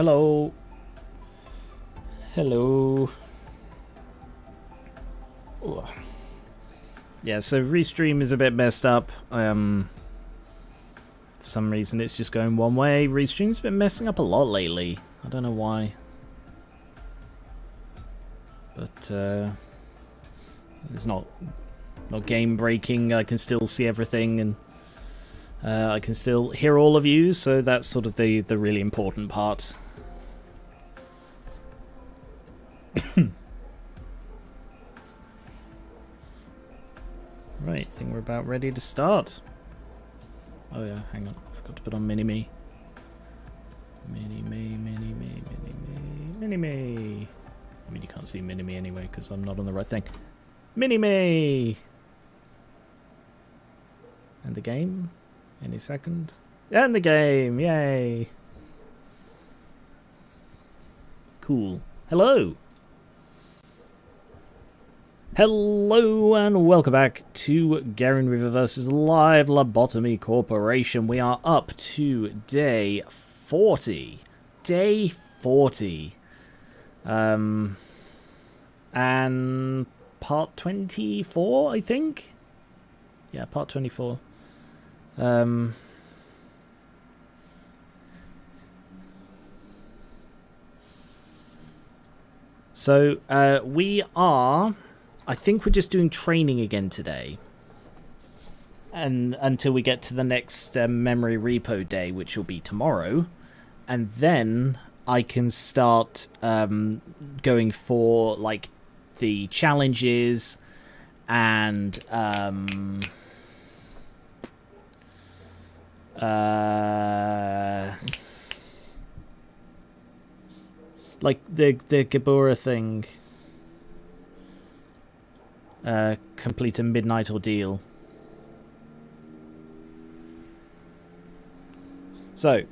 Hello. Hello. Ooh. Yeah, so Restream is a bit messed up. For some reason it's just going one way. Restream's been messing up a lot lately. I don't know why. But it's not game breaking. I can still see everything, and I can still hear all of you, so that's sort of the really important part. Right, I think we're about ready to start. Oh yeah, hang on, I forgot to put on Mini-Me. Mini-Me, Mini-Me, Mini-Me, Mini-Me. I mean, you can't see Mini-Me anyway, because I'm not on the right thing. Mini-Me! And the game? Any second? And the game! Yay! Cool. Hello! Hello and welcome back to Garen River vs. Live Lobotomy Corporation. We are up to day 40. Day 40. And part 24, I think? Yeah, part 24. So, we are... I think we're just doing training again today. And until we get to the next memory repo day, which will be tomorrow. And then I can start going for, like, the challenges and... like the Gabura thing. Complete a midnight ordeal. So,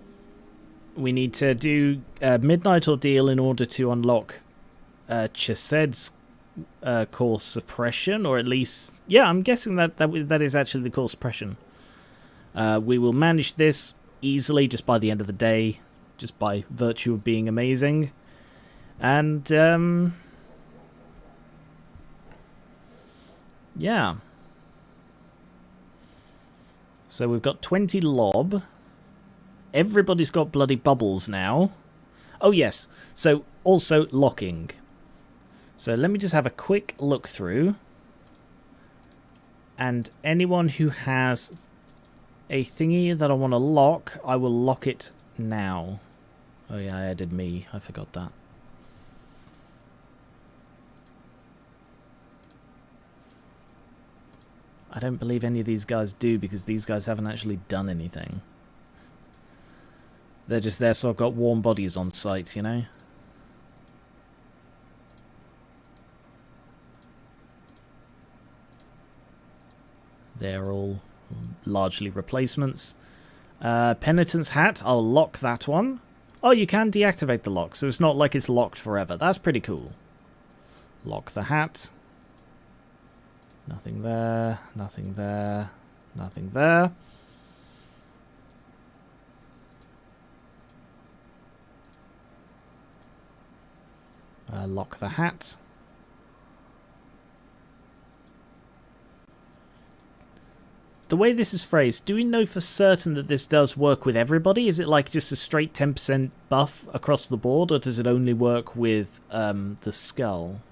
we need to do a midnight ordeal in order to unlock Chesed's core suppression, or at least, yeah, I'm guessing that is actually the core suppression. We will manage this easily just by the end of the day, just by virtue of being amazing. And, yeah. So we've got 20 lob. Everybody's got bloody bubbles now. Oh, yes. So, also locking. So let me just have a quick look through. And anyone who has a thingy that I want to lock, I will lock it now. Oh, yeah, I added me. I forgot that. I don't believe any of these guys do, because these guys haven't actually done anything. They're just there, so I've got warm bodies on site, you know? They're all largely replacements. Penitent's Hat, I'll lock that one. Oh, you can deactivate the lock, so it's not like it's locked forever. That's pretty cool. Lock the hat. Nothing there, nothing there, nothing there. Lock the hat. The way this is phrased, do we know for certain that this does work with everybody? Is it like just a straight 10% buff across the board, or does it only work with the skull?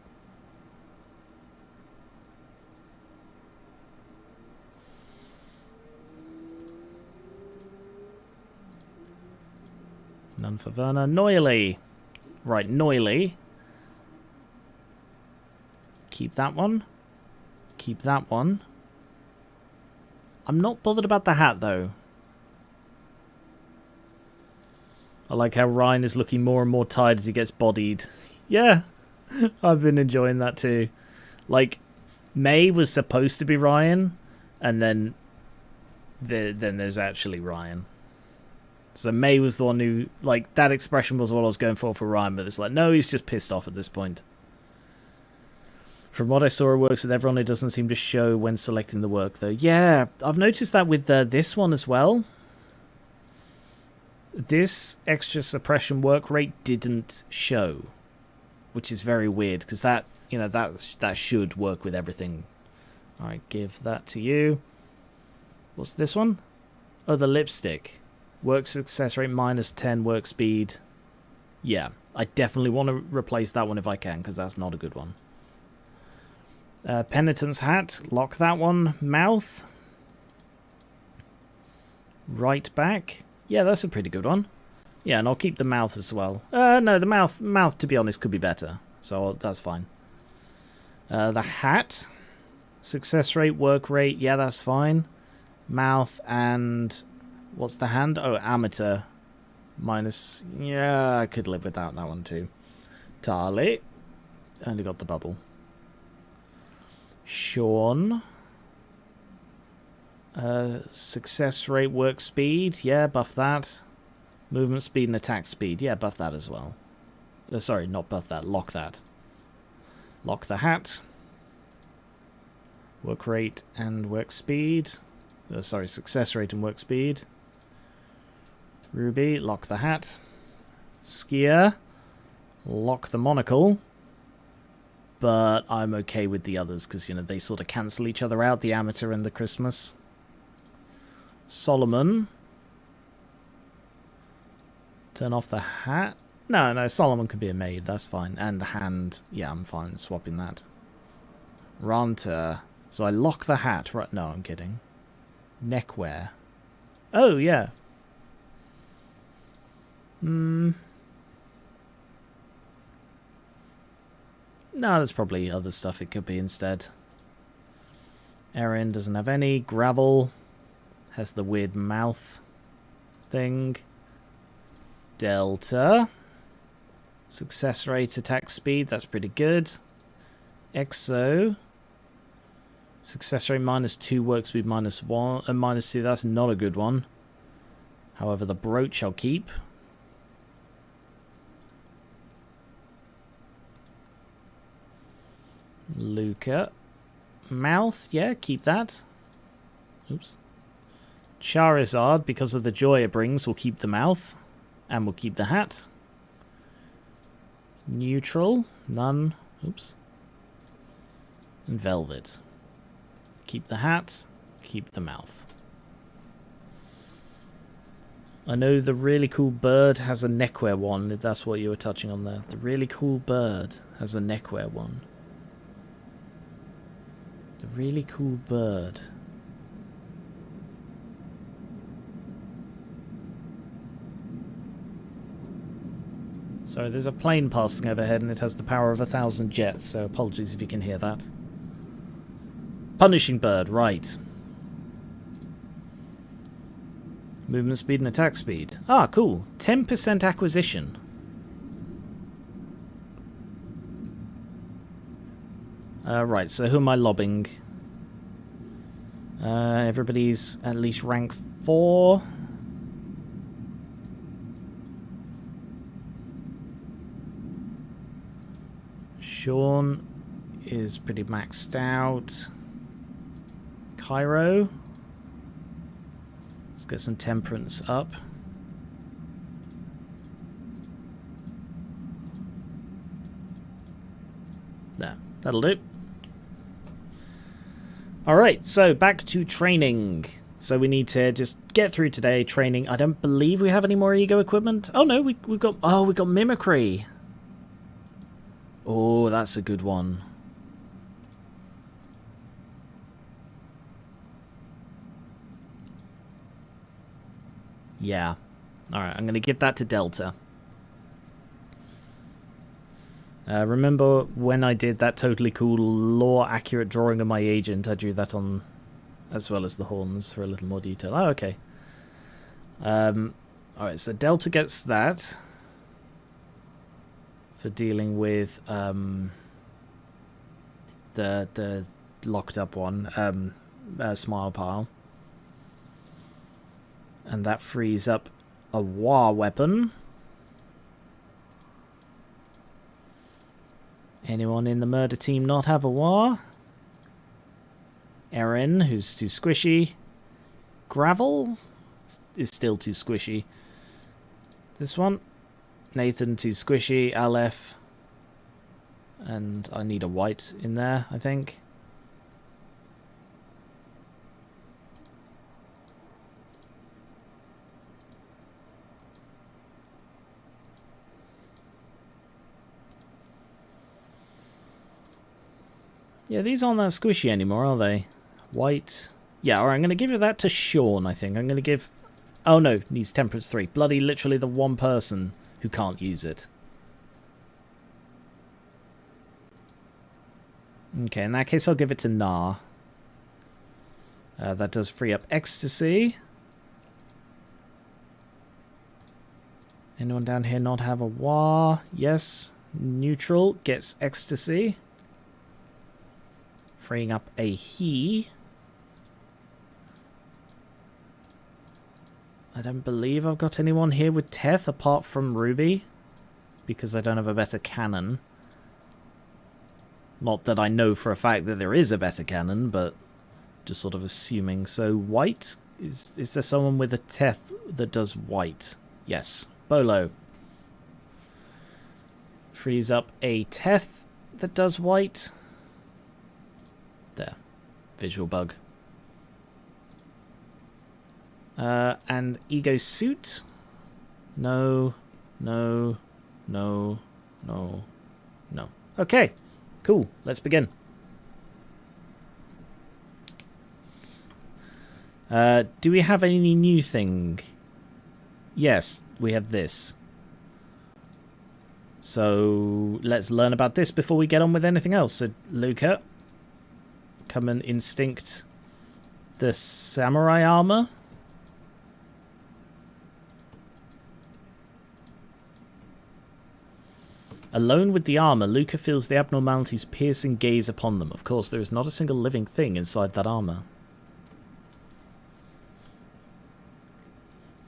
None for Werner. Noily. Right, Noily. Keep that one. Keep that one. I'm not bothered about the hat, though. I like how Ryan is looking more and more tired as he gets bodied. Yeah, I've been enjoying that too. Like, May was supposed to be Ryan, and then there's actually Ryan. So May was the one who, like, that expression was what I was going for Ryan, but it's like, no, he's just pissed off at this point. From what I saw, it works with everyone. It doesn't seem to show when selecting the work, though. Yeah, I've noticed that with this one as well. this extra suppression work rate didn't show, which is very weird because that, you know, that should work with everything. All right, give that to you. What's this one? Oh, the lipstick. Work success rate -10, work speed. Yeah, I definitely want to replace that one if I can, because that's not a good one. Penitent's hat. Lock that one. Mouth. Right back. Yeah, that's a pretty good one. Yeah, and I'll keep the mouth as well. No, the mouth, to be honest, could be better. So that's fine. The hat. Success rate, work rate. Yeah, that's fine. Mouth and... What's the hand? Oh, amateur. Minus... Yeah, I could live without that one too. Tarly. Only got the bubble. Sean. Success rate, work speed. Yeah, buff that. Movement speed and attack speed. Yeah, buff that as well. Sorry, not buff that. Lock that. Lock the hat. Work rate and work speed. Sorry, success rate and work speed. Ruby, lock the hat. Skier, lock the monocle. But I'm okay with the others because, you know, they sort of cancel each other out, the amateur and the Christmas. Solomon. Turn off the hat. No, Solomon could be a maid, that's fine. And the hand, yeah, I'm fine swapping that. Ranta. So I lock the hat, right? No, I'm kidding. Neckwear. Oh, yeah. No, there's probably other stuff it could be instead. Erin doesn't have any. Gravel has the weird mouth thing. Delta. Success rate, attack speed, that's pretty good. Exo. Success rate -2, work speed -1, -2, that's not a good one. However, the brooch I'll keep. Luca. Mouth, yeah, keep that. Oops. Charizard, because of the joy it brings, we'll keep the mouth. And we'll keep the hat. Neutral, none. Oops. And Velvet. Keep the hat, keep the mouth. I know the really cool bird has a neckwear one, if that's what you were touching on there. The really cool bird has a neckwear one. The really cool bird. Sorry, there's a plane passing overhead and it has the power of 1,000 jets, so apologies if you can hear that. Punishing bird, right. Movement speed and attack speed. Ah, cool. 10% acquisition. Right, so who am I lobbing? Everybody's at least rank 4. Sean is pretty maxed out. Cairo. Let's get some temperance up. There, that'll do. Alright, so back to training. So we need to just get through today, training. I don't believe we have any more ego equipment. Oh no, we've got mimicry. Oh, that's a good one. Yeah. Alright, I'm going to give that to Delta. Remember when I did that totally cool lore-accurate drawing of my agent? I drew that on as well as the horns for a little more detail. Oh, okay. Alright, so Delta gets that for dealing with the locked up one, Smile Pile. And that frees up a war weapon. Anyone in the murder team not have a war? Erin, who's too squishy. Gravel is still too squishy. This one. Nathan to Squishy, Aleph. And I need a white in there, I think. Yeah, these aren't that squishy anymore, are they? White. Yeah, alright, I'm going to give that to Sean, I think. I'm going to give... Oh no, needs Temperance 3. Bloody literally the one person who can't use it. Okay, in that case I'll give it to Nar. That does free up Ecstasy. Anyone down here not have a Wah? Yes. Neutral gets Ecstasy. Freeing up a He. I don't believe I've got anyone here with Teth apart from Ruby. Because I don't have a better cannon. Not that I know for a fact that there is a better cannon, but just sort of assuming. So white? Is there someone with a Teth that does white? Yes. Bolo. Frees up a Teth that does white. There. Visual bug. And Ego Suit? No. No. No. No. No. Okay. Cool. Let's begin. Do we have any new thing? Yes, we have this. So let's learn about this before we get on with anything else. So Luca, come and instinct the samurai armor. Alone with the armor, Luca feels the abnormality's piercing gaze upon them. Of course, there is not a single living thing inside that armor.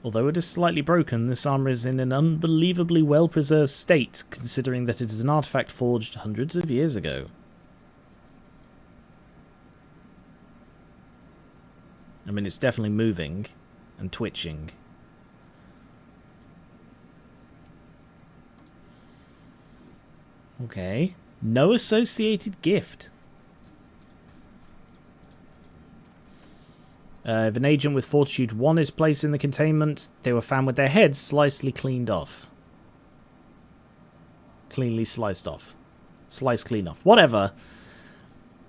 Although it is slightly broken, this armor is in an unbelievably well-preserved state, considering that it is an artifact forged hundreds of years ago. I mean, it's definitely moving and twitching. Okay. No associated gift. If an agent with Fortitude 1 is placed in the containment, they were found with their heads slightly cleaned off. Cleanly sliced off. Slice clean off. Whatever.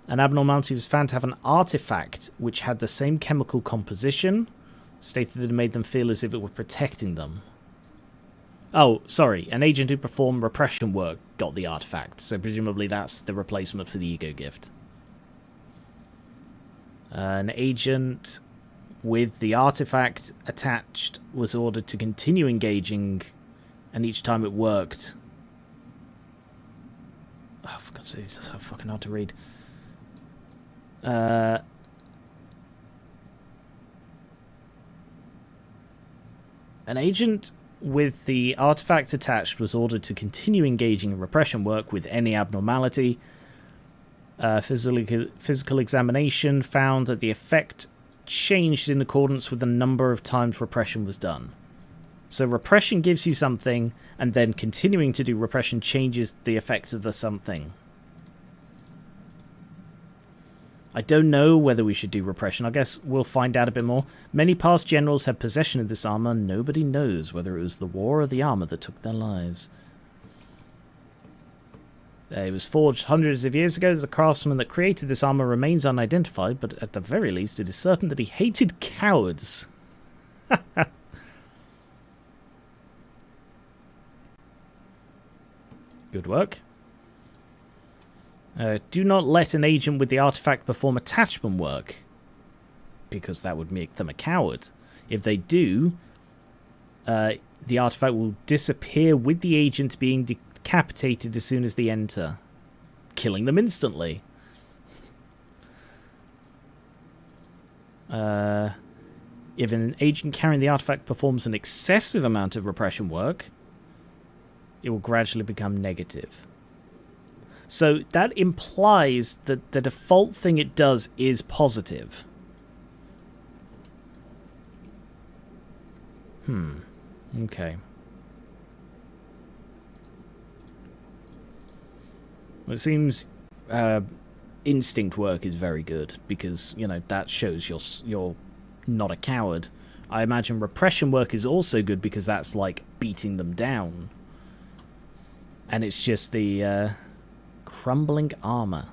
An abnormality was found to have an artifact which had the same chemical composition, stated that it made them feel as if it were protecting them. Oh, sorry. An agent who performed repression work got the artifact, so presumably that's the replacement for the ego gift. An agent with the artifact attached was ordered to continue engaging, and each time it worked... Oh, for God's sake, these are so fucking hard to read. An agent with the artifact attached was ordered to continue engaging in repression work with any abnormality. Physical examination found that the effect changed in accordance with the number of times repression was done. So repression gives you something, and then continuing to do repression changes the effect of the something. I don't know whether we should do repression. I guess we'll find out a bit more. Many past generals had possession of this armor. Nobody knows whether it was the war or the armor that took their lives. It was forged hundreds of years ago. The craftsman that created this armor remains unidentified, but at the very least it is certain that he hated cowards. Good work. Do not let an agent with the artifact perform attachment work, because that would make them a coward. If they do, the artifact will disappear with the agent being decapitated as soon as they enter, killing them instantly. If an agent carrying the artifact performs an excessive amount of repression work, it will gradually become negative. So that implies that the default thing it does is positive. Okay. It seems instinct work is very good because, you know, that shows you're not a coward. I imagine repression work is also good because that's like beating them down. And it's just the crumbling armor.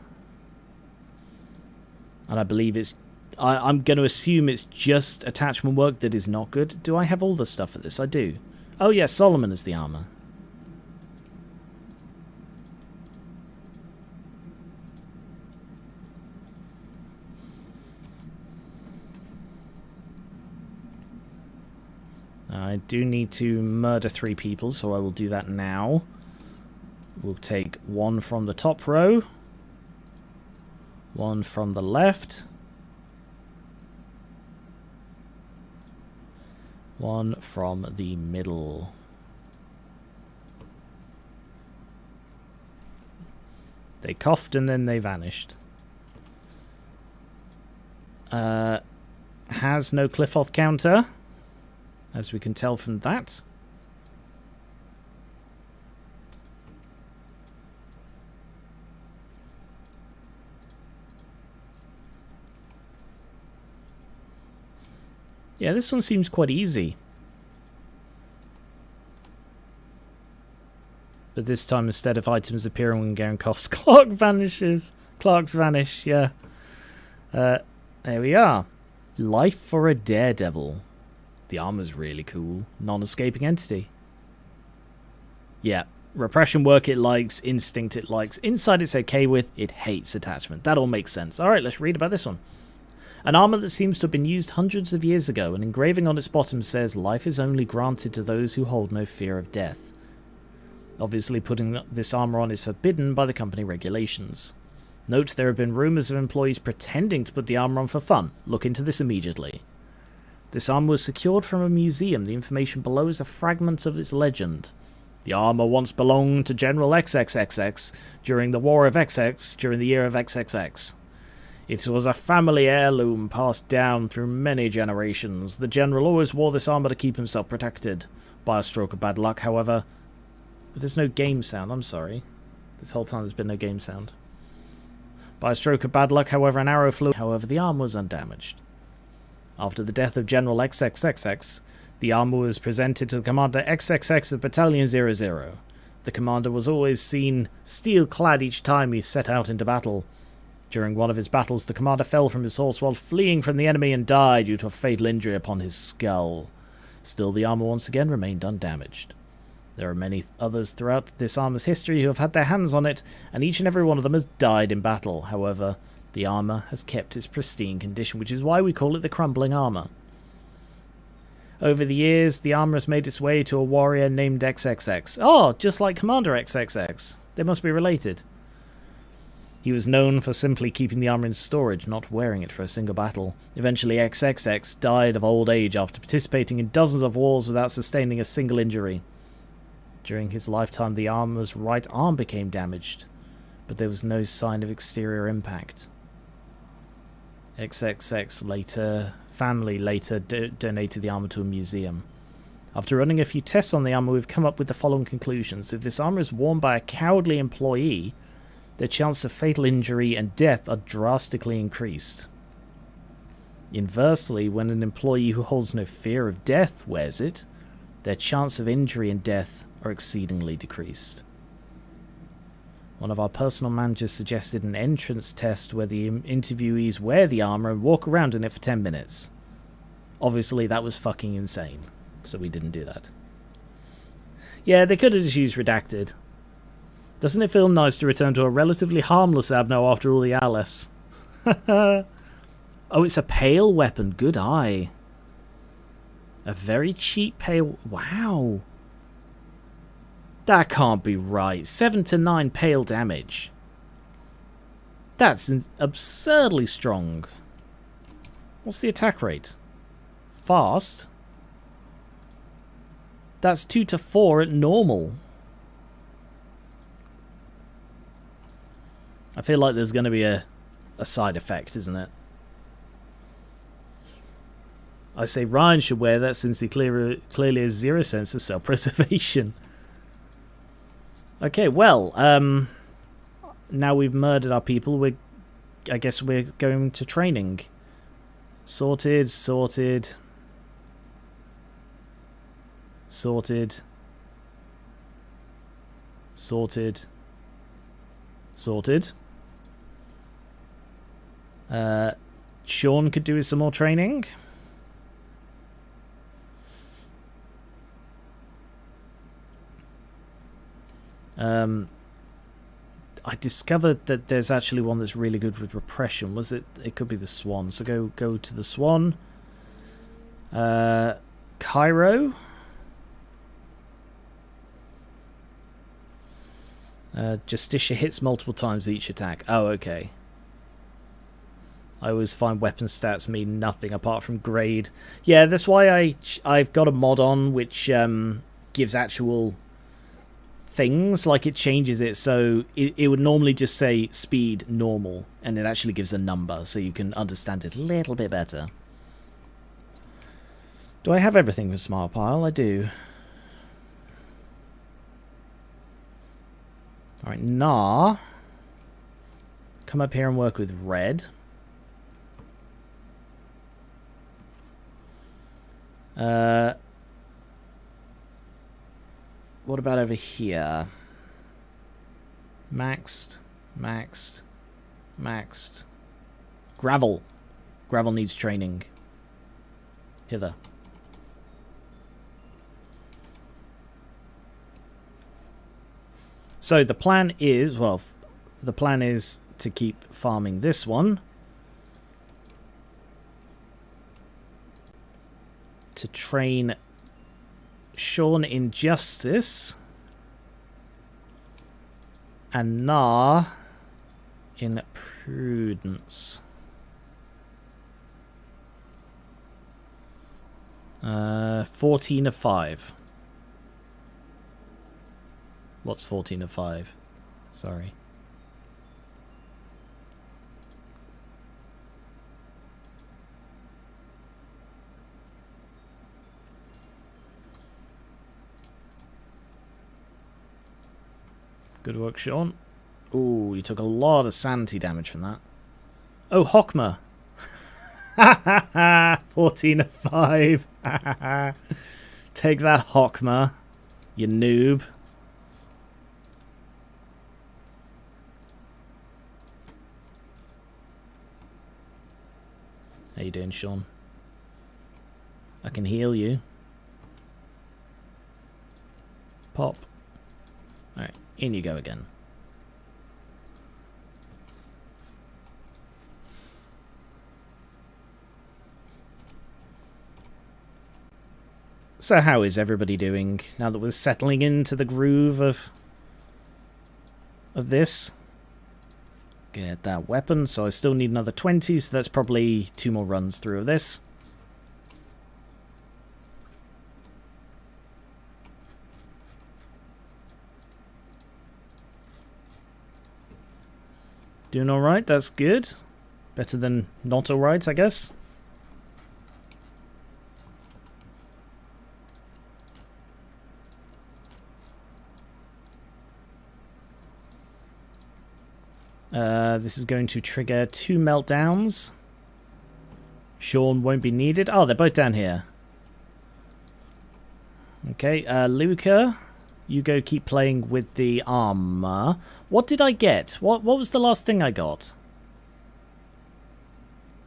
And I believe it's... I'm going to assume it's just attachment work that is not good. Do I have all the stuff for this? I do. Oh yeah, Solomon is the armor. I do need to murder 3 people, so I will do that now. We'll take 1 from the top row, 1 from the left, 1 from the middle. They coughed and then they vanished. Has no cliff-off counter, as we can tell from that. Yeah, this one seems quite easy. But this time, instead of items appearing when Garen coughs, Clark vanishes. Clarks vanish, yeah. There we are. Life for a daredevil. The armor's really cool. Non-escaping entity. Yeah. Repression work it likes. Instinct it likes. Inside it's okay with. It hates attachment. That all makes sense. Alright, let's read about this one. An armor that seems to have been used hundreds of years ago. An engraving on its bottom says, "Life is only granted to those who hold no fear of death." Obviously, putting this armor on is forbidden by the company regulations. Note, there have been rumors of employees pretending to put the armor on for fun. Look into this immediately. This armor was secured from a museum. The information below is a fragment of its legend. The armor once belonged to General XXXX during the War of XX during the year of XXX. It was a family heirloom passed down through many generations. The general always wore this armor to keep himself protected. By a stroke of bad luck, however... There's no game sound, I'm sorry. This whole time there's been no game sound. By a stroke of bad luck, however, an arrow flew. However, the armor was undamaged. After the death of General XXXX, the armor was presented to the Commander XXX of Battalion 00. The commander was always seen steel-clad each time he set out into battle. During one of his battles, the commander fell from his horse while fleeing from the enemy and died due to a fatal injury upon his skull. Still, the armor once again remained undamaged. There are many others throughout this armor's history who have had their hands on it, and each and every one of them has died in battle. However, the armor has kept its pristine condition, which is why we call it the crumbling armor. Over the years, the armor has made its way to a warrior named XXX. Oh, just like Commander XXX. They must be related. He was known for simply keeping the armor in storage, not wearing it for a single battle. Eventually, XXX died of old age after participating in dozens of wars without sustaining a single injury. During his lifetime, the armor's right arm became damaged, but there was no sign of exterior impact. XXX family later donated the armor to a museum. After running a few tests on the armor, we've come up with the following conclusions. If this armor is worn by a cowardly employee, their chance of fatal injury and death are drastically increased. Inversely, when an employee who holds no fear of death wears it, their chance of injury and death are exceedingly decreased. One of our personal managers suggested an entrance test where the interviewees wear the armor and walk around in it for 10 minutes. Obviously, that was fucking insane, so we didn't do that. Yeah, they could have just used redacted. Doesn't it feel nice to return to a relatively harmless Abno after all the Aleph? Oh, it's a pale weapon. Good eye. A very cheap pale... Wow. That can't be right. 7 to 9 pale damage. That's absurdly strong. What's the attack rate? Fast. That's 2 to 4 at normal. I feel like there's going to be a side effect, isn't it? I say Ryan should wear that since he clearly has zero sense of self-preservation. Okay, well, now we've murdered our people, I guess we're going to training. Sorted, sorted. Sorted. Sorted. Sorted. Sean could do with some more training. I discovered that there's actually one that's really good with repression. Was it? It could be the Swan. So go to the Swan. Cairo. Justicia hits multiple times each attack. Oh, okay. I always find weapon stats mean nothing apart from grade. Yeah, that's why I've got a mod on which gives actual things, like it changes it, so it would normally just say speed normal, and it actually gives a number, so you can understand it a little bit better. Do I have everything for Smart Pile? I do. Alright, Nah. Come up here and work with red. What about over here? Maxed, maxed, maxed. Gravel. Gravel needs training. Hither. So the plan is, well, the plan is to keep farming this one. To train Sean in Justice and Nah in Prudence. 14 of 5. What's 14 of 5? Sorry. Good work, Sean. Ooh, you took a lot of sanity damage from that. Oh, Hockma. 14 of 5. Take that, Hockma. You noob. How you doing, Sean? I can heal you. Pop. Alright. In you go again. So how is everybody doing now that we're settling into the groove of this? Get that weapon, so I still need another 20, so that's probably 2 more runs through of this. Doing alright, that's good. Better than not alright, I guess. This is going to trigger 2 meltdowns. Sean won't be needed. Oh, they're both down here. Okay, Luca, you go keep playing with the armor. What did I get? What was the last thing I got?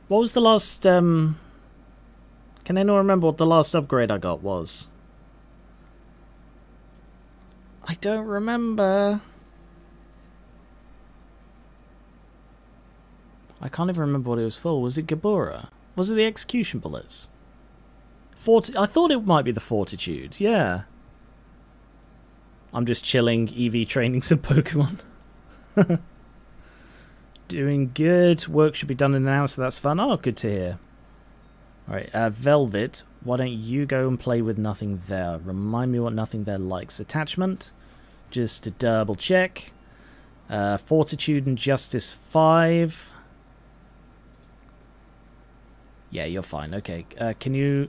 What was the last, Can anyone remember what the last upgrade I got was? I don't remember. I can't even remember what it was for. Was it Gabora? Was it the execution bullets? I thought it might be the fortitude, yeah. I'm just chilling, EV training some Pokemon. Doing good. Work should be done in an hour, so that's fun. Oh, good to hear. Alright, Velvet, why don't you go and play with Nothing There? Remind me what Nothing There likes. Attachment, just to double check. Fortitude and Justice 5. Yeah, you're fine. Okay, can you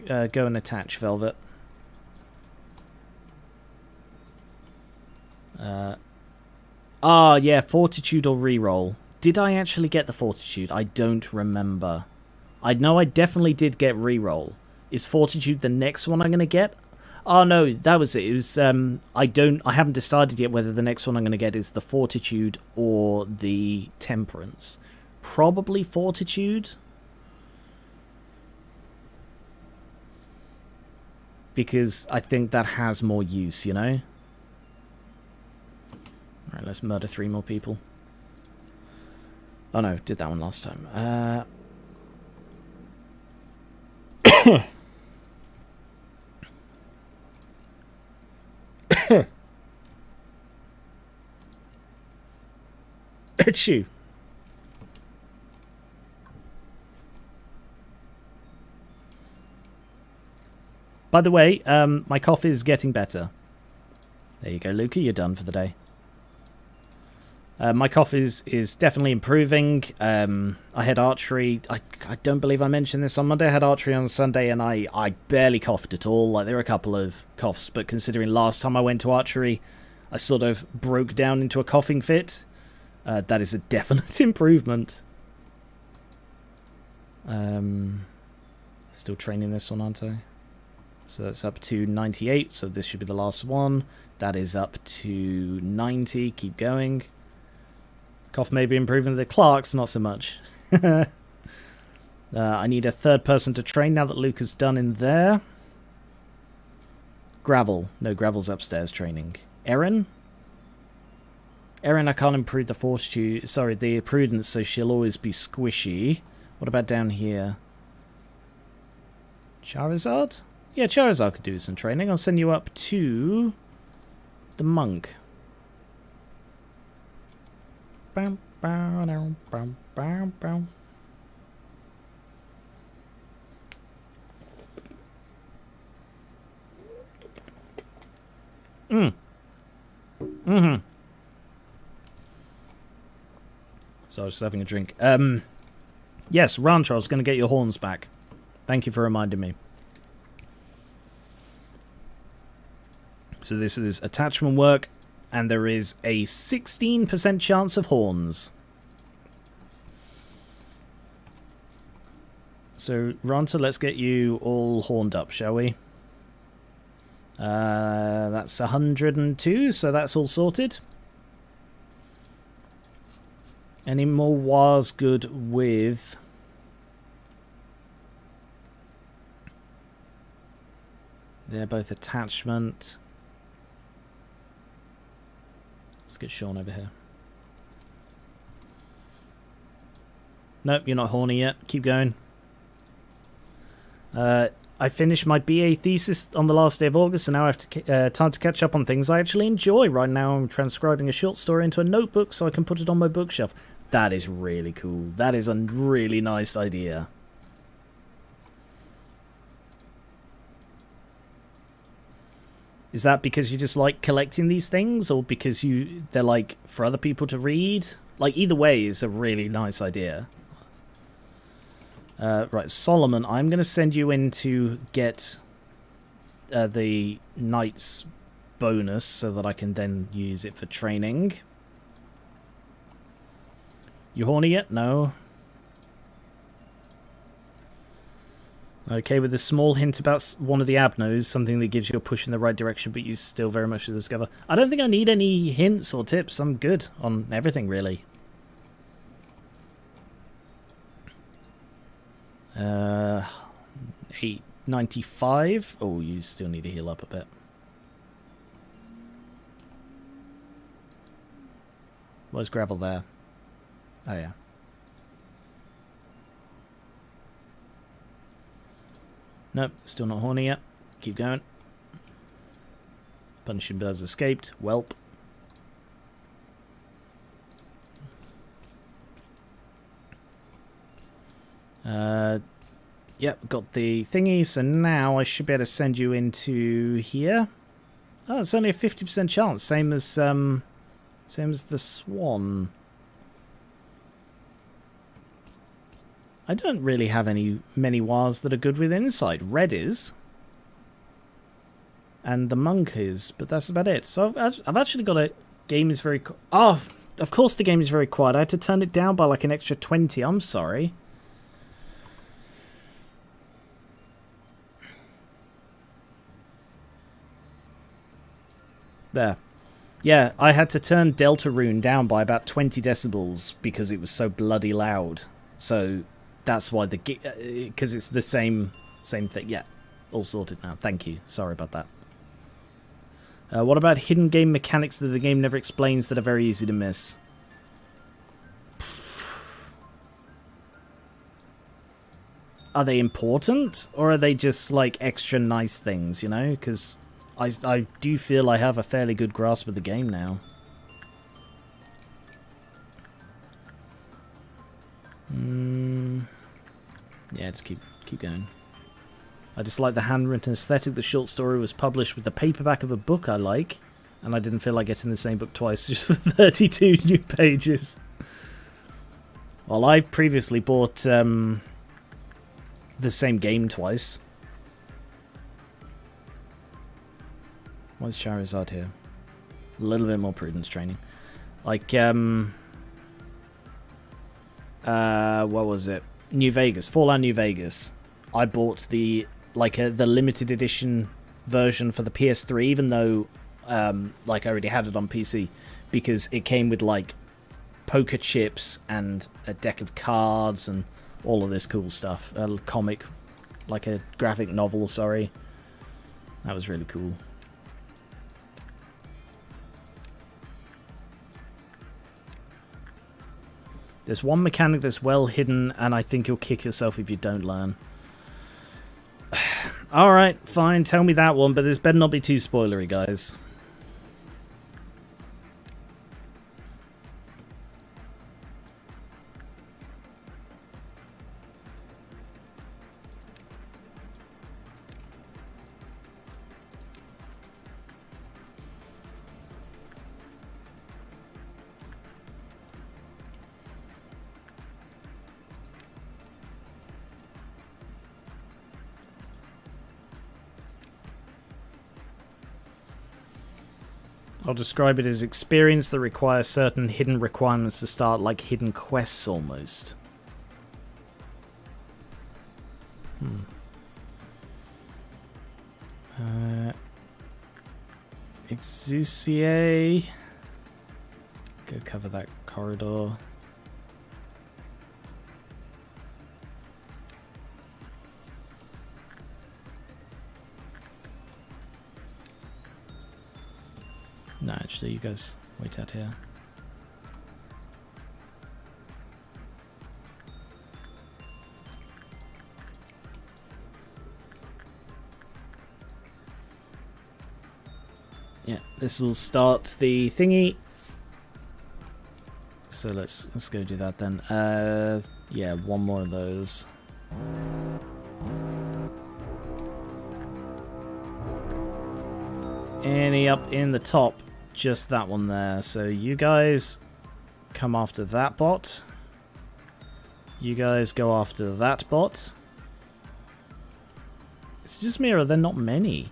go and attach Velvet? Ah, yeah, fortitude or reroll. Did I actually get the fortitude? I don't remember. I know I definitely did get reroll. Is fortitude the next one I'm going to get? Oh no, that was it. It was I haven't decided yet whether the next one I'm going to get is the fortitude or the temperance. Probably fortitude. Because I think that has more use, you know? Alright, let's murder 3 more people. Oh no, did that one last time. Achoo. By the way, my cough is getting better. There you go, Luca, you're done for the day. My cough is definitely improving. I had archery. I don't believe I mentioned this on Monday. I had archery on Sunday, and I barely coughed at all. Like, there were a couple of coughs, but considering last time I went to archery, I sort of broke down into a coughing fit. That is a definite improvement. Still training this one, aren't I? So that's up to 98, so this should be the last one. That is up to 90. Keep going. Cough may be improving. The Clarks, not so much. I need a third person to train now that Luke is done in there. Gravel. No, Gravel's upstairs training. Erin? Erin, I can't improve the fortitude. Sorry, the prudence, so she'll always be squishy. What about down here? Charizard? Yeah, Charizard could do some training. I'll send you up to the monk. Mm. Mm-hmm. So I was just having a drink. Yes, Rancher, I was going to get your horns back. Thank you for reminding me. So this is attachment work, and there is a 16% chance of horns. So, Ranta, let's get you all horned up, shall we? That's 102, so that's all sorted. Any more wars good with... They're both attachment. Let's get Sean over here. Nope, you're not horny yet. Keep going. I finished my BA thesis on the last day of August, and now I have to time to catch up on things I actually enjoy. Right now I'm transcribing a short story into a notebook so I can put it on my bookshelf. That is really cool. That is a really nice idea. Is that because you just like collecting these things, or because they're like for other people to read? Like, either way is a really nice idea. Right, Solomon, I'm going to send you in to get the Knight's bonus so that I can then use it for training. You horny yet? No. Okay, with a small hint about one of the abnos, something that gives you a push in the right direction, but you still very much to discover. I don't think I need any hints or tips. I'm good on everything, really. 895. Oh, you still need to heal up a bit. Where's Gravel there? Oh, yeah. Nope, still not horny yet. Keep going. Punishing birds escaped. Welp. Yep, got the thingy, so now I should be able to send you into here. Oh, it's only a 50% chance, same as the swan. I don't really have many wars that are good with insight. Red is. And the monk is, but that's about it. So I've actually got game is very... Oh, of course the game is very quiet. I had to turn it down by like an extra 20. I'm sorry. There. Yeah, I had to turn Deltarune down by about 20 decibels because it was so bloody loud. So that's why because it's the same thing. Yeah, all sorted now. Thank you. Sorry about that. What about hidden game mechanics that the game never explains that are very easy to miss? Are they important? Or are they just, like, extra nice things, you know? Because I do feel I have a fairly good grasp of the game now. Yeah, just keep going. I dislike the handwritten aesthetic. The short story was published with the paperback of a book I like, and I didn't feel like getting the same book twice just for 32 new pages. Well, I've previously bought the same game twice. Why is Charizard here? A little bit more prudence training. Like, what was it? New Vegas. Fallout New Vegas. I bought the limited edition version for the PS3, even though like I already had it on PC, because it came with like poker chips and a deck of cards and all of this cool stuff. A comic, like a graphic novel, sorry. That was really cool. There's one mechanic that's well hidden, and I think you'll kick yourself if you don't learn. Alright, fine, tell me that one, but this better not be too spoilery, guys. I'll describe it as experience that requires certain hidden requirements to start, like hidden quests almost. Exusier. Go cover that corridor. No, actually, you guys wait out here. Yeah, this will start the thingy. So let's go do that then. Yeah, one more of those. Any up in the top? Just that one there. So you guys come after that bot. You guys go after that bot. It's just me, or are there not many?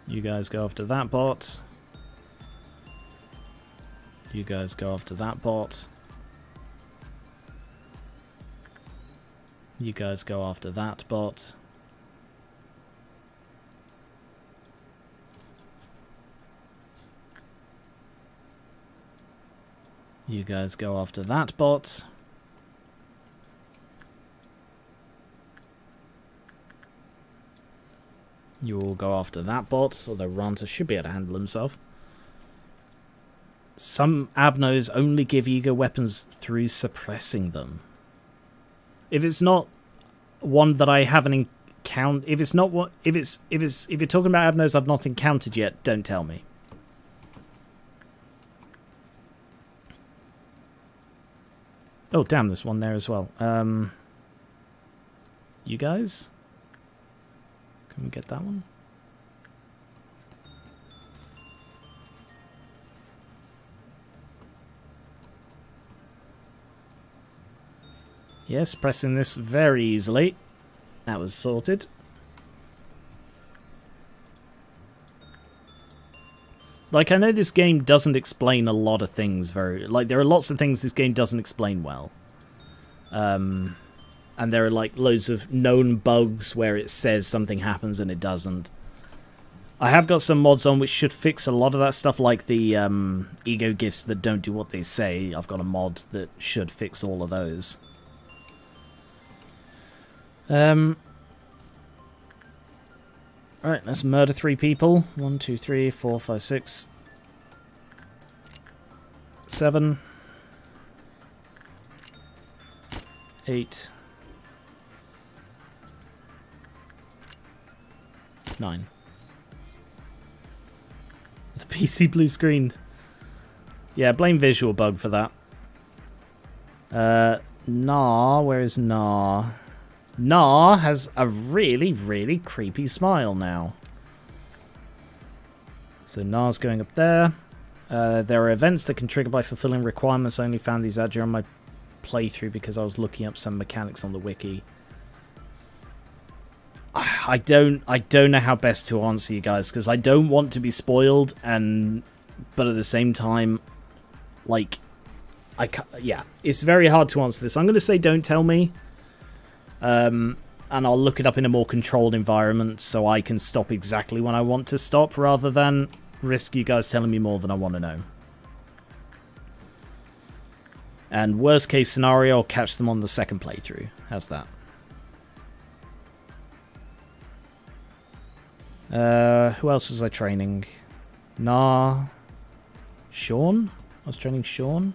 You guys go after that bot. You guys go after that bot. You guys go after that bot. You guys go after that bot. You all go after that bot, although Ranta should be able to handle himself. Some Abnos only give eager weapons through suppressing them. If it's not one that I haven't encountered, if you're talking about Abnos I've not encountered yet, don't tell me. Oh damn, there's one there as well. You guys? Can we get that one? Yes, pressing this very easily. That was sorted. Like, I know this game doesn't explain a lot of things very... Like, there are lots of things this game doesn't explain well. And there are, like, loads of known bugs where it says something happens and it doesn't. I have got some mods on which should fix a lot of that stuff, like the ego gifts that don't do what they say. I've got a mod that should fix all of those. Alright, let's murder 3 people. 1, 2, 3, 4, 5, 6, 7, 8, 9. The PC blue screened. Yeah, blame visual bug for that. Nah, where is Nah? Nah has a really, really creepy smile now. So Nah's going up there. There are events that can trigger by fulfilling requirements. I only found these out during my playthrough because I was looking up some mechanics on the wiki. I don't know how best to answer you guys because I don't want to be spoiled, but at the same time, like, yeah, it's very hard to answer this. I'm going to say don't tell me, and I'll look it up in a more controlled environment so I can stop exactly when I want to stop rather than risk you guys telling me more than I want to know. And worst case scenario, I'll catch them on the second playthrough. How's that? Who else was I training? Nah. Sean? I was training Sean.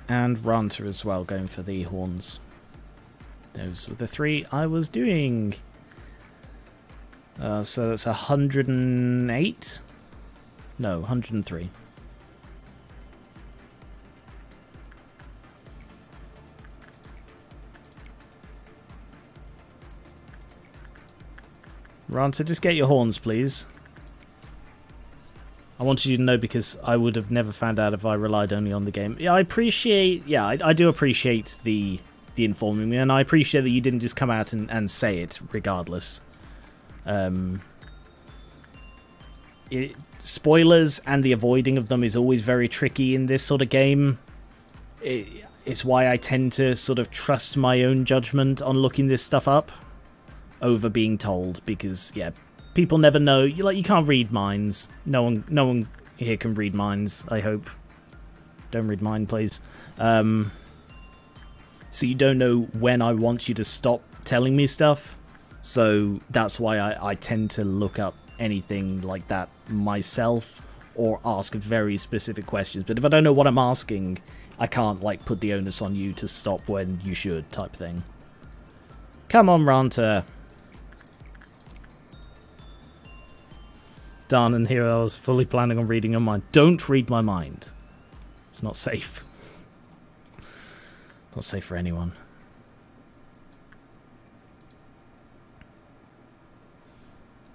And Ranta as well, going for the horns. Those were the 3 I was doing. So that's 108? No, 103. Ranta, just get your horns, please. I wanted you to know because I would have never found out if I relied only on the game. Yeah, I appreciate... Yeah, I do appreciate the informing me, and I appreciate that you didn't just come out and say it regardless. Spoilers and the avoiding of them is always very tricky in this sort of game. It's why I tend to sort of trust my own judgment on looking this stuff up over being told, because, yeah... People never know. You can't read minds. No one here can read minds, I hope. Don't read mine, please. So you don't know when I want you to stop telling me stuff. So that's why I tend to look up anything like that myself or ask very specific questions. But if I don't know what I'm asking, I can't, like, put the onus on you to stop when you should type thing. Come on, Ranta. Done, and here I was fully planning on reading your mind. Don't read my mind. It's not safe. Not safe for anyone.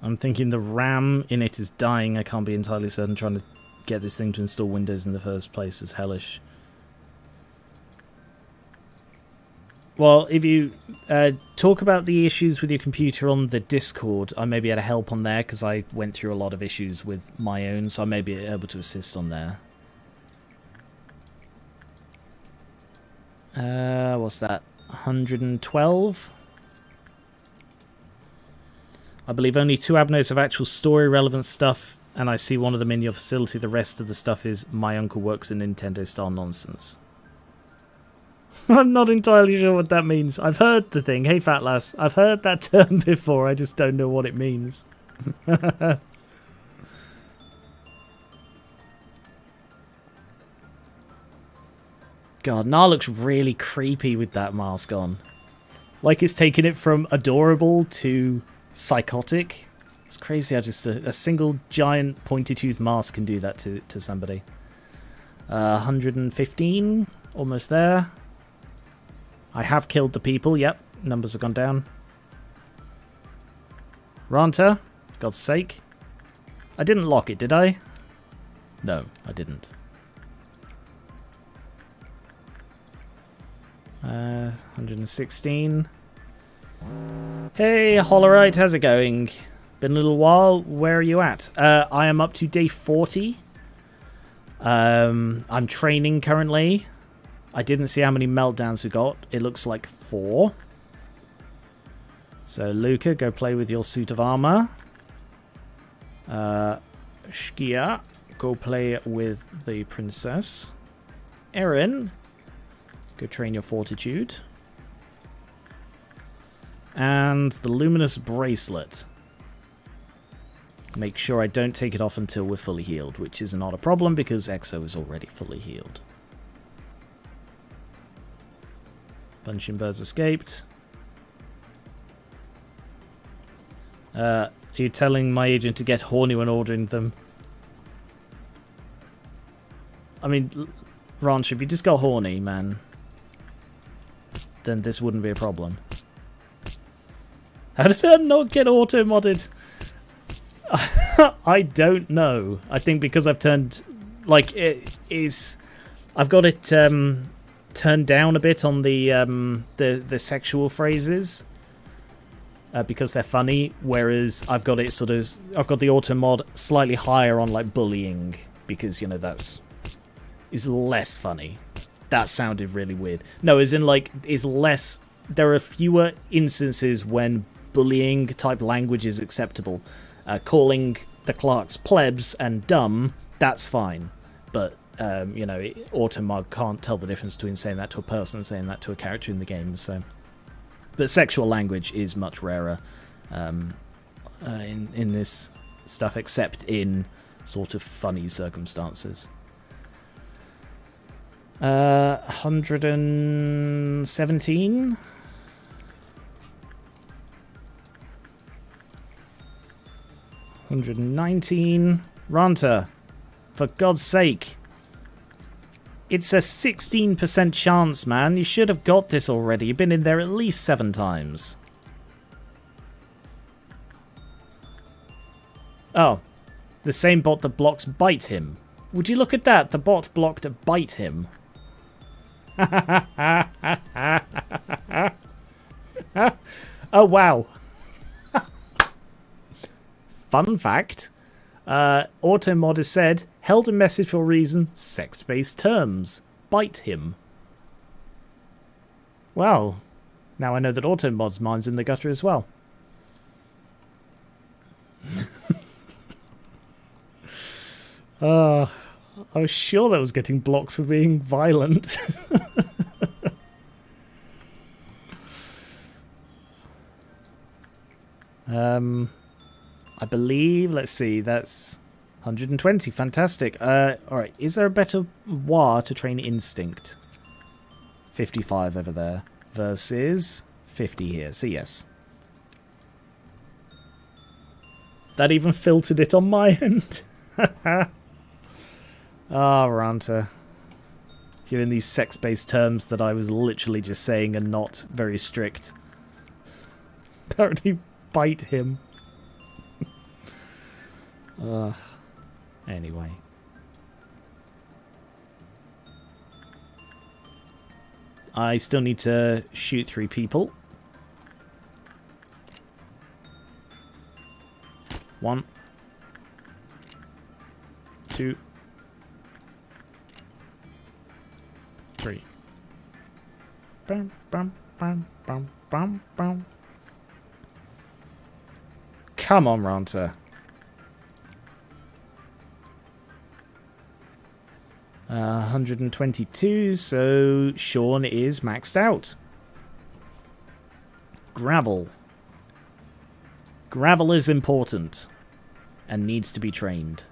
I'm thinking the RAM in it is dying. I can't be entirely certain. Trying to get this thing to install Windows in the first place is hellish. Well, if you talk about the issues with your computer on the Discord, I may be able to help on there, because I went through a lot of issues with my own, so I may be able to assist on there. What's that? 112? I believe only 2 abnos have actual story-relevant stuff, and I see one of them in your facility. The rest of the stuff is my uncle works in Nintendo-style nonsense. I'm not entirely sure what that means. I've heard the thing. Hey, fat lass. I've heard that term before. I just don't know what it means. God, Nah looks really creepy with that mask on. Like it's taken it from adorable to psychotic. It's crazy how just a single giant pointy-toothed mask can do that to somebody. 115. Almost there. I have killed the people, yep. Numbers have gone down. Ranta, for God's sake. I didn't lock it, did I? No, I didn't. 116. Hey, Hollerite, how's it going? Been a little while. Where are you at? I am up to day 40. I'm training currently. I didn't see how many meltdowns we got. It looks like 4. So, Luca, go play with your suit of armor. Shkia, go play with the princess. Erin, go train your fortitude. And the luminous bracelet. Make sure I don't take it off until we're fully healed, which is not a problem because Exo is already fully healed. Bunching birds escaped. Are you telling my agent to get horny when ordering them? I mean, Ranch, if you just got horny, man, then this wouldn't be a problem. How did that not get auto-modded? I don't know. I think because I've turned... Like, I've got it turned down a bit on the sexual phrases. Because they're funny, whereas I've got it I've got the auto-mod slightly higher on, like, bullying. Because, you know, is less funny. That sounded really weird. No, as in, like, is less... There are fewer instances when bullying type language is acceptable. Calling the clerks plebs and dumb, that's fine. But, you know, Automod can't tell the difference between saying that to a person and saying that to a character in the game, so... But sexual language is much rarer in this stuff, except in sort of funny circumstances. 117... 119. Ranta, for God's sake. It's a 16% chance, man. You should have got this already. You've been in there at least 7 times. Oh. The same bot that blocks bite him. Would you look at that? The bot blocked bite him. Oh, wow. Fun fact, Automod has said, held a message for a reason, sex-based terms. Bite him. Well, now I know that Automod's mind's in the gutter as well. I was sure that was getting blocked for being violent. I believe, let's see, that's 120. Fantastic. Alright, is there a better war to train instinct? 55 over there versus 50 here, so yes. That even filtered it on my end. Ah, Ranta. You're in these sex-based terms that I was literally just saying and not very strict. Apparently bite him. Anyway. I still need to shoot 3 people. 1, 2, 3. Bum, bum, bum, bum, bum, bum. Come on, Ranta. 122, so Sean is maxed out. Gravel. Gravel is important and needs to be trained.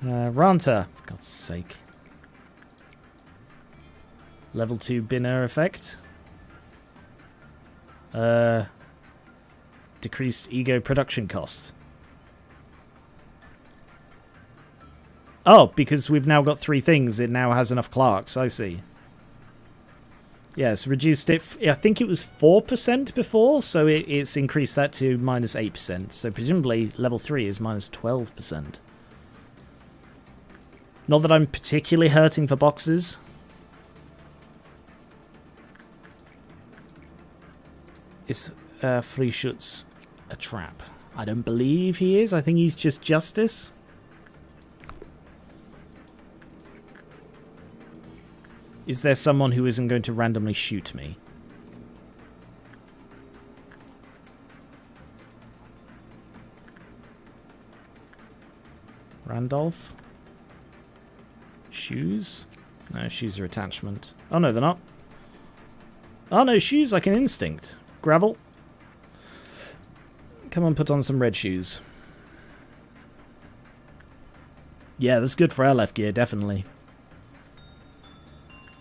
Ranta, for God's sake. Level 2 binner effect. Decreased ego production cost. Oh, because we've now got 3 things, it now has enough clerks. I see. Yes, reduced it. I think it was 4% before, so it's increased that to minus 8%. So presumably level 3 is minus 12%. Not that I'm particularly hurting for boxes. Is Frischutz a trap? I don't believe he is. I think he's just justice. Is there someone who isn't going to randomly shoot me? Randolph? Shoes? No, shoes are attachment. Oh no, they're not. Oh no, shoes like an instinct. Gravel? Come on, put on some red shoes. Yeah, that's good for LF gear, definitely.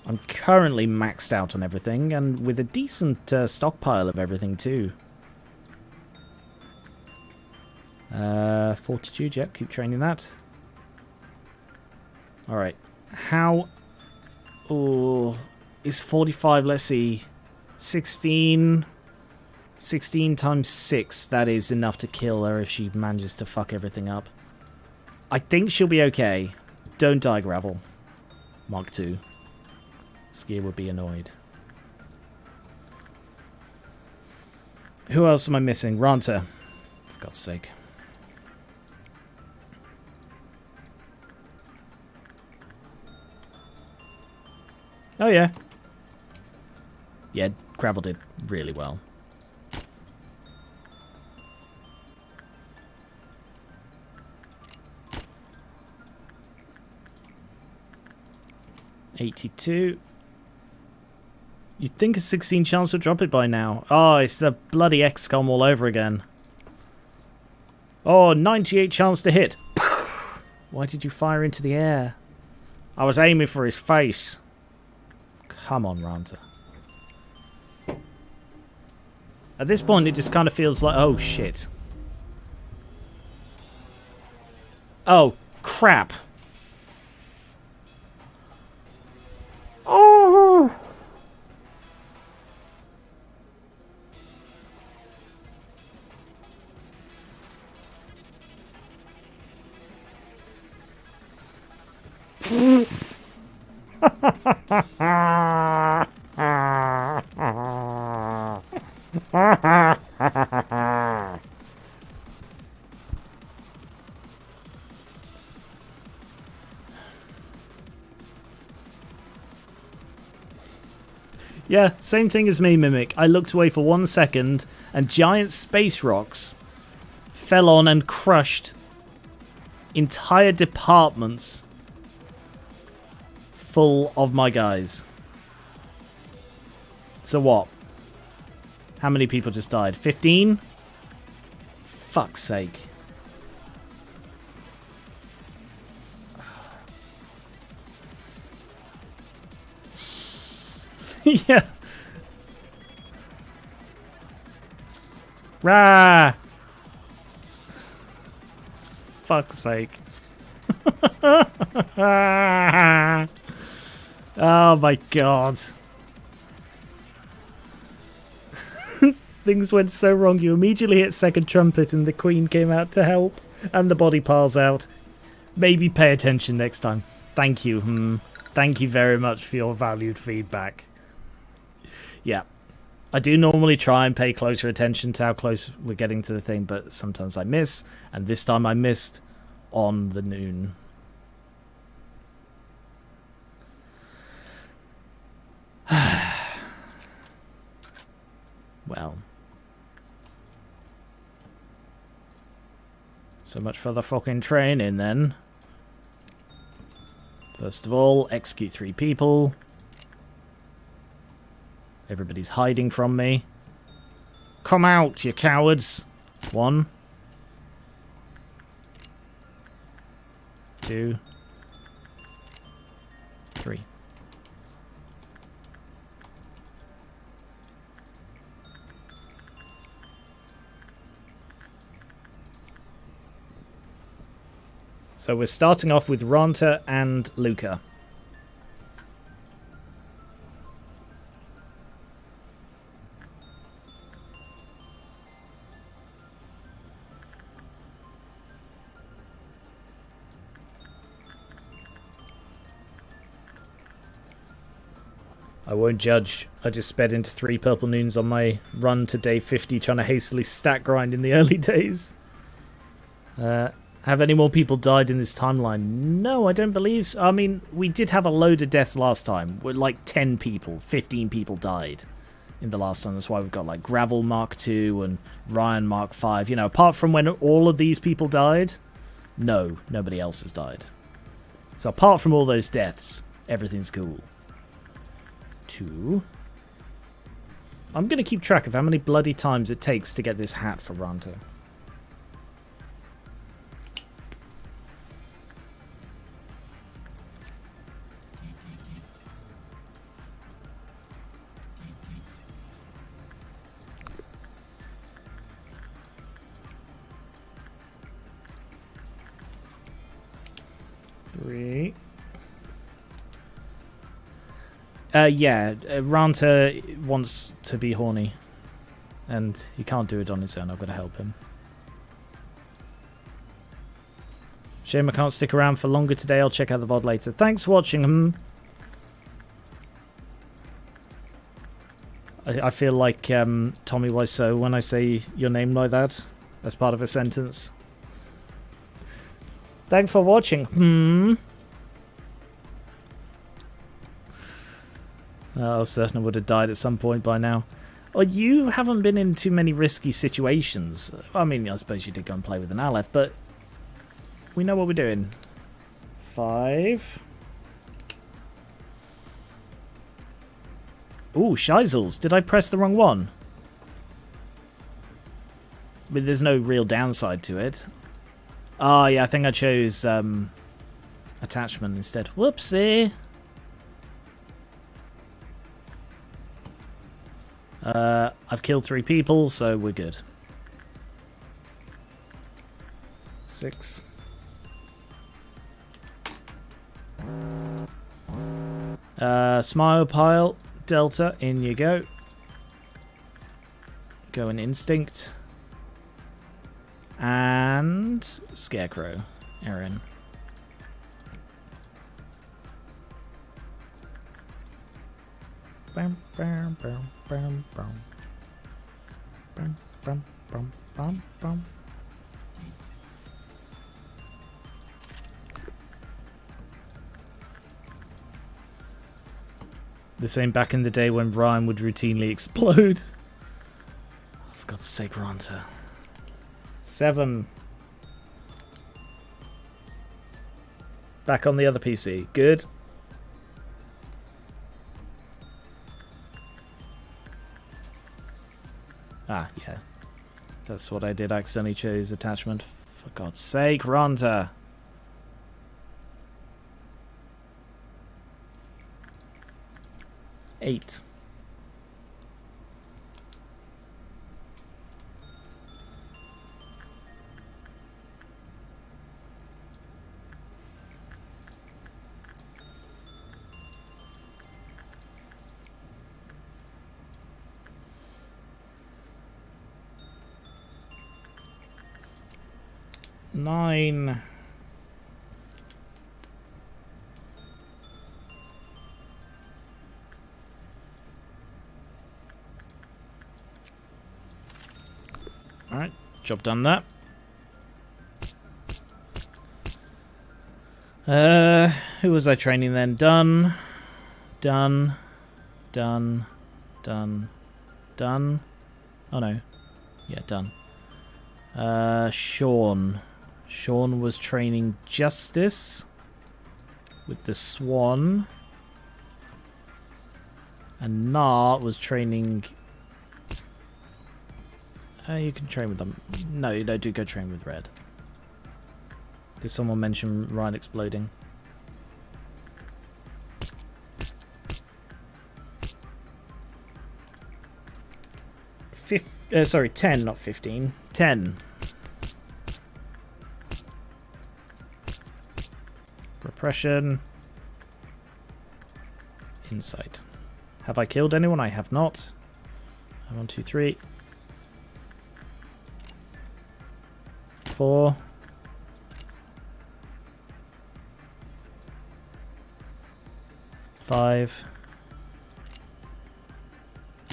I'm currently maxed out on everything, and with a decent stockpile of everything too. Fortitude, yep, keep training that. Alright, how... Oh, is 45, let's see, 16 times 6, that is enough to kill her if she manages to fuck everything up. I think she'll be okay. Don't die, Gravel. Mark 2. Skier would be annoyed. Who else am I missing? Ranta. For God's sake. Oh yeah. Yeah, Gravel did really well. $82. You'd think a 16 chance would drop it by now. Oh, it's the bloody XCOM all over again. Oh, 98 chance to hit. Why did you fire into the air? I was aiming for his face. Come on, Ranta. At this point, it just kind of feels like... Oh, shit. Oh, crap. Oh! Yeah, same thing as me, Mimic. I looked away for 1 second, and giant space rocks fell on and crushed entire departments full of my guys. So what? How many people just died? 15? Fuck's sake. Yeah. Rah! Fuck's sake. Oh my god. Things went so wrong. You immediately hit second trumpet and the queen came out to help. And the body piles out. Maybe pay attention next time. Thank you. Thank you very much for your valued feedback. Yeah. I do normally try and pay closer attention to how close we're getting to the thing, but sometimes I miss. And this time I missed on the noon. Well. So much for the fucking training then. First of all, execute 3 people. Everybody's hiding from me. Come out, you cowards. 1. 2. 3. So we're starting off with Ranta and Luca. I won't judge. I just sped into 3 purple noons on my run to day 50, trying to hastily stack grind in the early days. Have any more people died in this timeline? No, I don't believe so. I mean, we did have a load of deaths last time. Where like 10 people, 15 people died in the last time. That's why we've got like Gravel Mark II and Ryan Mark V. You know, apart from when all of these people died, no, nobody else has died. So apart from all those deaths, everything's cool. 2. I'm going to keep track of how many bloody times it takes to get this hat for Ranta. Yeah, Ranta wants to be horny, and he can't do it on his own. I've got to help him. Shame I can't stick around for longer today. I'll check out the VOD later. Thanks for watching. I feel like Tommy Wiseau when I say your name like that as part of a sentence. Thanks for watching. I was certain I would have died at some point by now. Oh, you haven't been in too many risky situations. I mean, I suppose you did go and play with an Aleph, but we know what we're doing. 5. Ooh, Scheizels. Did I press the wrong one? But there's no real downside to it. Oh, yeah, I think I chose attachment instead. Whoopsie. I've killed 3 people, so we're good. 6. Smile pile, Delta, in you go. Go in Instinct. And Scarecrow, Aaron. Bam, bam, bam, bam, bam. Bam, bam, bam, bam, bam. The same back in the day when Ryan would routinely explode. Oh, for God's sake, Ranta. 7. Back on the other PC. Good. Ah, yeah. That's what I did. I accidentally chose attachment. For God's sake, Ranta. 8. Nine. Alright, job done that. Who was I training then? Done. Done. Done. Done. Done. Oh no. Yeah, done. Sean. Sean was training Justice with the Swan. And Nar was training... you can train with them. No, you don't do go train with Red. Did someone mention Ryan exploding? Sorry, 10, not 15. 10. suppression. Insight. Have I killed anyone? I have not. 1, 2, 3. 4. 5.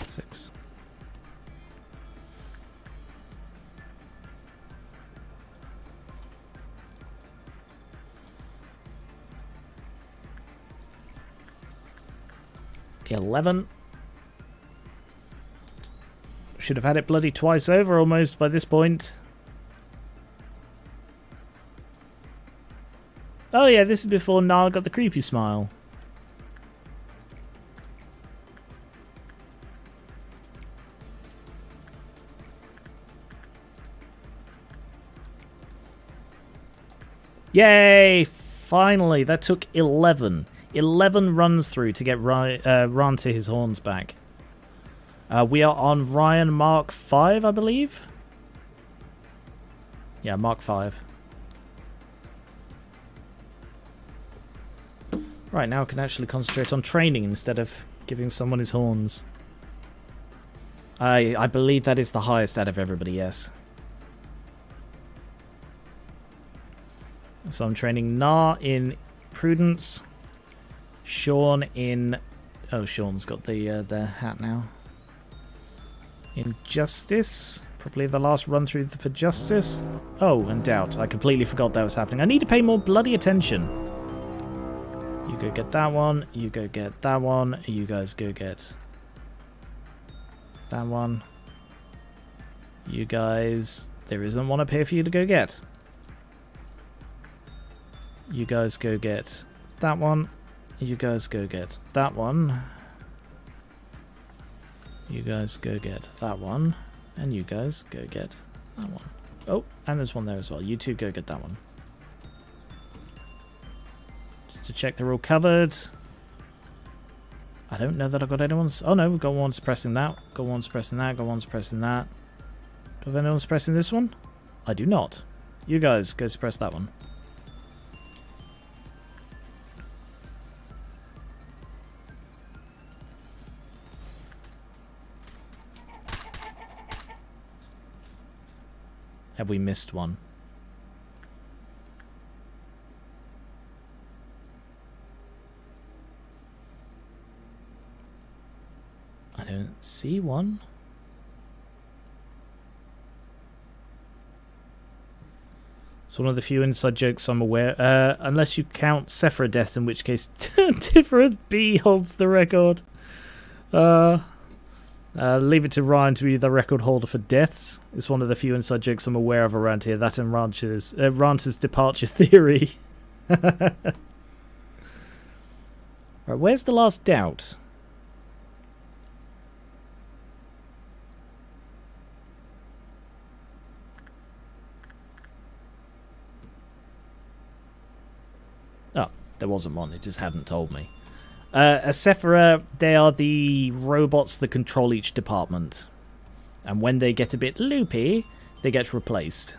6. $11. Should have had it bloody twice over almost by this point. Oh yeah, this is before Nar got the creepy smile. Yay! Finally, that took 11. 11 runs through to get Ran to his horns back. We are on Ryan Mark 5, I believe. Yeah, Mark 5. Right, now I can actually concentrate on training instead of giving someone his horns. I believe that is the highest out of everybody, yes. So I'm training Nar in Prudence. Sean in... Oh, Sean's got the hat now. In Justice. Probably the last run through for Justice. Oh, and Doubt. I completely forgot that was happening. I need to pay more bloody attention. You go get that one. You go get that one. You guys go get that one. You guys... There isn't one up here for you to go get. You guys go get that one. You guys go get that one. You guys go get that one. And you guys go get that one. Oh, and there's one there as well. You two go get that one. Just to check they're all covered. I don't know that I've got anyone's... Oh no, we've got one suppressing that. Got one suppressing that. Got one suppressing that. Do I have anyone suppressing this one? I do not. You guys go suppress that one. Have we missed one? I don't see one. It's one of the few inside jokes I'm aware. Unless you count Sephira deaths, in which case Tiferet B holds the record. Leave it to Ryan to be the record holder for deaths. It's one of the few inside jokes I'm aware of around here. That and Ranter's departure theory. Right, where's the last Doubt? Oh, there wasn't one. It just hadn't told me. Sephira, they are the robots that control each department. And when they get a bit loopy, they get replaced.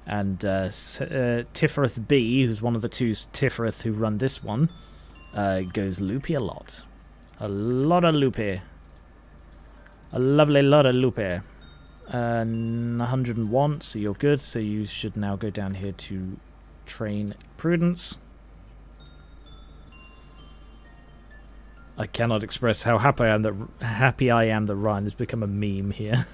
And Tiferet B, who's one of the two Tiferet who run this one, goes loopy a lot. A lot of loopy. A lovely lot of loopy. 101, so you're good. So you should now go down here to train Prudence. I cannot express how happy I am that Ryan has become a meme here.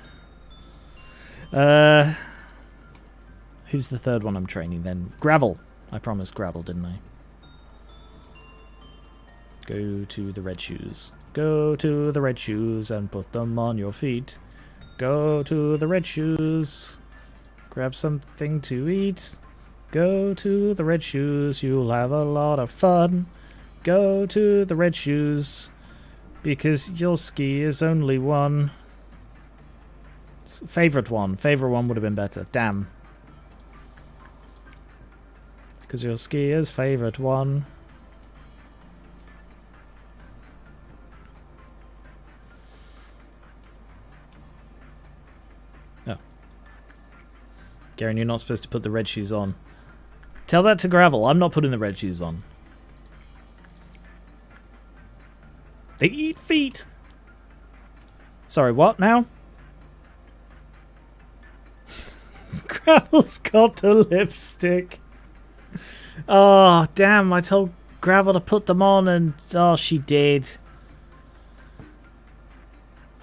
Who's the third one I'm training then? Gravel. I promised Gravel, didn't I? Go to the red shoes. Go to the red shoes and put them on your feet. Go to the red shoes. Grab something to eat. Go to the red shoes. You'll have a lot of fun. Go to the red shoes, because your ski is only one. Favorite one. Favorite one would have been better. Damn. Because your ski is favorite one. Oh. Garen, you're not supposed to put the red shoes on. Tell that to Gravel. I'm not putting the red shoes on. They eat feet. Sorry, what now? Gravel's got the lipstick. Oh, damn. I told Gravel to put them on and... Oh, she did.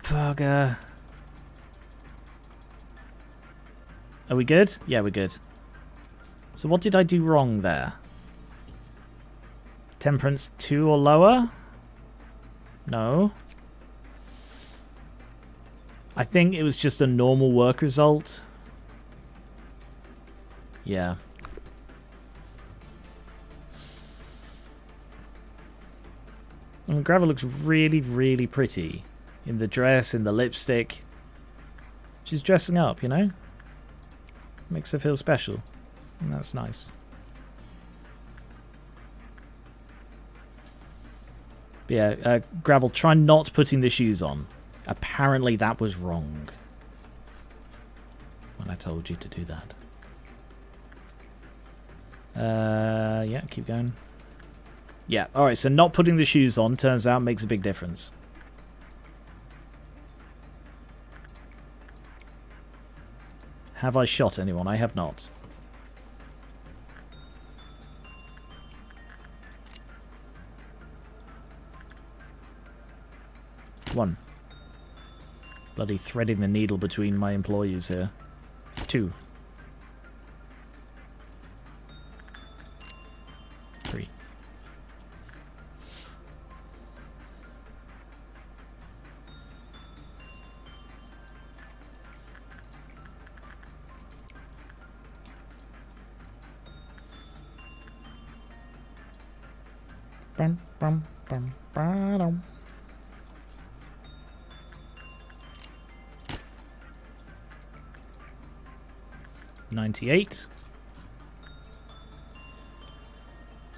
Bugger. Are we good? Yeah, we're good. So what did I do wrong there? Temperance 2 or lower? No. I think it was just a normal work result. Yeah. And Gravel looks really, really pretty. In the dress, in the lipstick. She's dressing up, you know? Makes her feel special. And that's nice. But yeah, Gravel, try not putting the shoes on. Apparently that was wrong. When I told you to do that. Yeah, keep going. Yeah, alright, so not putting the shoes on turns out makes a big difference. Have I shot anyone? I have not. One. Bloody threading the needle between my employees here. 2. 3. Bum, bum, bum, ba-dum. $98.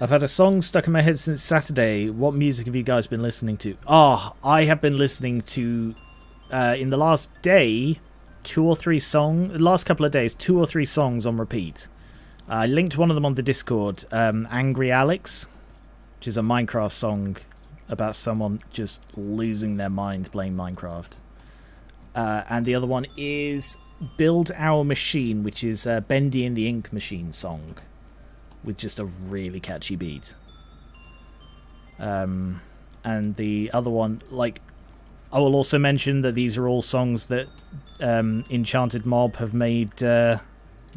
I've had a song stuck in my head since Saturday. What music have you guys been listening to? Oh, I have been listening to, in the last day, 2 or 3 songs, last couple of days, 2 or 3 songs on repeat. I linked one of them on the Discord, Angry Alex, which is a Minecraft song about someone just losing their mind playing Minecraft. And the other one is Build Our Machine, which is Bendy and the Ink Machine song with just a really catchy beat. And the other one, like, I will also mention that these are all songs that Enchanted Mob have made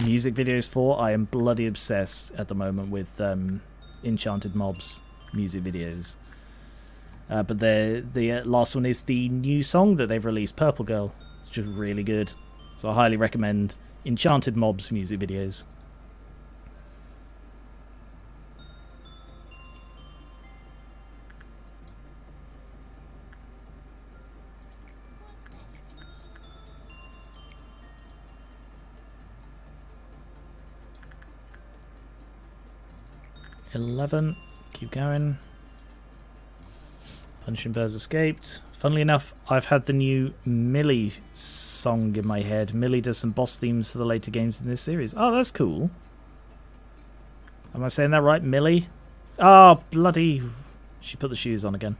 music videos for. I am bloody obsessed at the moment with Enchanted Mob's music videos. But the last one is the new song that they've released, Purple Girl. It's just really good. So I highly recommend Enchanted Mob's music videos. $11. Keep going. Punching Birds escaped. Funnily enough, I've had the new Millie song in my head. Millie does some boss themes for the later games in this series. Oh, that's cool. Am I saying that right? Millie? Oh, bloody... She put the shoes on again.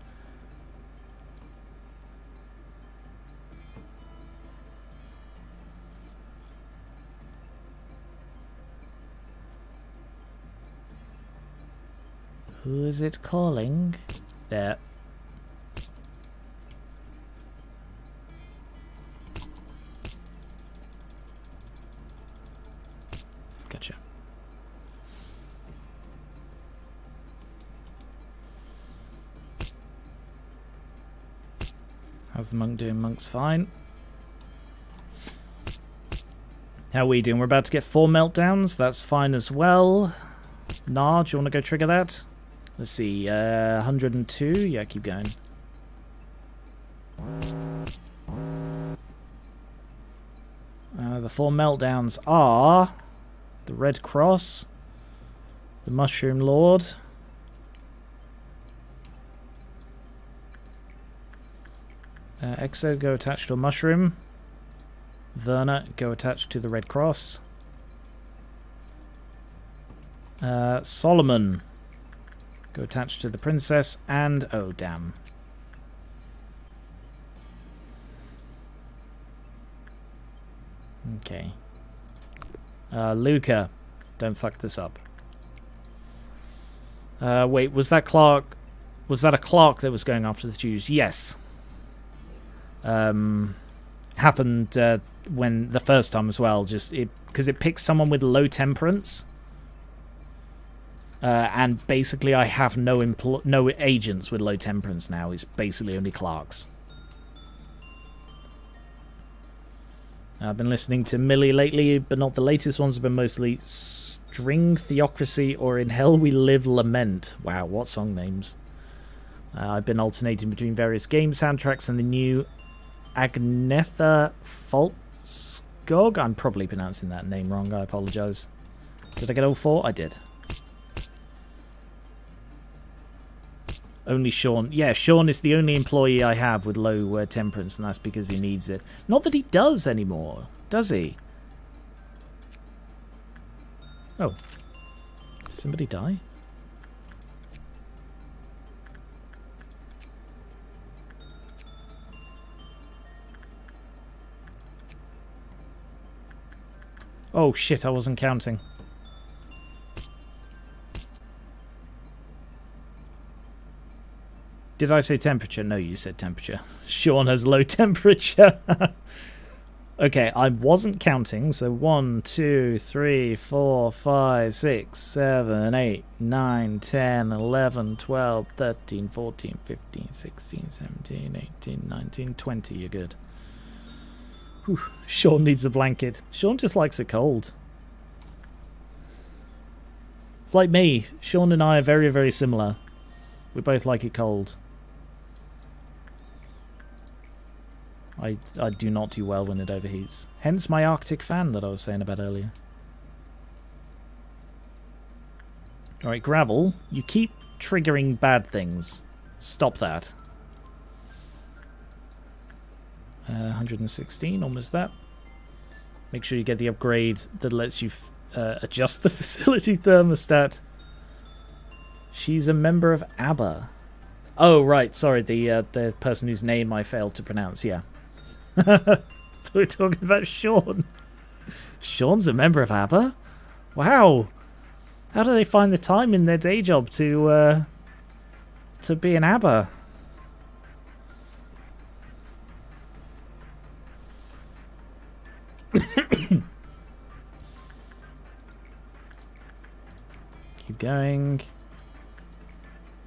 Who is it calling? There. Gotcha. How's the monk doing? Monk's fine. How are we doing? We're about to get 4 meltdowns. That's fine as well. Nah, do you want to go trigger that? Let's see. 102. Yeah, keep going. The 4 meltdowns are the Red Cross, the Mushroom Lord, Exo, go attached to a mushroom. Verna, go attached to the Red Cross. Solomon, go attached to the princess. And, oh damn, Okay. Luca, don't fuck this up. Wait, was that Clark? Was that a Clark that was going after the Jews? Yes. Happened when the first time as well. Just because it picks someone with low temperance. And basically, I have no agents with low temperance now. It's basically only Clarks. I've been listening to Millie lately, but not the latest ones. Have been mostly String Theocracy or In Hell We Live Lament. Wow, what song names? I've been alternating between various game soundtracks and the new Agnetha Folkskog. I'm probably pronouncing that name wrong. I apologise. Did I get all 4? I did. Only Sean. Yeah, Sean is the only employee I have with low temperance, and that's because he needs it. Not that he does anymore, does he? Oh. Did somebody die? Oh shit, I wasn't counting. Did I say temperature? No, you said temperature. Sean has low temperature. Okay, I wasn't counting, so 1, 2, 3, 4, 5, 6, 7, 8, 9, 10, 11, 12, 13, 14, 15, 16, 17, 18, 19, 20. You're good. Whew. Sean needs a blanket. Sean just likes it cold. It's like me. Sean and I are very, very similar. We both like it cold. I do not do well when it overheats. Hence my Arctic fan that I was saying about earlier. Alright, Gravel, you keep triggering bad things. Stop that. 116, almost that. Make sure you get the upgrade that lets you adjust the facility thermostat. She's a member of ABBA. Oh, right, sorry, the person whose name I failed to pronounce, yeah. We're talking about Sean. Sean's a member of ABBA? Wow. How do they find the time in their day job to be an ABBA? Keep going.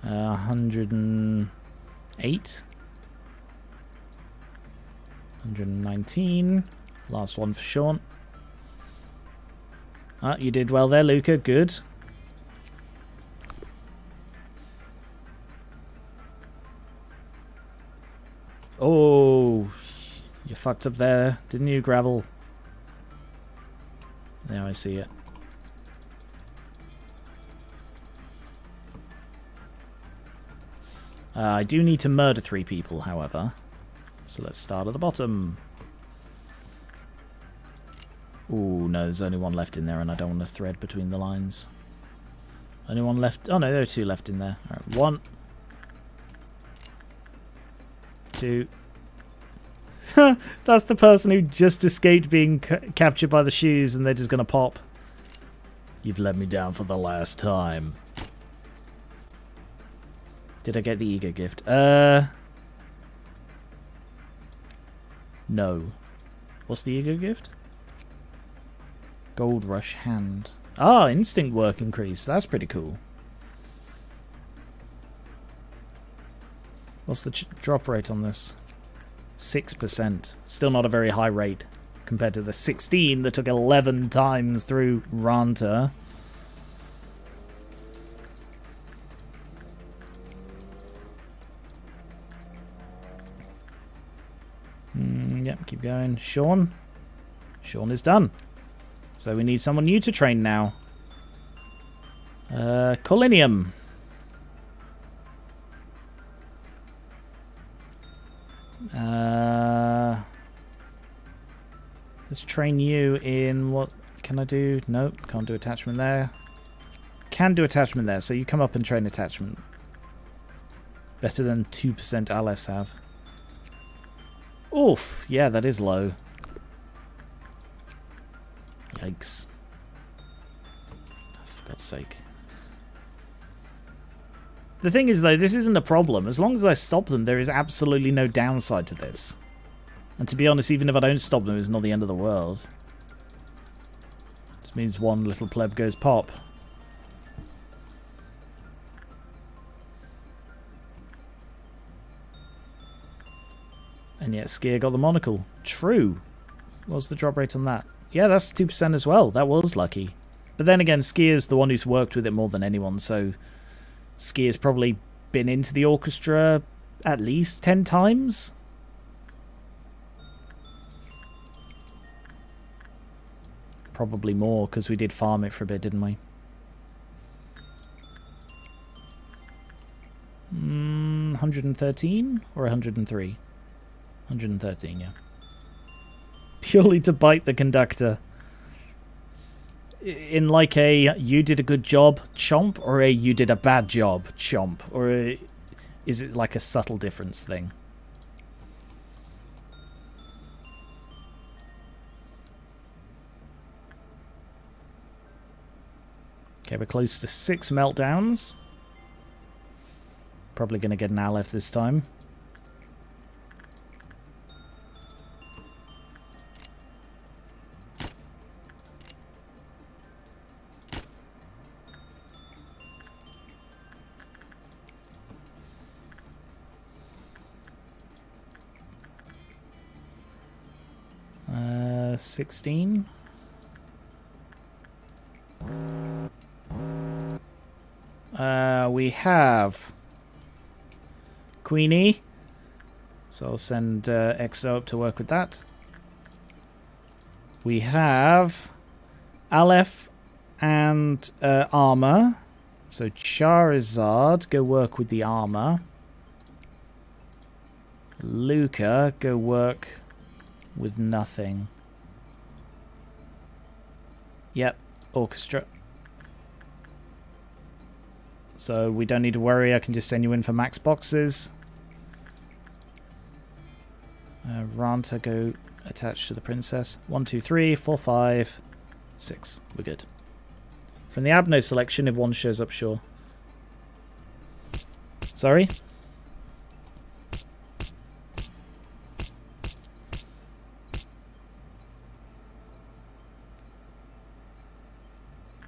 108. 119. Last one for Sean. Ah, you did well there, Luca. Good. Oh, you fucked up there, didn't you, Gravel? Now I see it. I do need to murder 3 people, however. So let's start at the bottom. Ooh, no, there's only 1 left in there, and I don't want to thread between the lines. Only 1 left. Oh, no, there are 2 left in there. Alright, 1. 2. That's the person who just escaped being captured by the shoes, and they're just going to pop. You've let me down for the last time. Did I get the ego gift? No. What's the ego gift? Gold Rush Hand. Ah, instinct work increase. That's pretty cool. What's the drop rate on this? 6%. Still not a very high rate compared to the 16 that took 11 times through Ranta. Yep, keep going. Sean. Sean is done. So we need someone new to train now. Colinium. Let's train you in what can I do? Nope, can't do attachment there. Can do attachment there, so you come up and train attachment. Better than 2% Alice have. Oof, yeah, that is low. Yikes. For God's sake. The thing is, though, this isn't a problem. As long as I stop them, there is absolutely no downside to this. And to be honest, even if I don't stop them, it's not the end of the world. This means one little pleb goes pop. And yet Skier got the monocle. True. What's the drop rate on that? Yeah, that's 2% as well. That was lucky. But then again, Skier's the one who's worked with it more than anyone, so Skier's probably been into the orchestra at least 10 times. Probably more, because we did farm it for a bit, didn't we? 113 or 103? 113, yeah. Purely to bite the conductor. In like a you did a good job chomp, or a you did a bad job chomp, or is it like a subtle difference thing? Okay, we're close to 6 meltdowns. Probably going to get an Aleph this time. Uh, 16. We have Queenie, so I'll send EXO up to work with that. We have Aleph and armor, so Charizard, go work with the armor. Luca, go work with nothing. Yep, orchestra. So we don't need to worry, I can just send you in for max boxes. Ranta, go attach to the princess. 1, 2, 3, 4, 5, 6. We're good. From the Abno selection, if one shows up, sure. Sorry?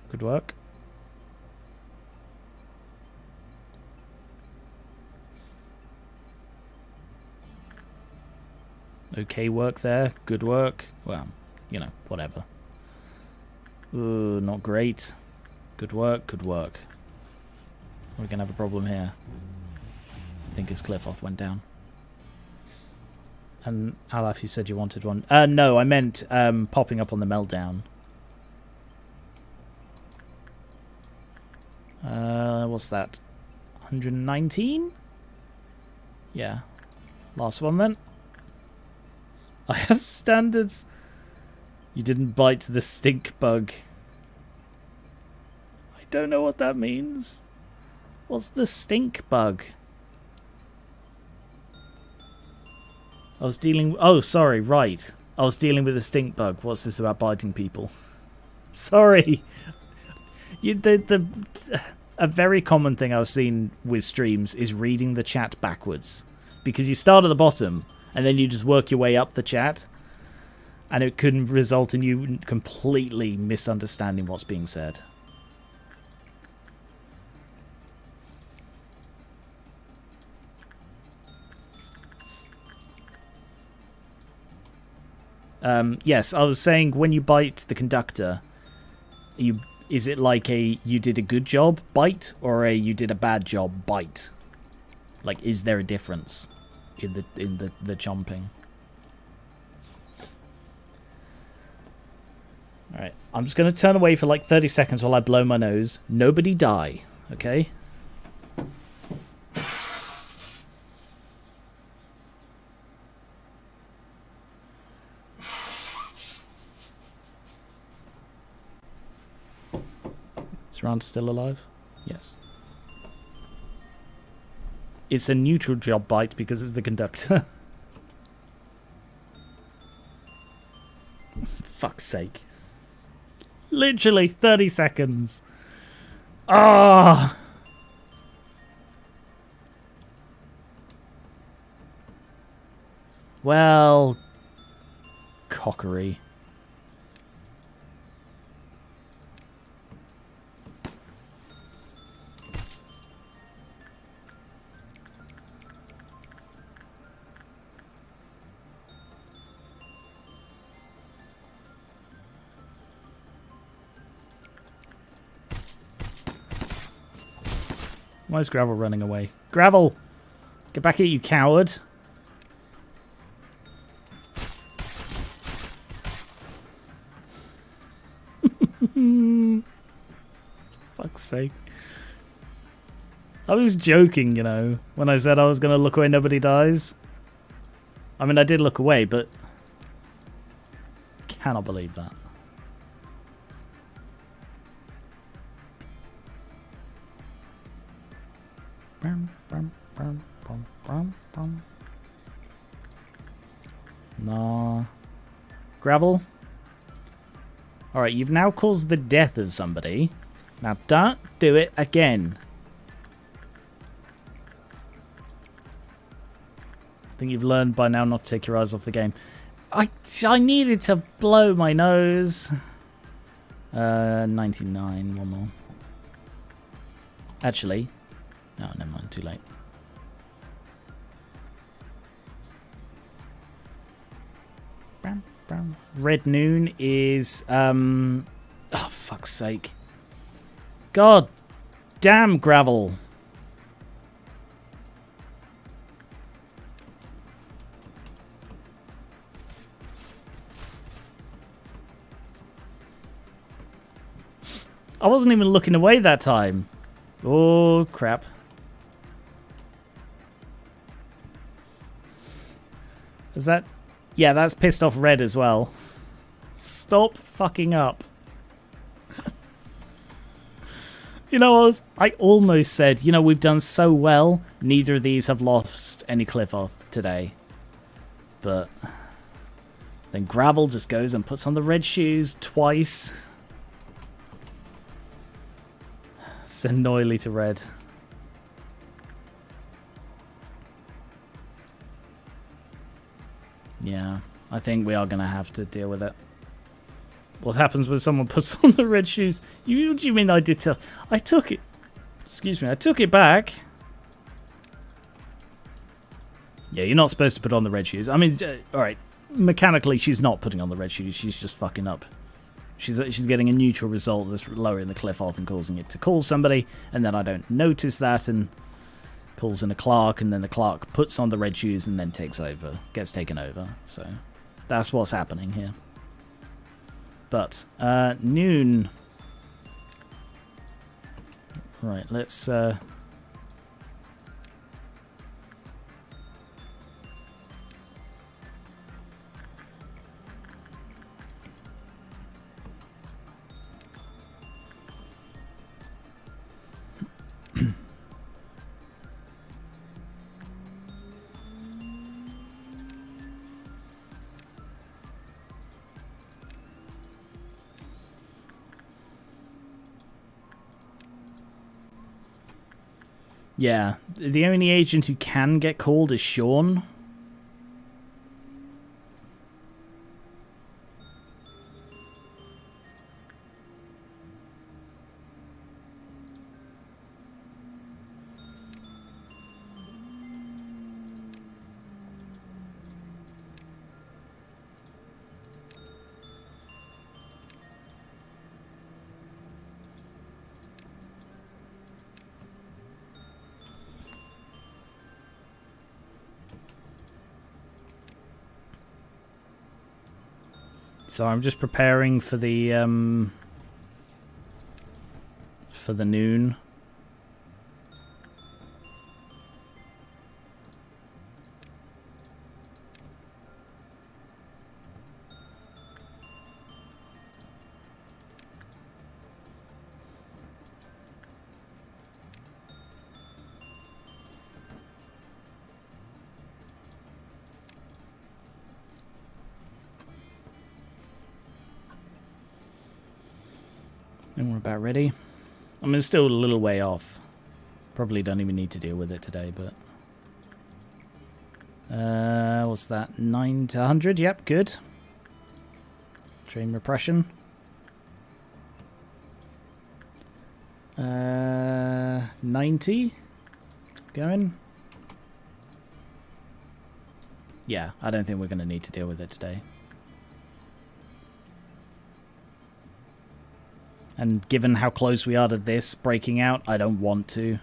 Good work. Okay work there. Good work. Well, you know, whatever. Ooh, not great. Good work, good work. We're going to have a problem here. I think his Cliff-Off went down. And Alaf, you said you wanted one. No, I meant popping up on the meltdown. What's that? 119? Yeah. Last one then. I have standards. You didn't bite the stink bug. I don't know what that means. What's the stink bug? I was dealing... Oh, sorry, right. I was dealing with a stink bug. What's this about biting people? Sorry. A very common thing I've seen with streams is reading the chat backwards. Because you start at the bottom, and then you just work your way up the chat, and it could result in you completely misunderstanding what's being said. Yes, I was saying when you bite the conductor, is it like a you did a good job bite, or a you did a bad job bite? Like, is there a difference in the chomping? Alright, I'm just going to turn away for like 30 seconds while I blow my nose. Nobody die, okay? Is Rand still alive? Yes. It's a neutral job bite because it's the conductor. Fuck's sake. Literally 30 seconds. Ah. Well, cockery. Why is Gravel running away? Gravel! Get back here, you coward. Fuck's sake. I was joking, you know, when I said I was going to look away, nobody dies. I mean, I did look away, but... cannot believe that. Nah. Gravel? Alright, you've now caused the death of somebody. Now don't do it again. I think you've learned by now not to take your eyes off the game. I needed to blow my nose. 99, one more. Actually, no, never mind, too late. Red Noon is, oh, fuck's sake. God damn, Gravel. I wasn't even looking away that time. Oh, crap. Is that... yeah, that's pissed off Red as well. Stop fucking up. You know, I almost said, you know, we've done so well, neither of these have lost any cliff off today. But then Gravel just goes and puts on the red shoes twice. Send Noily to Red. Yeah, I think we are going to have to deal with it. What happens when someone puts on the red shoes? What do you mean I did tell? I took it. Excuse me, I took it back. Yeah, you're not supposed to put on the red shoes. I mean, alright. Mechanically, she's not putting on the red shoes. She's just fucking up. She's getting a neutral result that's lowering the cliff off and causing it to call somebody. And then I don't notice that and calls in a clerk. And then the clerk puts on the red shoes and then takes over. Gets taken over. So that's what's happening here. But, Noon. Right, let's, yeah, the only agent who can get called is Sean. So I'm just preparing for the Noon. And we're about ready. I mean, it's still a little way off. Probably don't even need to deal with it today, but... what's that? 9 to 100? Yep, good. Train repression. 90? Going? Yeah, I don't think we're going to need to deal with it today. And given how close we are to this breaking out, I don't want to.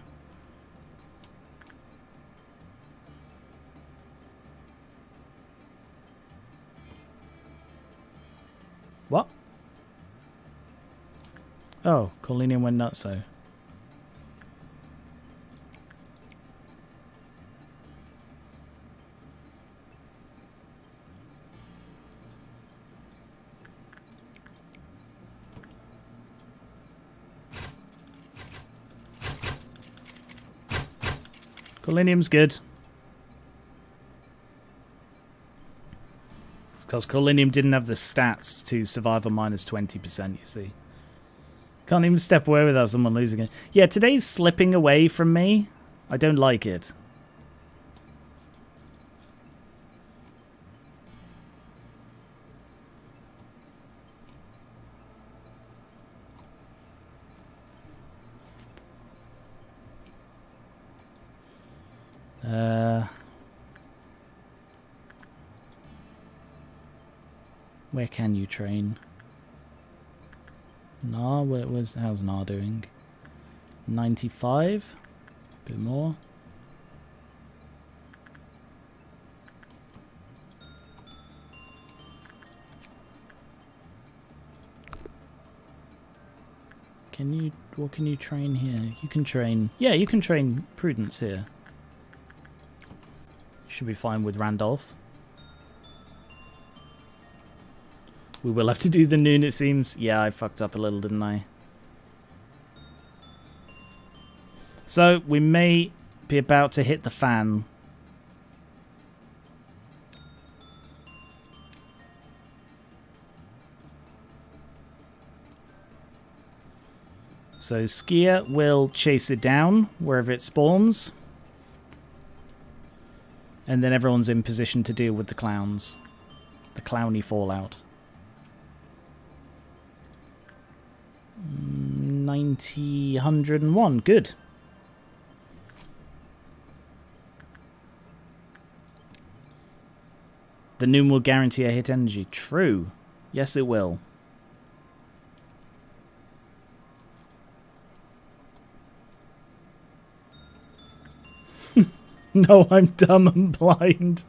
What? Oh, Corlinium went nutso. Corlinium's good. It's because Corlinium didn't have the stats to survive on minus 20%, you see. Can't even step away without someone losing it. Yeah, today's slipping away from me. I don't like it. Where can you train? Nah, how's Nah doing? 95? A bit more. What can you train here? You can train, yeah, you can train Prudence here. Should be fine with Randolph. We will have to do the noon, it seems. Yeah, I fucked up a little, didn't I? So, we may be about to hit the fan. So, Skier will chase it down wherever it spawns. And then everyone's in position to deal with the clowns. The clowny fallout. 90, 101. Good. The noon will guarantee a hit energy. True. Yes, it will. No, I'm dumb and blind.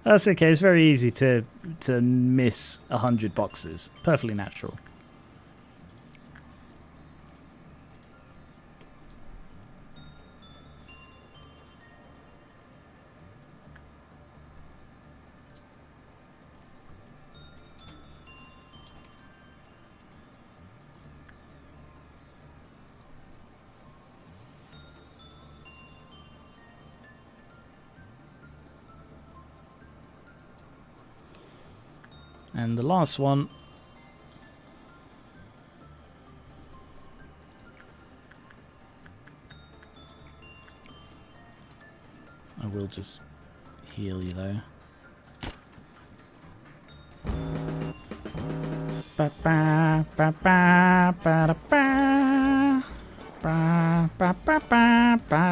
That's okay. It's very easy to miss 100 boxes. Perfectly natural. And the last one. I will just heal you though. Ba ba ba ba ba da ba ba ba ba ba ba da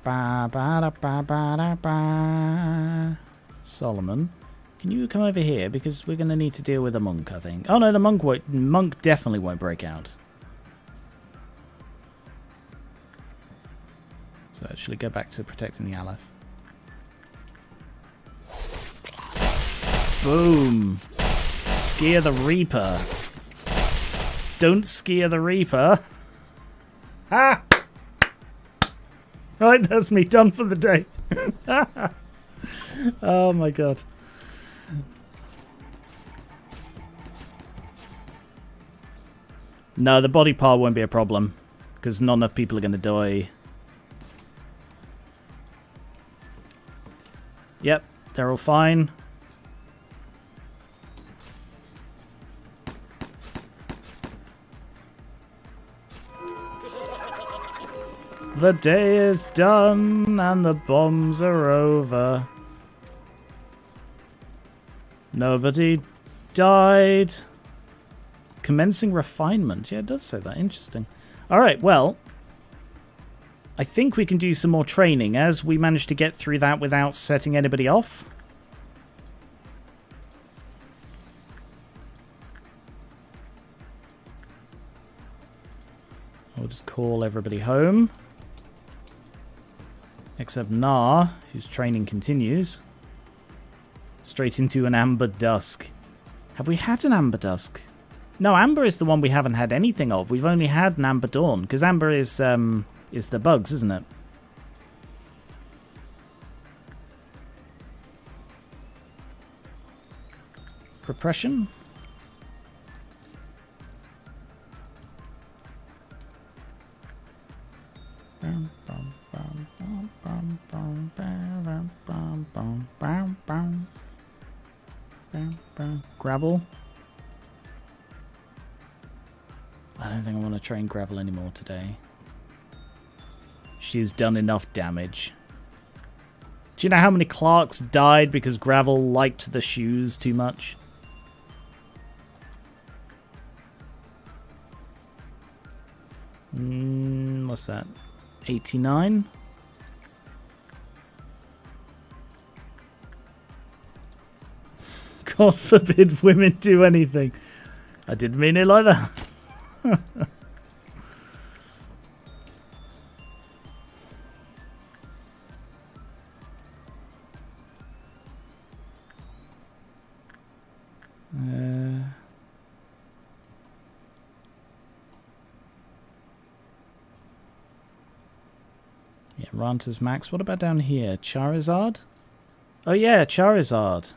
ba ba da ba da ba ba. Solomon, can you come over here because we're going to need to deal with a monk, I think. Oh no, the monk definitely won't break out. So actually go back to protecting the Aleph. Boom! Scare the Reaper. Don't scare the Reaper. Ha! Right, that's me done for the day. Oh my god. No, the body part won't be a problem because not enough people are going to die. Yep, they're all fine. The day is done and the bombs are over. Nobody died. Commencing refinement. Yeah, it does say that. Interesting. Alright, well, I think we can do some more training as we managed to get through that without setting anybody off. I'll just call everybody home. Except Nah, whose training continues. Straight into an Amber Dusk. Have we had an Amber Dusk? No, Amber is the one we haven't had anything of. We've only had an Amber Dawn, because Amber is the bugs, isn't it? Repression? Gravel? I don't think I want to train Gravel anymore today. She's done enough damage. Do you know how many Clarks died because Gravel liked the shoes too much? What's that? 89? God forbid women do anything. I didn't mean it like that. Yeah, Ranta's max. What about down here? Charizard? Oh yeah, Charizard.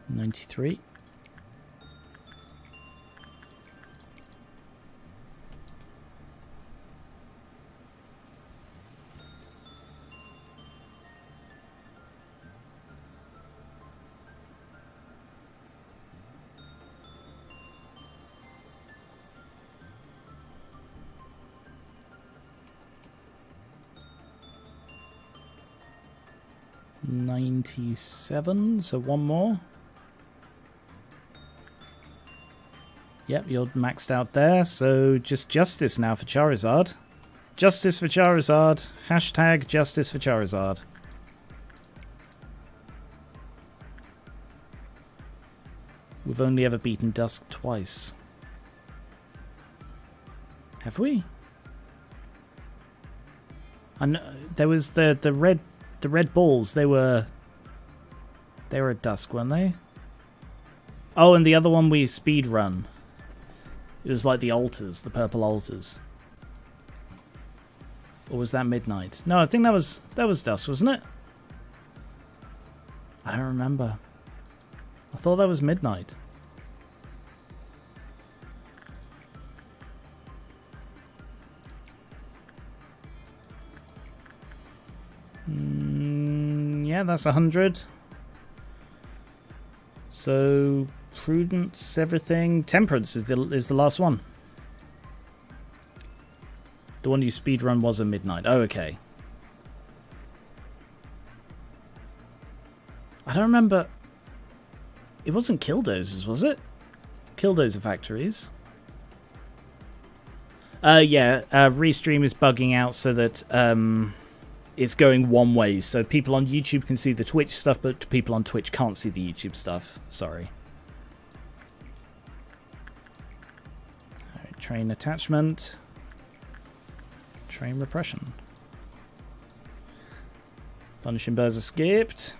93. $97, so one more. Yep, you're maxed out there, so just justice now for Charizard. Justice for Charizard. Hashtag justice for Charizard. We've only ever beaten Dusk twice. Have we? I know there was the red balls. They were at Dusk, weren't they? Oh, and the other one we speed run. It was like the altars, the purple altars. Or was that midnight? No, I think that was Dusk, wasn't it? I don't remember. I thought that was midnight. Yeah, that's 100. So prudence, everything. Temperance is the last one. The one you speedrun was a midnight. Oh, okay. I don't remember. It wasn't Killdozers, was it? Killdozer factories. Yeah. Restream is bugging out so that it's going one way. So people on YouTube can see the Twitch stuff, but people on Twitch can't see the YouTube stuff. Sorry. Alright, train attachment. Train repression. Punishing birds escaped.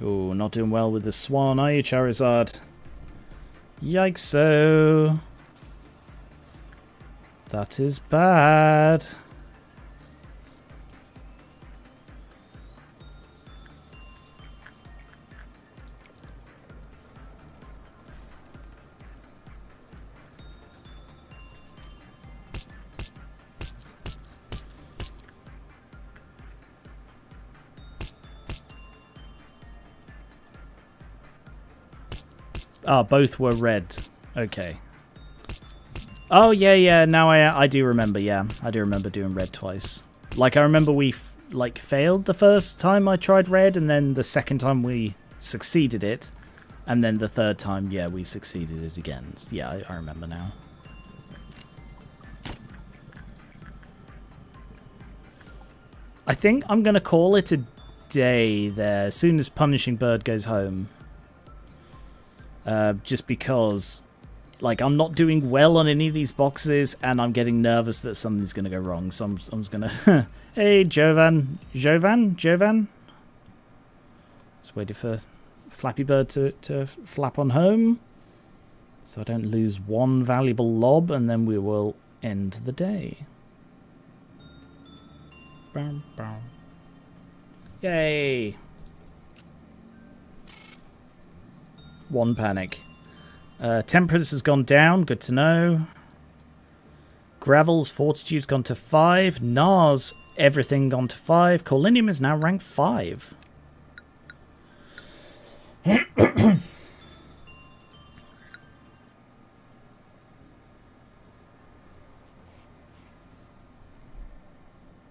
Oh, not doing well with the swan, are you, Charizard? Yikes-o. That is bad. Oh, both were red. Okay. Oh, yeah. Now I do remember, yeah. I do remember doing red twice. Like, I remember we, failed the first time I tried red, and then the second time we succeeded it. And then the third time, yeah, we succeeded it again. Yeah, I remember now. I think I'm going to call it a day there, as soon as Punishing Bird goes home. Just because, like, I'm not doing well on any of these boxes, and I'm getting nervous that something's going to go wrong. So I'm just going to... Hey, Jovan. Just waiting for Flappy Bird to flap on home. So I don't lose one valuable lob, and then we will end the day. Bam, bam. Yay! One panic. Temperance has gone down. Good to know. Gravel's Fortitude's gone to 5. Nars, everything gone to 5. Corlinium is now ranked 5.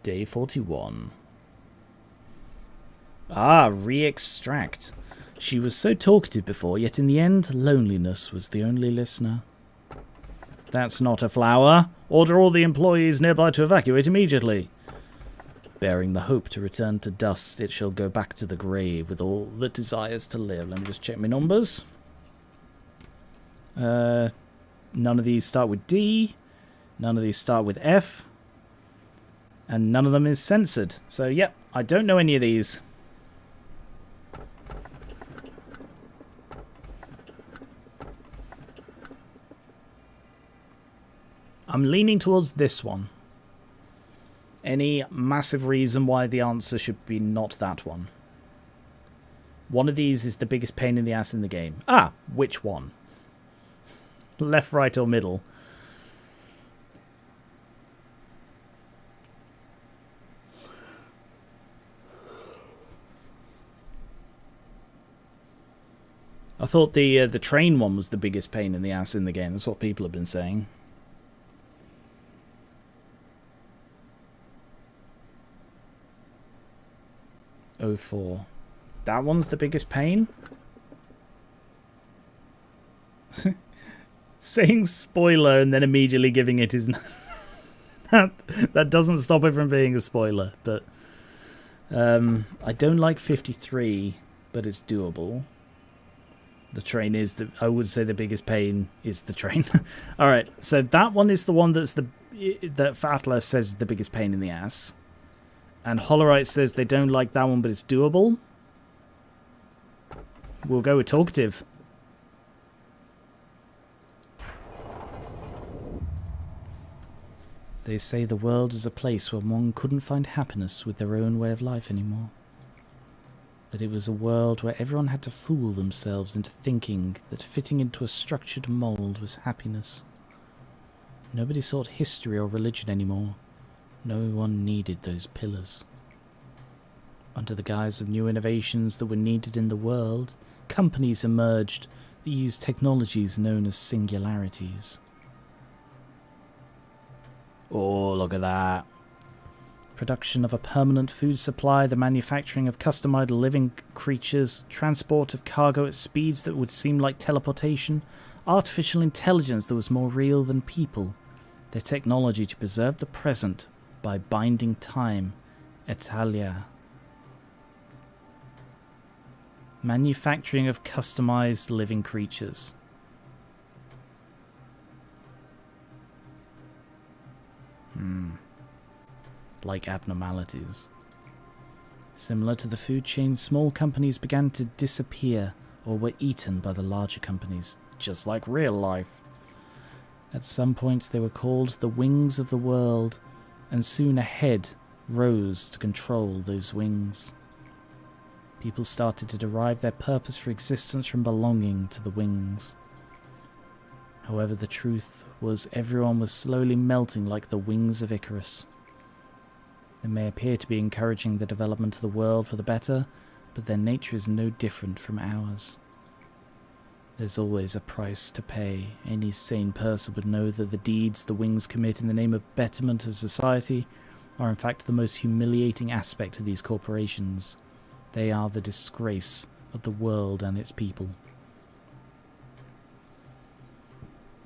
Day 41. Ah, re-extract. She was so talkative before, yet in the end, loneliness was the only listener. That's not a flower. Order all the employees nearby to evacuate immediately. Bearing the hope to return to dust, it shall go back to the grave with all that desires to live. Let me just check my numbers. None of these start with D. None of these start with F. And none of them is censored. So, yep, I don't know any of these. I'm leaning towards this one. Any massive reason why the answer should be not that one? One of these is the biggest pain in the ass in the game. Ah, which one? Left, right, or middle? I thought the train one was the biggest pain in the ass in the game. That's what people have been saying. 04. That one's the biggest pain? Saying spoiler and then immediately giving it is... that doesn't stop it from being a spoiler, but... I don't like 53, but it's doable. The train is the... I would say the biggest pain is the train. Alright, so that one is the one that's the... that Fatler says is the biggest pain in the ass. And Hollerite says they don't like that one, but it's doable. We'll go with talkative. They say the world is a place where one couldn't find happiness with their own way of life anymore. That it was a world where everyone had to fool themselves into thinking that fitting into a structured mould was happiness. Nobody sought history or religion anymore. No one needed those pillars. Under the guise of new innovations that were needed in the world, companies emerged that used technologies known as singularities. Oh, look at that. Production of a permanent food supply, the manufacturing of customized living creatures, transport of cargo at speeds that would seem like teleportation, artificial intelligence that was more real than people, their technology to preserve the present by binding time, Italia. Manufacturing of customized living creatures. Like abnormalities. Similar to the food chain, small companies began to disappear or were eaten by the larger companies, just like real life. At some point they were called the wings of the world, and soon a head rose to control those wings. People started to derive their purpose for existence from belonging to the wings. However, the truth was everyone was slowly melting like the wings of Icarus. They may appear to be encouraging the development of the world for the better, but their nature is no different from ours. There's always a price to pay. Any sane person would know that the deeds the wings commit in the name of betterment of society are in fact the most humiliating aspect of these corporations. They are the disgrace of the world and its people.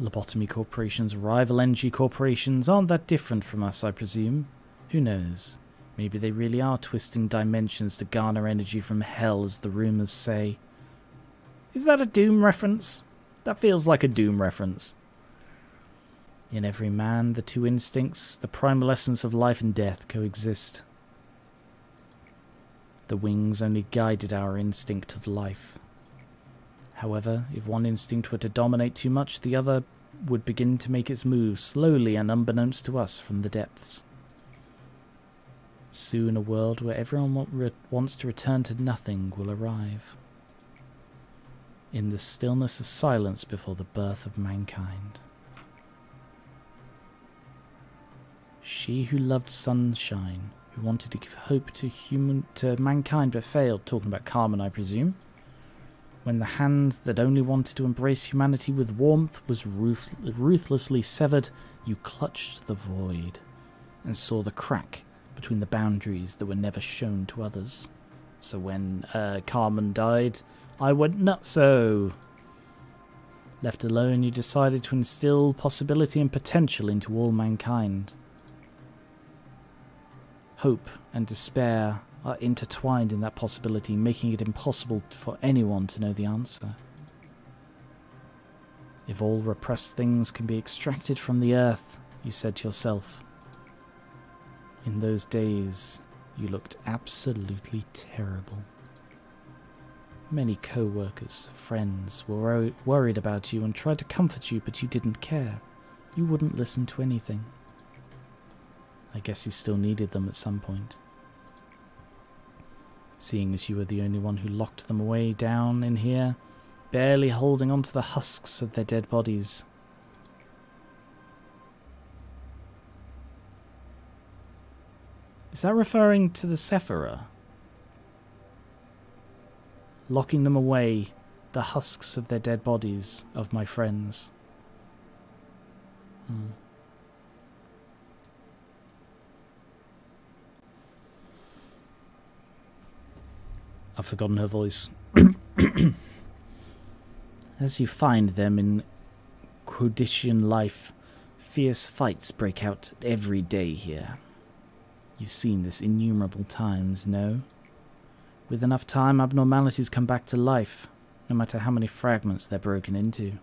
Lobotomy Corporation's rival energy corporations aren't that different from us, I presume. Who knows? Maybe they really are twisting dimensions to garner energy from hell, as the rumours say. Is that a Doom reference? That feels like a Doom reference. In every man, the two instincts, the primal essence of life and death, coexist. The wings only guided our instinct of life. However, if one instinct were to dominate too much, the other would begin to make its move slowly and unbeknownst to us from the depths. Soon a world where everyone wants to return to nothing will arrive. In the stillness of silence before the birth of mankind. She who loved sunshine, who wanted to give hope to mankind but failed, talking about Carmen I presume. When the hand that only wanted to embrace humanity with warmth was ruthlessly severed, you clutched the void and saw the crack between the boundaries that were never shown to others. So when Carmen died, I went nutso. Left alone, you decided to instill possibility and potential into all mankind. Hope and despair are intertwined in that possibility, making it impossible for anyone to know the answer. If all repressed things can be extracted from the earth, you said to yourself. In those days, you looked absolutely terrible. Many co-workers, friends, were worried about you and tried to comfort you, but you didn't care. You wouldn't listen to anything. I guess you still needed them at some point. Seeing as you were the only one who locked them away down in here, barely holding on to the husks of their dead bodies. Is that referring to the Sephira? Locking them away, the husks of their dead bodies, of my friends. I've forgotten her voice. As you find them in Quodician life, fierce fights break out every day here. You've seen this innumerable times, no? With enough time, abnormalities come back to life, no matter how many fragments they're broken into.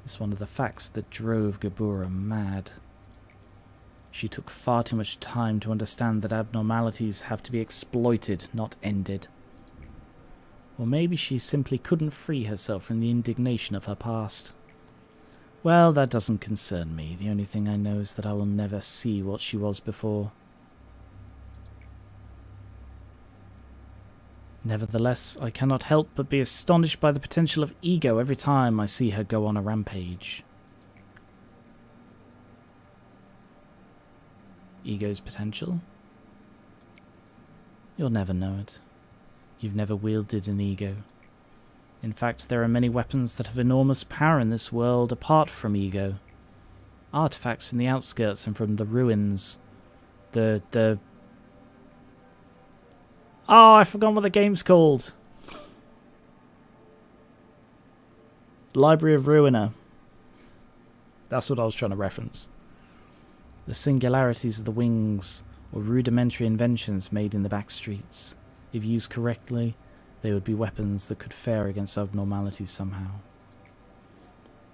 It's one of the facts that drove Gabura mad. She took far too much time to understand that abnormalities have to be exploited, not ended. Or maybe she simply couldn't free herself from the indignation of her past. Well, that doesn't concern me. The only thing I know is that I will never see what she was before. Nevertheless, I cannot help but be astonished by the potential of ego every time I see her go on a rampage. Ego's potential? You'll never know it. You've never wielded an ego. In fact, there are many weapons that have enormous power in this world apart from ego. Artifacts from the outskirts and from the ruins. Oh, I forgot what the game's called. Library of Ruiner. That's what I was trying to reference. The singularities of the wings, or rudimentary inventions made in the back streets. If used correctly, they would be weapons that could fare against abnormalities somehow.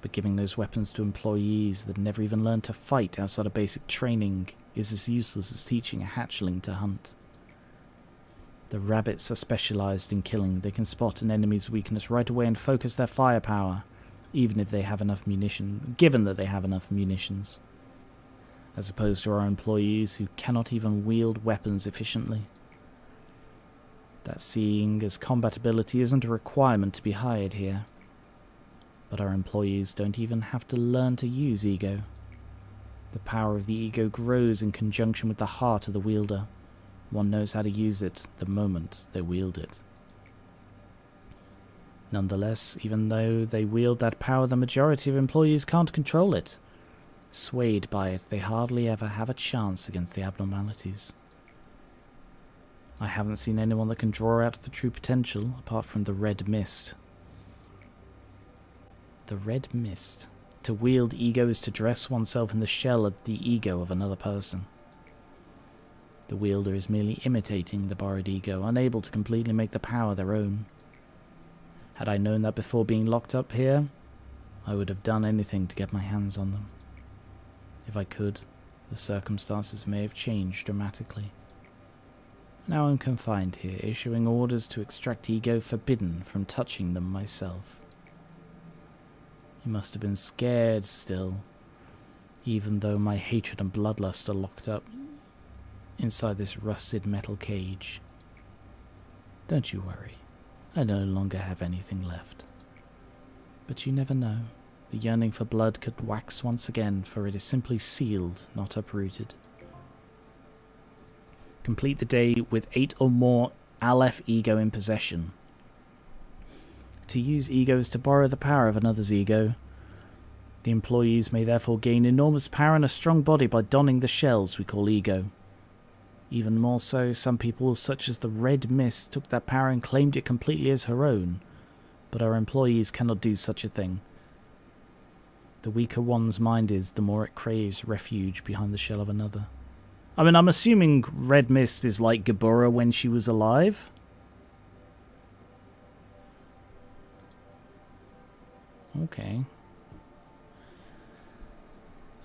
But giving those weapons to employees that never even learned to fight outside of basic training is as useless as teaching a hatchling to hunt. The rabbits are specialized in killing. They can spot an enemy's weakness right away and focus their firepower. even if they have enough munition, given that they have enough munitions, as opposed to our employees who cannot even wield weapons efficiently. That seeing as combat ability isn't a requirement to be hired here. But our employees don't even have to learn to use ego. The power of the ego grows in conjunction with the heart of the wielder. One knows how to use it the moment they wield it. Nonetheless, even though they wield that power, the majority of employees can't control it. Swayed by it, they hardly ever have a chance against the abnormalities. I haven't seen anyone that can draw out the true potential, apart from the red mist. The red mist. To wield ego is to dress oneself in the shell of the ego of another person. The wielder is merely imitating the borrowed ego, unable to completely make the power their own. Had I known that before being locked up here, I would have done anything to get my hands on them. If I could, the circumstances may have changed dramatically. Now I'm confined here, issuing orders to extract ego, forbidden from touching them myself. You must have been scared still, even though my hatred and bloodlust are locked up inside this rusted metal cage. Don't you worry, I no longer have anything left. But you never know, the yearning for blood could wax once again, for it is simply sealed, not uprooted. Complete the day with 8 or more Aleph ego in possession. To use ego is to borrow the power of another's ego. The employees may therefore gain enormous power and a strong body by donning the shells we call ego. Even more so, some people, such as the Red Mist, took that power and claimed it completely as her own. But our employees cannot do such a thing. The weaker one's mind is, the more it craves refuge behind the shell of another. I mean, I'm assuming Red Mist is like Gabura when she was alive. Okay.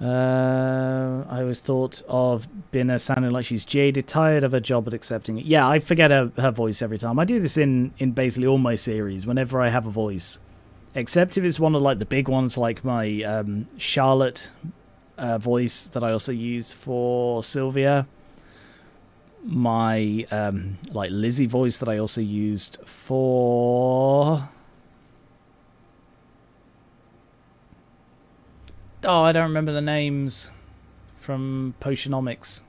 I always thought of Binna sounding like she's jaded, tired of her job but accepting it. Yeah, I forget her voice every time. I do this in basically all my series, whenever I have a voice. Except if it's one of like the big ones, like my Charlotte voice that I also use for Sylvia. My like Lizzie voice that I also used for... Oh, I don't remember the names from Potionomics.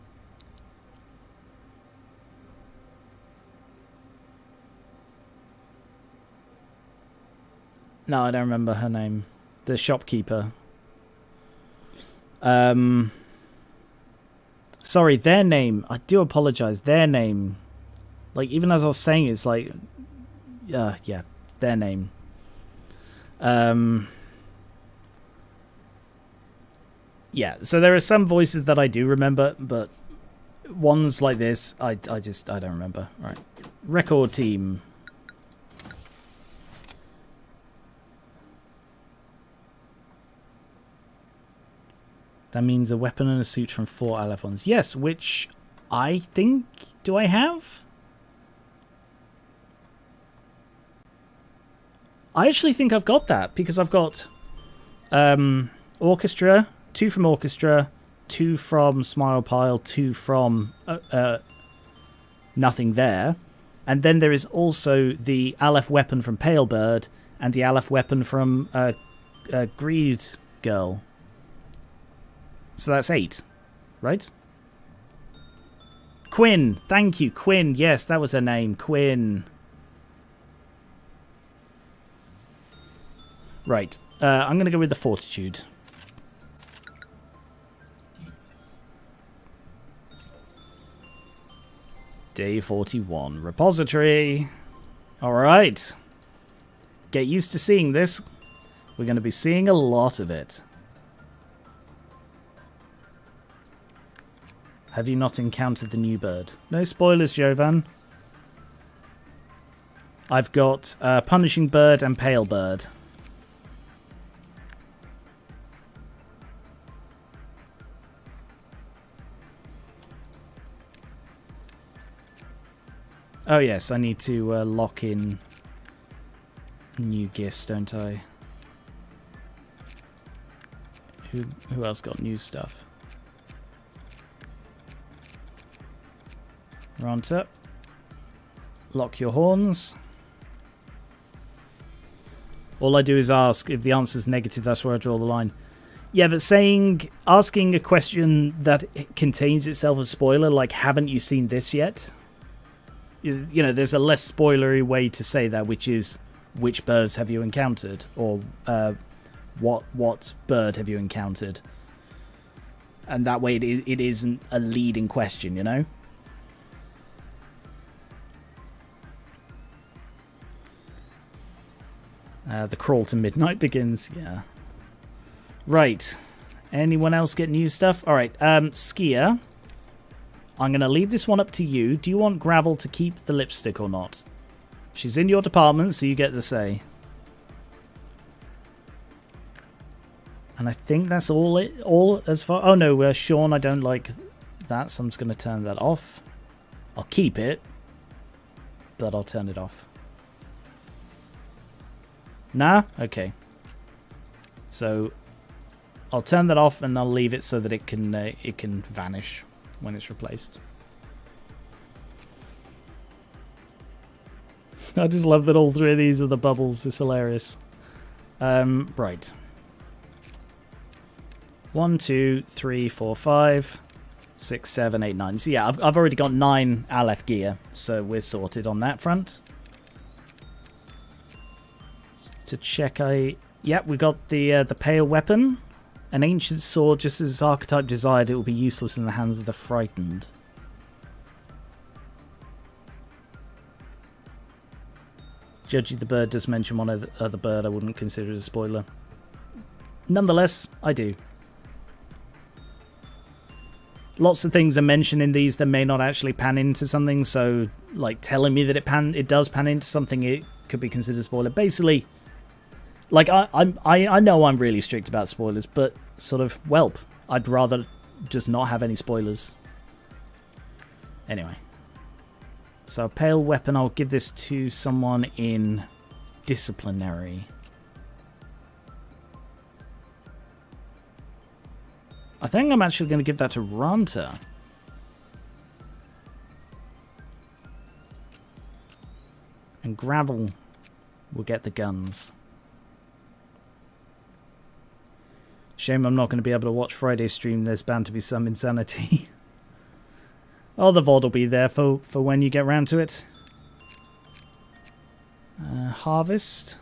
No, I don't remember her name. The shopkeeper. Sorry, their name. I do apologize. Their name. Like, even as I was saying, it's like... yeah, their name. Yeah, so there are some voices that I do remember, but ones like this, I don't remember. All right. Record team. That means a weapon and a suit from 4 Alephons. Yes, which I think... Do I have? I actually think I've got that, because I've got Orchestra... 2 from Orchestra, 2 from Smile Pile, 2 from Nothing There. And then there is also the Aleph weapon from Pale Bird and the Aleph weapon from Greed Girl. So that's 8, right? Quinn, thank you, Quinn. Yes, that was her name, Quinn. Right, I'm going to go with the Fortitude. Day 41. Repository. Alright. Get used to seeing this. We're going to be seeing a lot of it. Have you not encountered the new bird? No spoilers, Jovan. I've got Punishing Bird and Pale Bird. Oh yes, I need to lock in new gifts, don't I? Who else got new stuff? Ranta. Lock your horns. All I do is ask. If the answer's negative, that's where I draw the line. Yeah, but asking a question that contains itself a spoiler, like, haven't you seen this yet? You know, there's a less spoilery way to say that, which is, which birds have you encountered? Or what bird have you encountered? And that way it isn't a leading question, you know? The crawl to midnight begins, yeah. Right. Anyone else get new stuff? Alright, Skier. I'm going to leave this one up to you. Do you want Gravel to keep the lipstick or not? She's in your department, so you get the say. And I think that's all as far... Oh no, Sean, I don't like that, so I'm just going to turn that off. I'll keep it, but I'll turn it off. Nah? Okay. So I'll turn that off and I'll leave it so that it can vanish when it's replaced. I just love that all three of these are the bubbles. It's hilarious. Right. 1, 2, 3, 4, 5, 6, 7, 8, 9. So yeah, I've already got 9 Aleph gear, so we're sorted on that front. To check, yep, we got the pale weapon, an ancient sword. Just as its archetype desired, it will be useless in the hands of the frightened. Judgy the bird does mention one other bird I wouldn't consider as a spoiler. Nonetheless, I do. Lots of things are mentioned in these that may not actually pan into something, so like telling me that it does pan into something, it could be considered a spoiler. Basically, like I know I'm really strict about spoilers, but sort of whelp. I'd rather just not have any spoilers. Anyway. So pale weapon, I'll give this to someone in disciplinary. I think I'm actually going to give that to Ranta. And Gravel will get the guns. Shame I'm not going to be able to watch Friday's stream. There's bound to be some insanity. Oh, the VOD will be there for when you get round to it. Harvest.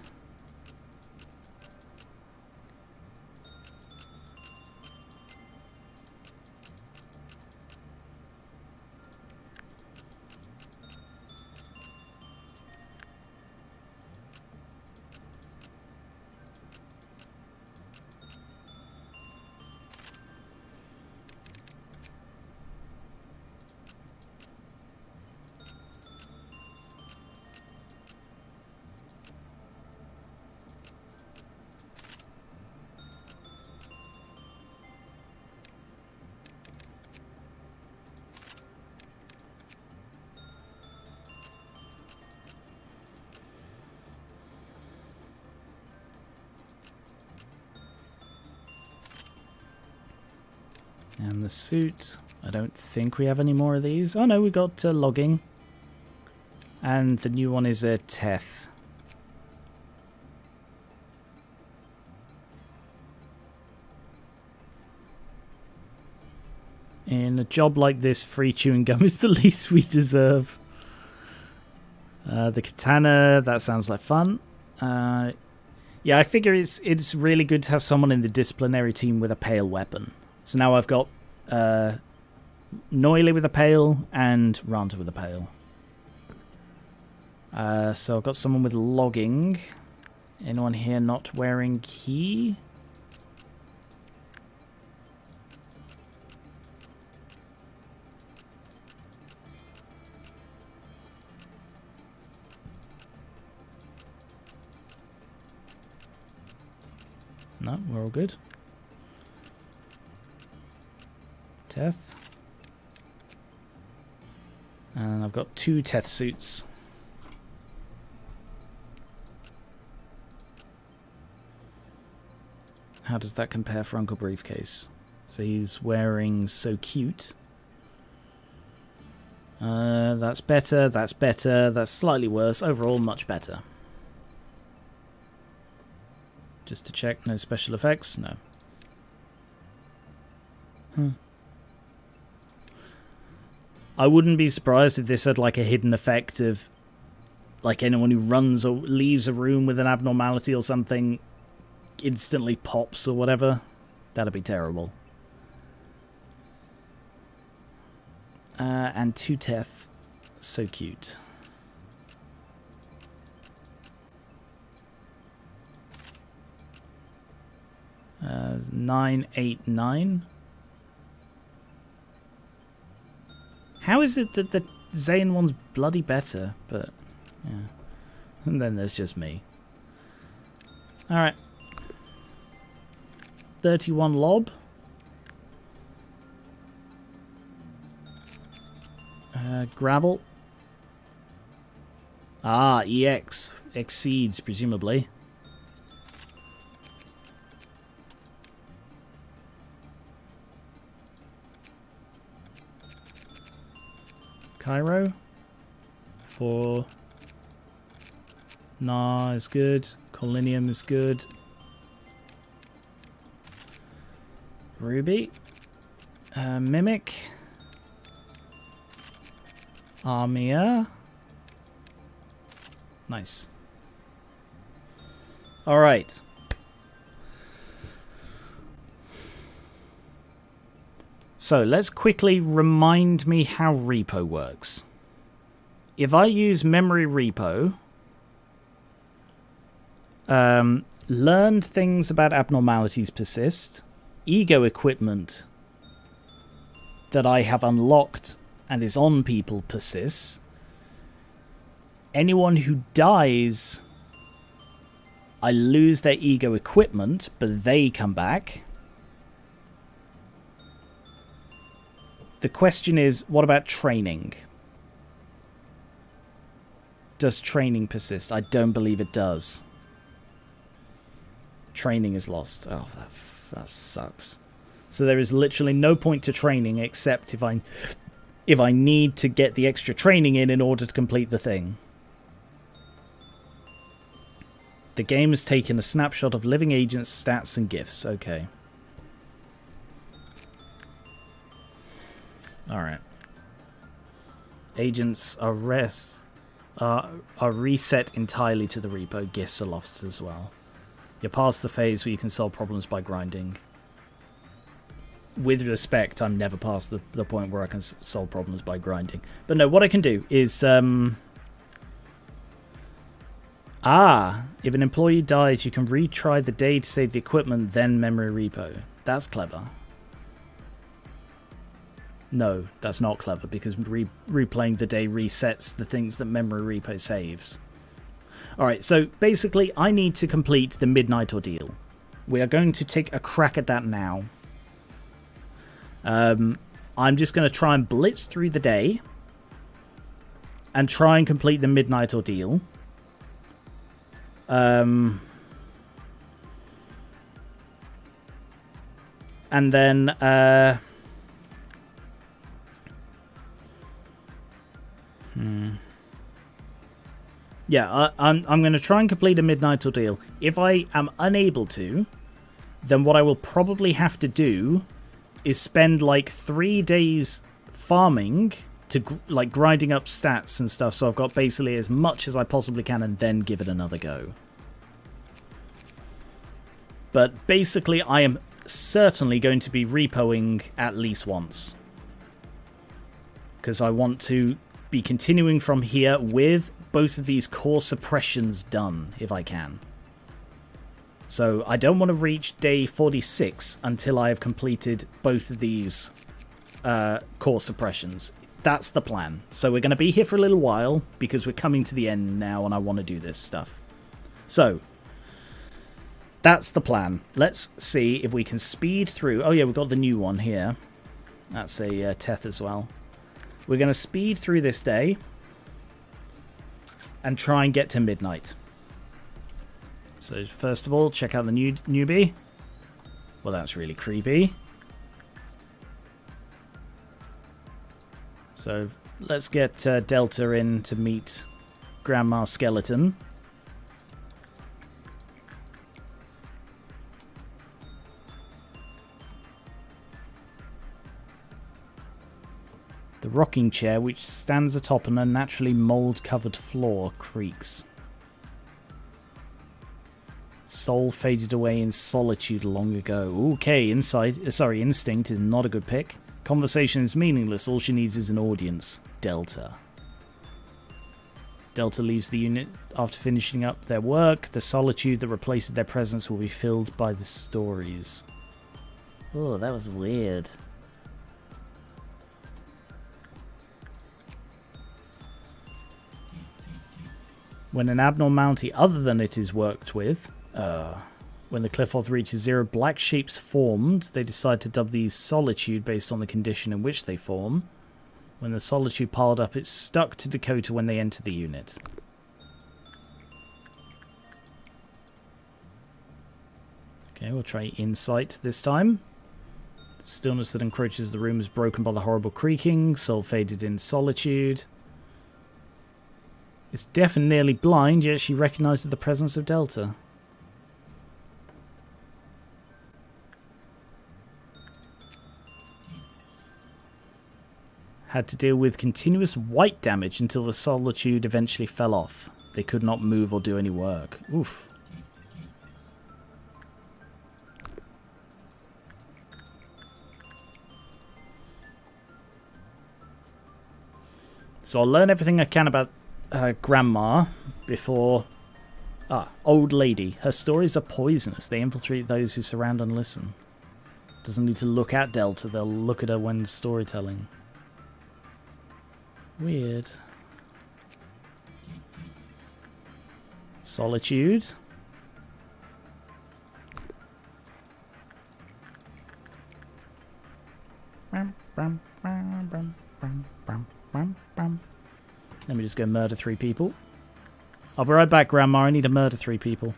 And the suit. I don't think we have any more of these. Oh no, we got logging. And the new one is a Teth. In a job like this, free chewing gum is the least we deserve. The katana, that sounds like fun. Yeah, I figure it's really good to have someone in the disciplinary team with a pale weapon. So now I've got Noily with a pale and Ranta with a pale. So I've got someone with logging. Anyone here not wearing key? No, we're all good. Teth. And I've got 2 Teth suits. How does that compare for Uncle Briefcase? So he's wearing So Cute. That's better, that's slightly worse. Overall, much better. Just to check, no special effects? No. I wouldn't be surprised if this had like a hidden effect of like anyone who runs or leaves a room with an abnormality or something instantly pops or whatever. That'd be terrible. And Tuteth, So Cute. Uh, 989. How is it that the Zayn one's bloody better? But yeah, and then there's just me. All right. 31 lob. Gravel. Ah, EX. Exceeds, presumably. Cairo. 4. Nah is good. Colinium is good. Ruby. Mimic. Armia. Nice. Alright. So let's quickly remind me how repo works. If I use memory repo, learned things about abnormalities persist, ego equipment that I have unlocked and is on people persists. Anyone who dies, I lose their ego equipment, but they come back. The question is, what about training? Does training persist? I don't believe it does. Training is lost. Oh, that sucks. So there is literally no point to training except if I need to get the extra training in order to complete the thing. The game has taken a snapshot of living agents' stats and gifts. Okay. Alright. Agents are reset entirely to the repo. Gifts are lost as well. You're past the phase where you can solve problems by grinding. With respect, I'm never past the point where I can solve problems by grinding. But no, what I can do is... if an employee dies, you can retry the day to save the equipment, then memory repo. That's clever. No, that's not clever, because replaying the day resets the things that memory repo saves. Alright, so basically I need to complete the midnight ordeal. We are going to take a crack at that now. I'm just going to try and blitz through the day and try and complete the midnight ordeal. And then yeah, I'm going to try and complete a midnight ordeal. If I am unable to, then what I will probably have to do is spend like 3 days farming to like grinding up stats and stuff, so I've got basically as much as I possibly can, and then give it another go. But basically I am certainly going to be repoing at least once, because I want to be continuing from here with both of these core suppressions done if I can. So I don't want to reach day 46 until I have completed both of these core suppressions. That's the plan. So we're going to be here for a little while because we're coming to the end now and I want to do this stuff. So that's the plan. Let's see if we can speed through. Oh yeah, we've got the new one here. That's a Teth as well. We're going to speed through this day and try and get to midnight. So first of all, check out the newbie. Well, that's really creepy. So let's get Delta in to meet Grandma Skeleton. The rocking chair, which stands atop an unnaturally mould-covered floor, creaks. Soul faded away in solitude long ago. Okay, instinct is not a good pick. Conversation is meaningless. All she needs is an audience. Delta. Delta leaves the unit after finishing up their work. The solitude that replaces their presence will be filled by the stories. Oh, that was weird. When an abnormality other than it is worked with, when the cliff-off reaches 0, black shapes formed. They decide to dub these solitude based on the condition in which they form. When the solitude piled up, it's stuck to Dakota when they enter the unit. Okay, we'll try insight this time. The stillness that encroaches the room is broken by the horrible creaking. Soul faded in solitude. It's deaf and nearly blind, yet she recognizes the presence of Delta. Had to deal with continuous white damage until the solitude eventually fell off. They could not move or do any work. Oof. So I'll learn everything I can about Grandma before... old lady. Her stories are poisonous. They infiltrate those who surround and listen. Doesn't need to look at Delta. They'll look at her when storytelling. Weird. Solitude. Let me just go murder 3 people. I'll be right back, Grandma. I need to murder 3 people.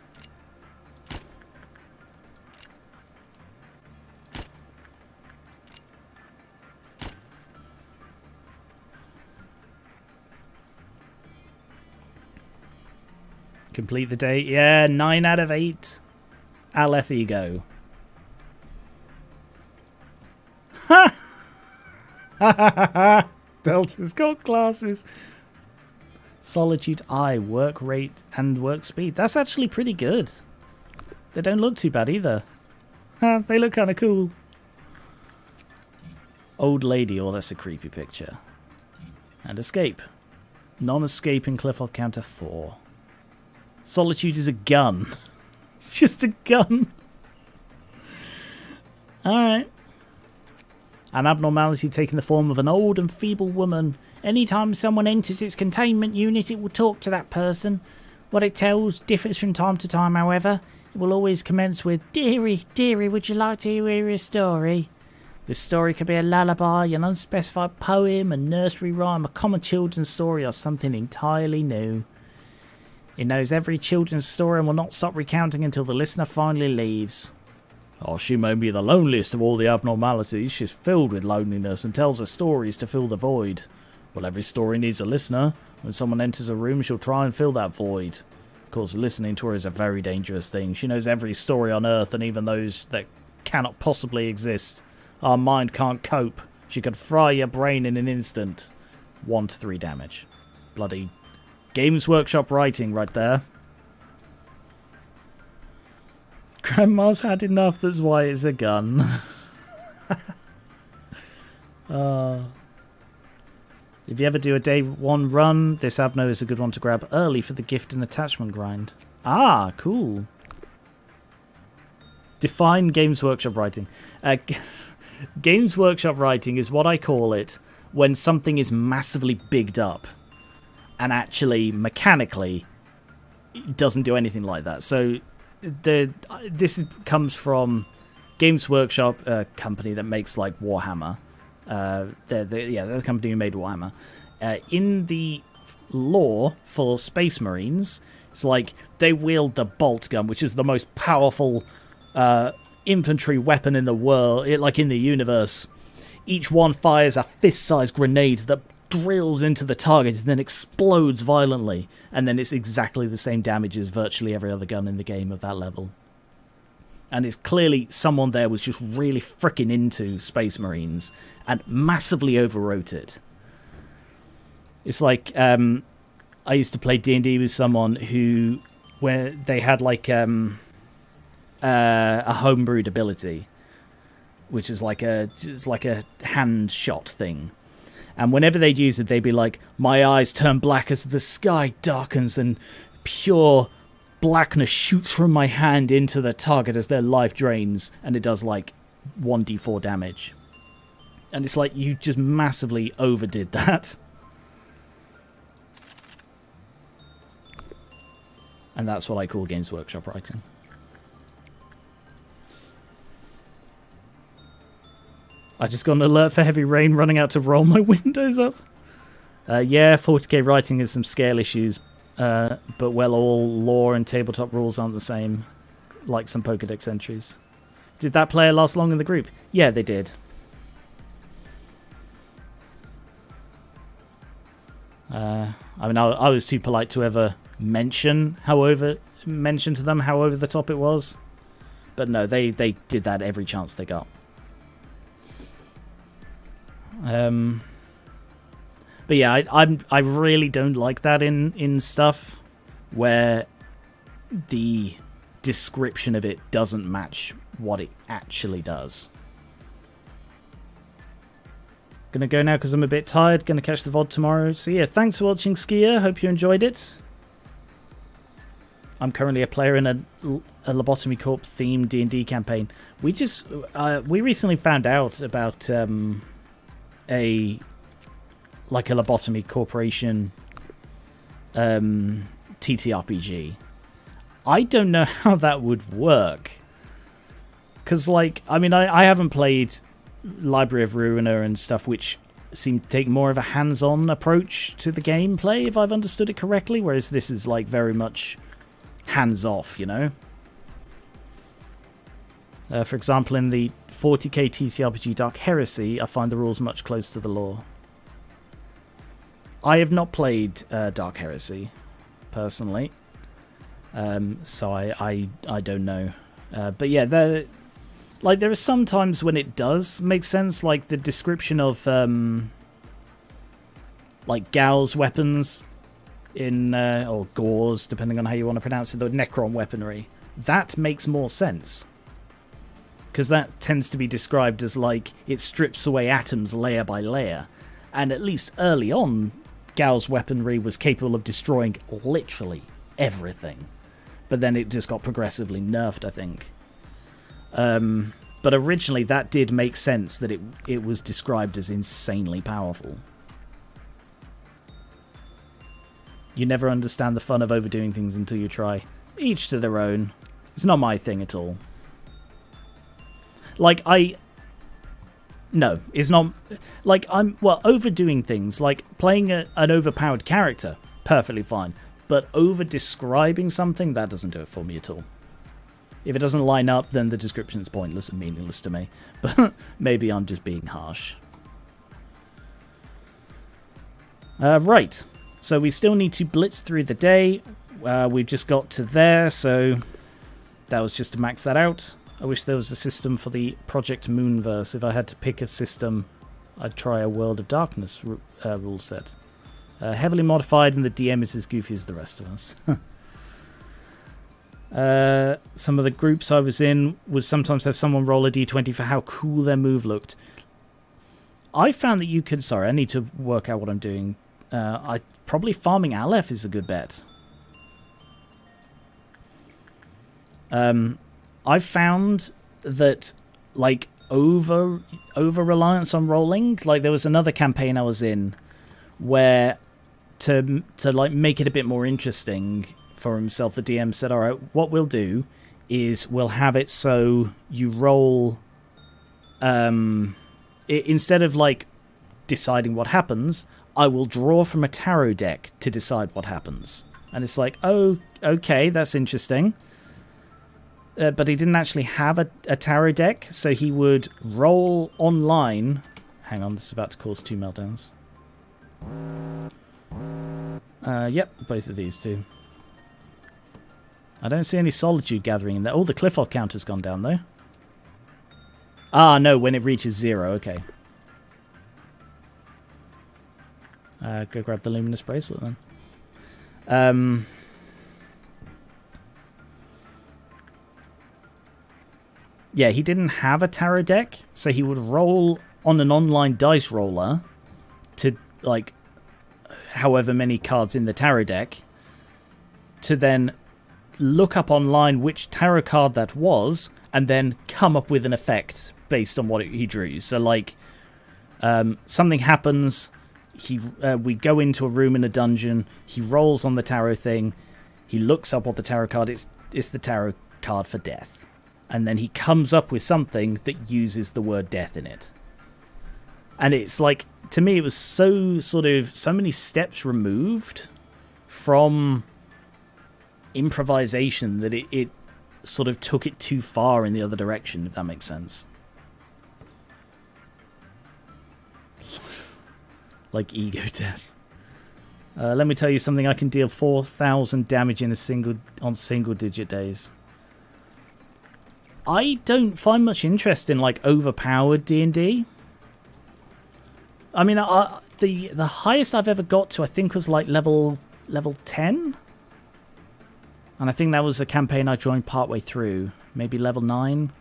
Complete the day. Yeah, 9 out of 8. Aleph ego. Ha! Ha ha ha ha! Delta's got classes. Solitude eye, work rate, and work speed. That's actually pretty good. They don't look too bad either. They look kind of cool. Old lady. Oh, that's a creepy picture. And escape. Non-escape in Cliff-Off counter 4. Solitude is a gun. It's just a gun. Alright. An abnormality taking the form of an old and feeble woman. Anytime someone enters its containment unit, it will talk to that person. What it tells differs from time to time, however. It will always commence with, "Dearie, dearie, would you like to hear a story?" This story could be a lullaby, an unspecified poem, a nursery rhyme, a common children's story, or something entirely new. It knows every children's story and will not stop recounting until the listener finally leaves. Oh, she may be the loneliest of all the abnormalities. She's filled with loneliness and tells her stories to fill the void. Well, every story needs a listener. When someone enters a room, she'll try and fill that void. Of course, listening to her is a very dangerous thing. She knows every story on Earth and even those that cannot possibly exist. Our mind can't cope. She could fry your brain in an instant. 1 to 3 damage. Bloody Games Workshop writing right there. Grandma's had enough, that's why it's a gun. If you ever do a day 1 run, this Abno is a good one to grab early for the gift and attachment grind. Ah, cool. Define Games Workshop writing. Games Workshop writing is what I call it when something is massively bigged up and actually mechanically it doesn't do anything like that. So this comes from Games Workshop, a company that makes like Warhammer. They're the company who made Warhammer. In the lore for Space Marines, it's like they wield the bolt gun, which is the most powerful infantry weapon in the world, like in the universe. Each one fires a fist-sized grenade that drills into the target and then explodes violently, and then it's exactly the same damage as virtually every other gun in the game of that level. And it's clearly someone there was just really freaking into Space Marines and massively overwrote it. It's like, I used to play D&D with someone who, where they had like a homebrewed ability, which is like a hand shot thing. And whenever they'd use it, they'd be like, my eyes turn black as the sky darkens and pure blackness shoots from my hand into the target as their life drains, and it does like 1d4 damage. And it's like, you just massively overdid that. And that's what I call Games Workshop writing. I just got an alert for heavy rain, running out to roll my windows up. Yeah, 40k writing has some scale issues, but well, all lore and tabletop rules aren't the same, like some Pokédex entries. Did that player last long in the group? Yeah, they did. I mean, I was too polite to ever mention to them how over the top it was, but no, they did that every chance they got. But yeah, I really don't like that in stuff where the description of it doesn't match what it actually does. Gonna go now because I'm a bit tired. Gonna catch the VOD tomorrow. So yeah, thanks for watching, Skier. Hope you enjoyed it. I'm currently a player in a Lobotomy Corp themed D&D campaign. We recently found out about a Lobotomy Corporation TTRPG. I don't know how that would work. Because, like, I mean, I haven't played Library of Ruina and stuff, which seem to take more of a hands-on approach to the gameplay, if I've understood it correctly, whereas this is, like, very much hands-off, you know? For example, in the 40k TTRPG Dark Heresy, I find the rules much closer to the lore. I have not played Dark Heresy, personally, so I don't know. But yeah, there are some times when it does make sense, like the description of like Gal's weapons in or Gau's, depending on how you want to pronounce it, the Necron weaponry. That makes more sense, because that tends to be described as like it strips away atoms layer by layer, and at least early on, Gal's weaponry was capable of destroying literally everything. But then it just got progressively nerfed, I think. But originally that did make sense, that it was described as insanely powerful. You never understand the fun of overdoing things until you try. Each to their own. It's not my thing at all. Like, no, it's not. Like, overdoing things, like playing an overpowered character, perfectly fine. But over-describing something, that doesn't do it for me at all. If it doesn't line up, then the description is pointless and meaningless to me. But maybe I'm just being harsh. Right. So we still need to blitz through the day. We've just got to there, so that was just to max that out. I wish there was a system for the Project Moonverse. If I had to pick a system, I'd try a World of Darkness rule set. Heavily modified, and the DM is as goofy as the rest of us. Some of the groups I was in would sometimes have someone roll a d20 for how cool their move looked. I found that you could... Sorry, I need to work out what I'm doing. Probably farming Aleph is a good bet. I've found that, like, over reliance on rolling. Like, there was another campaign I was in where to like make it a bit more interesting for himself, the DM said, all right, what we'll do is we'll have it so you roll instead of like deciding what happens, I will draw from a tarot deck to decide what happens. And it's like, oh, okay, that's interesting. but he didn't actually have a tarot deck, so he would roll online. Hang on, this is about to cause 2 meltdowns. Yep, both of these two. I don't see any Solitude Gathering in there. Oh, the Cliff-Off counter's gone down, though. Ah, no, when it reaches 0, okay. Go grab the Luminous Bracelet, then. Yeah, he didn't have a tarot deck, so he would roll on an online dice roller to, like, however many cards in the tarot deck, to then look up online which tarot card that was, and then come up with an effect based on what he drew. So, like, something happens, we go into a room in a dungeon, he rolls on the tarot thing, he looks up what the tarot card is, it's the tarot card for death. And then he comes up with something that uses the word death in it. And it's like, to me, it was so many steps removed from improvisation that it sort of took it too far in the other direction, if that makes sense. Like ego death. Let me tell you something, I can deal 4,000 damage in on single digit days. I don't find much interest in, like, overpowered D&D. I mean, the highest I've ever got to, I think, was like level 10, and I think that was a campaign I joined partway through, maybe level 9.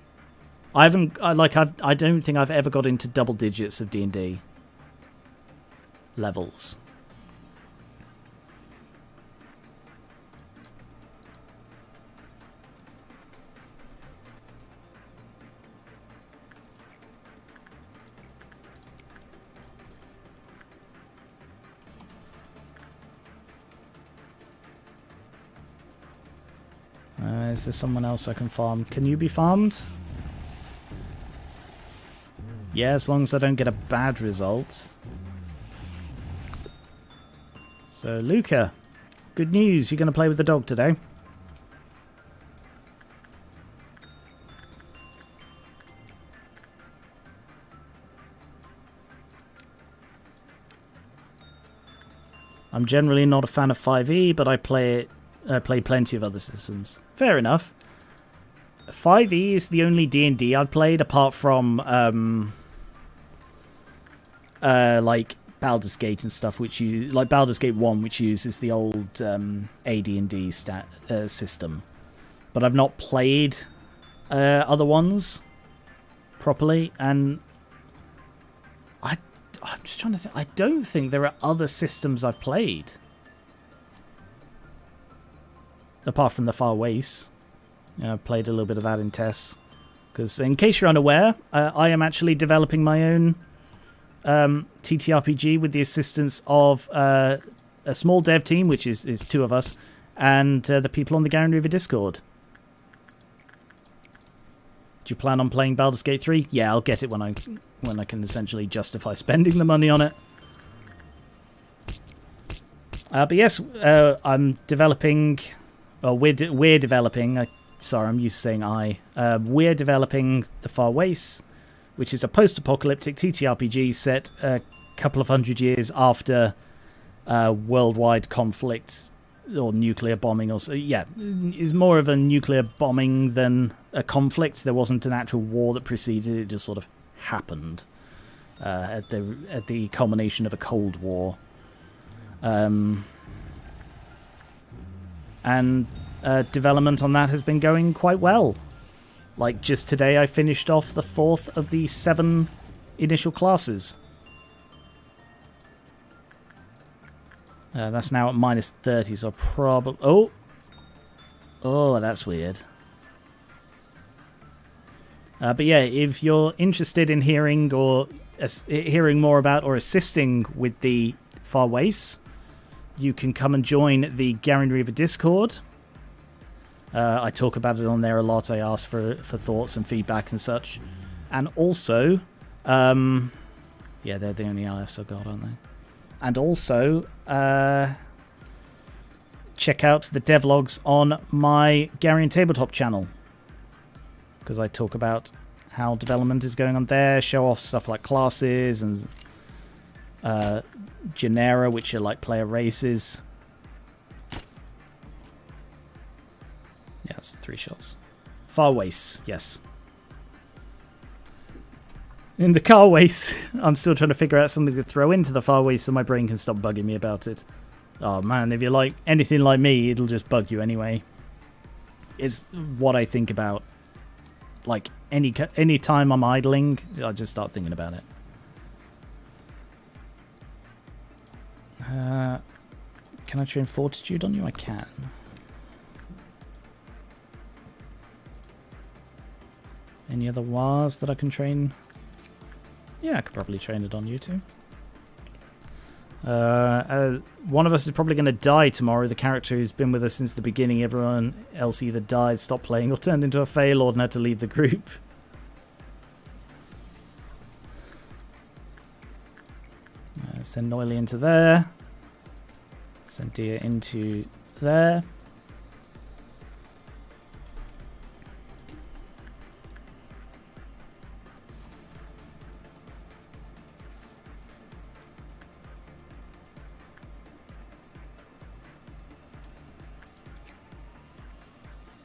I don't think I've ever got into double digits of D&D levels. Is there someone else I can farm? Can you be farmed? Yeah, as long as I don't get a bad result. So, Luca, good news. You're going to play with the dog today. I'm generally not a fan of 5e, but I play plenty of other systems. Fair enough. 5e is the only D&D I've played apart from like Baldur's Gate and stuff, like Baldur's Gate 1, which uses the old AD&D system. But I've not played other ones properly, and I'm just trying to think. I don't think there are other systems I've played apart from the Far Waste. I played a little bit of that in tests. Because in case you're unaware, I am actually developing my own TTRPG with the assistance of a small dev team, which is 2 of us, and the people on the Garen River Discord. Do you plan on playing Baldur's Gate 3? Yeah, I'll get it when I can essentially justify spending the money on it. But yes, I'm developing... Well, we're developing... sorry, I'm used to saying I. We're developing The Far Waste, which is a post-apocalyptic TTRPG set a couple of hundred years after worldwide conflict or nuclear bombing. Or yeah, it's more of a nuclear bombing than a conflict. There wasn't an actual war that preceded it; it just sort of happened at the culmination of a Cold War. And development on that has been going quite well. Like, just today I finished off the 4th of the 7 initial classes. That's now at -30, so probably... Oh, that's weird. But yeah, if you're interested in hearing more about or assisting with the Far Waste, you can come and join the Garen River Discord. I talk about it on there a lot. I ask for thoughts and feedback and such. And also, yeah, they're the only LFs I've got, aren't they? And also, check out the devlogs on my Garian Tabletop channel. because I talk about how development is going on there, show off stuff like classes and genera, which are like player races. Yes, 3 shots. Far waste, yes. In the car waste, I'm still trying to figure out something to throw into the far waste so my brain can stop bugging me about it. Oh man, if you're like anything like me, it'll just bug you anyway. It's what I think about. Like any time I'm idling, I just start thinking about it. Can I train fortitude on you? I can. Any other wars that I can train? Yeah, I could probably train it on you too. One of us is probably going to die tomorrow. The character who's been with us since the beginning. Everyone else either died, stopped playing, or turned into a fail, and had to leave the group. Send Noily into there. Send Dia into there.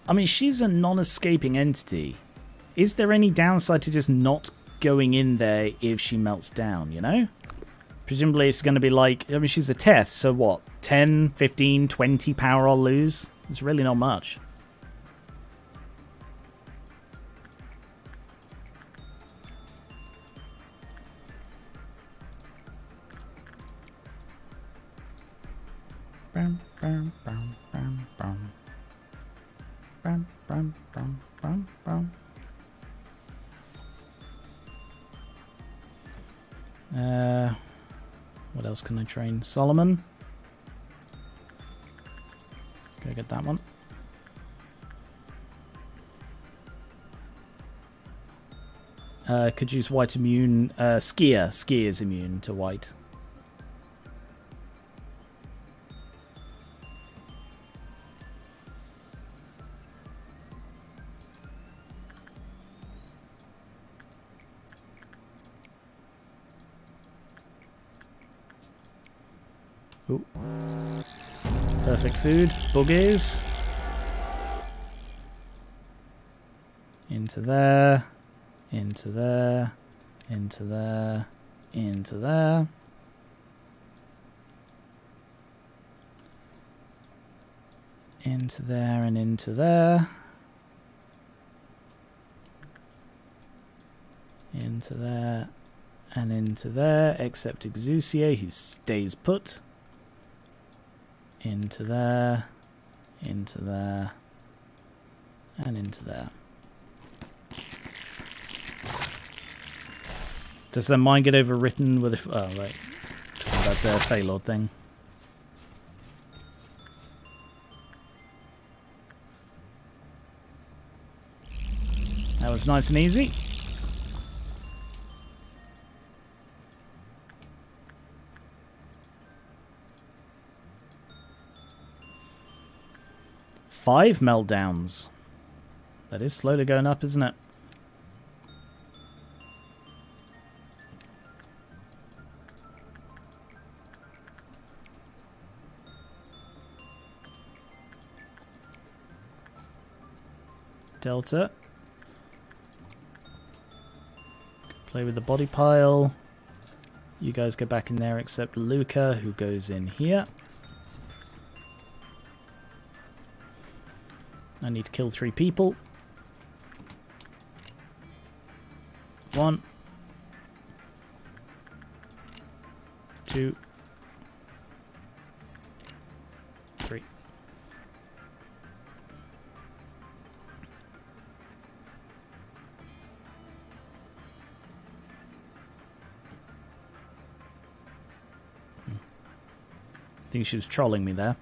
I mean, she's a non-escaping entity. Is there any downside to just not going in there if she melts down, you know? Presumably it's going to be like, I mean, she's a Teth, so what? 10, 15, 20 power I'll lose? It's really not much. Bam, bam, bam, bam, bam. Bam, bam, bam, bam, bam. What else can I train? Solomon. Go get that one. Could use white immune. Skier. Skier is immune to white. Ooh. Perfect food. Boogies. Into there. Into there. Into there. Into there. Into there and into there. Into there and into there, except Exusier, who stays put. Into there, and into there. Does their mind get overwritten with oh, right. Talking about their Phaelord thing. That was nice and easy. Five meltdowns. That is slowly going up, isn't it? Delta. Play with the body pile. You guys go back in there except Luca, who goes in here. I need to kill 3 people. 1. 2. 3. I think she was trolling me there.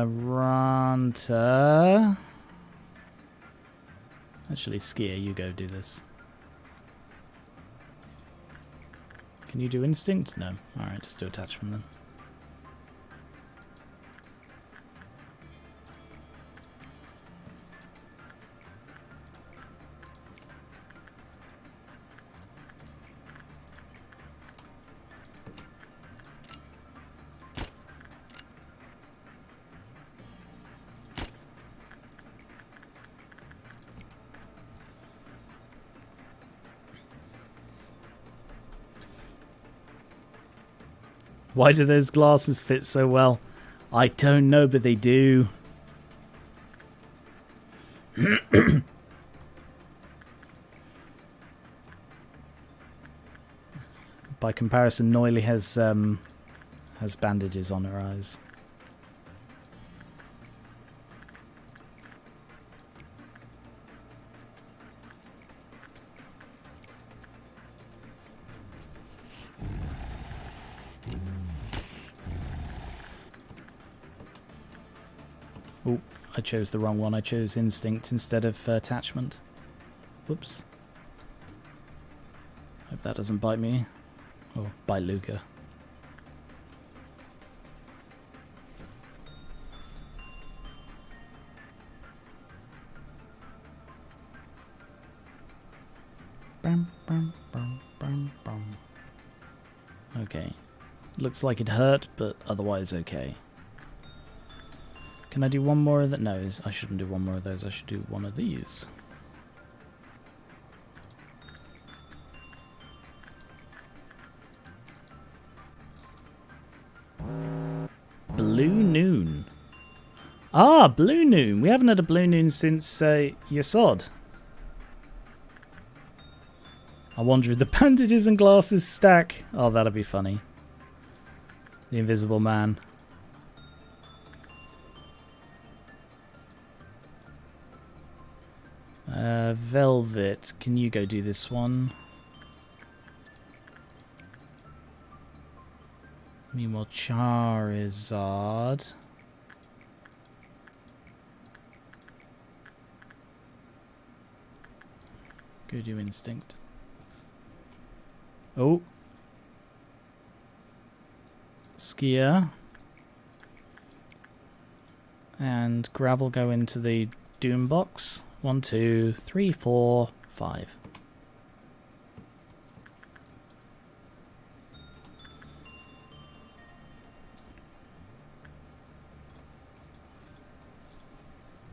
Ranta. Actually, Skier, you go do this. Can you do instinct? No. Alright, just do attachment then. Why do those glasses fit so well? I don't know, but they do. By comparison, Noily has bandages on her eyes. Oh, I chose the wrong one. I chose instinct instead of attachment. Whoops. Hope that doesn't bite me. Or bite Luca. Okay. Looks like it hurt, but otherwise okay. Can I do one more of that? No, I shouldn't do one more of those. I should do one of these. Blue Noon. Ah, Blue Noon. We haven't had a Blue Noon since Yasod. I wonder if the bandages and glasses stack. Oh, that'll be funny. The Invisible Man. Velvet, can you go do this one? Meanwhile, Charizard. Go do Instinct. Oh. Skier. And Gravel go into the Doom box. 1, 2, 3, 4, 5.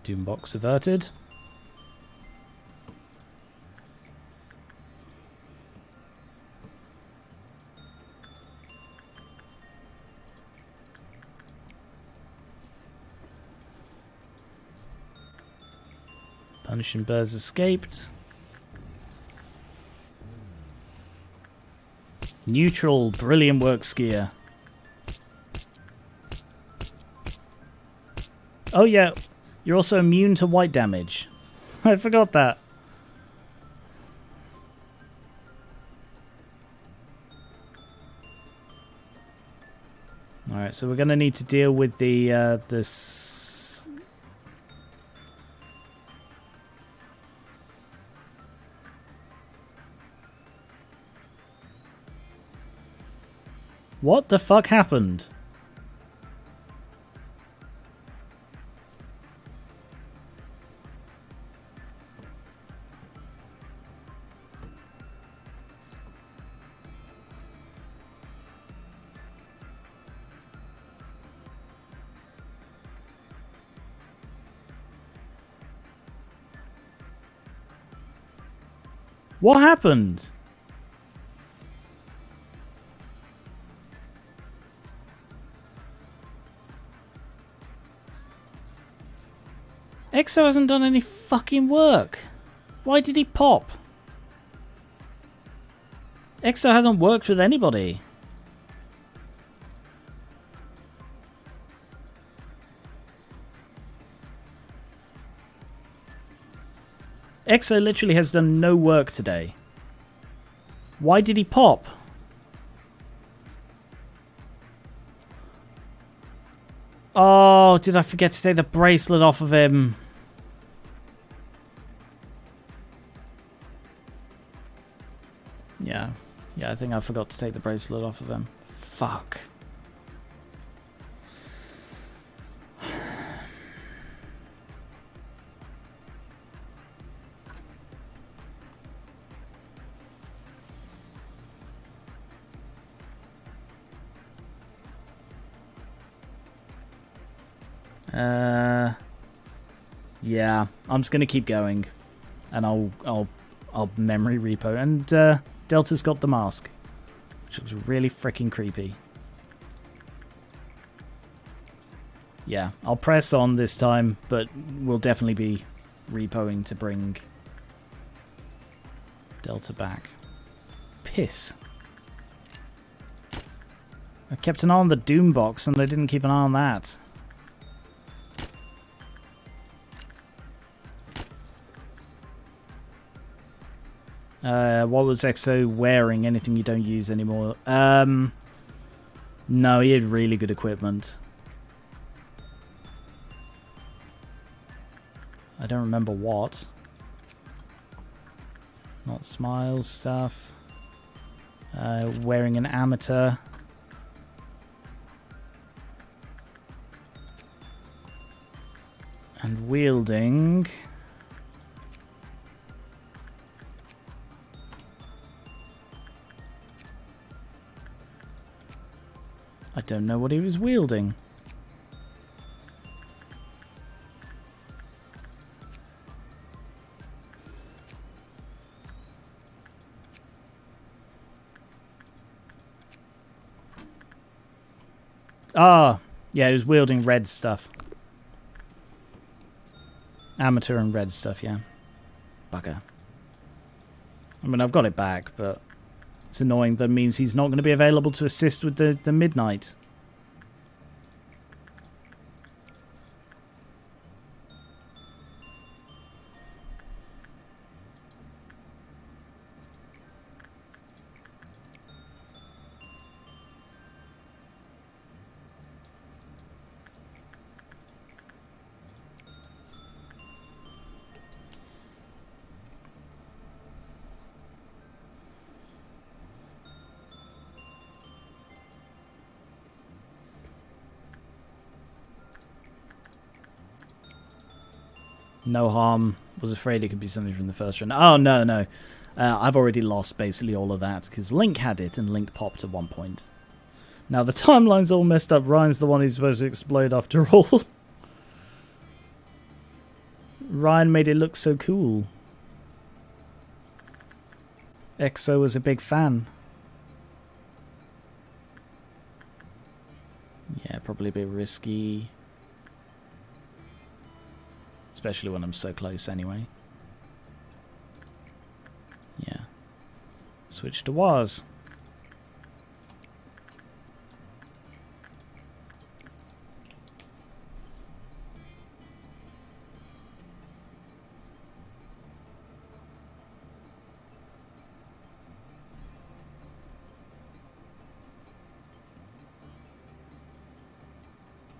Doom box averted. Punishing Birds escaped. Neutral, brilliant work, Skier. Oh yeah, you're also immune to white damage. I forgot that. Alright, so we're going to need to deal with the this. What the fuck happened? What happened? Exo hasn't done any fucking work. Why did he pop? Exo hasn't worked with anybody. Exo literally has done no work today. Why did he pop? Oh, did I forget to take the bracelet off of him? Yeah, I think I forgot to take the bracelet off of him. Fuck. Yeah, I'm just gonna keep going, and I'll memory repo. And Delta's got the mask, which looks really freaking creepy. Yeah, I'll press on this time, but we'll definitely be repoing to bring Delta back. Piss. I kept an eye on the Doom box and I didn't keep an eye on that. What was EXO wearing? Anything you don't use anymore? No, he had really good equipment. I don't remember what. Not smile stuff. Wearing an amateur. And wielding. I don't know what he was wielding. Ah, yeah, he was wielding red stuff. Amateur and red stuff, yeah. Bugger. I mean, I've got it back, but it's annoying. That means he's not going to be available to assist with the midnight. No harm. Was afraid it could be something from the first run. Oh, no, no. I've already lost basically all of that because Link had it and Link popped at one point. Now the timeline's all messed up. Ryan's the one who's supposed to explode after all. Ryan made it look so cool. EXO was a big fan. Yeah, probably a bit risky. Especially when I'm so close anyway. Yeah. Switch to Waz.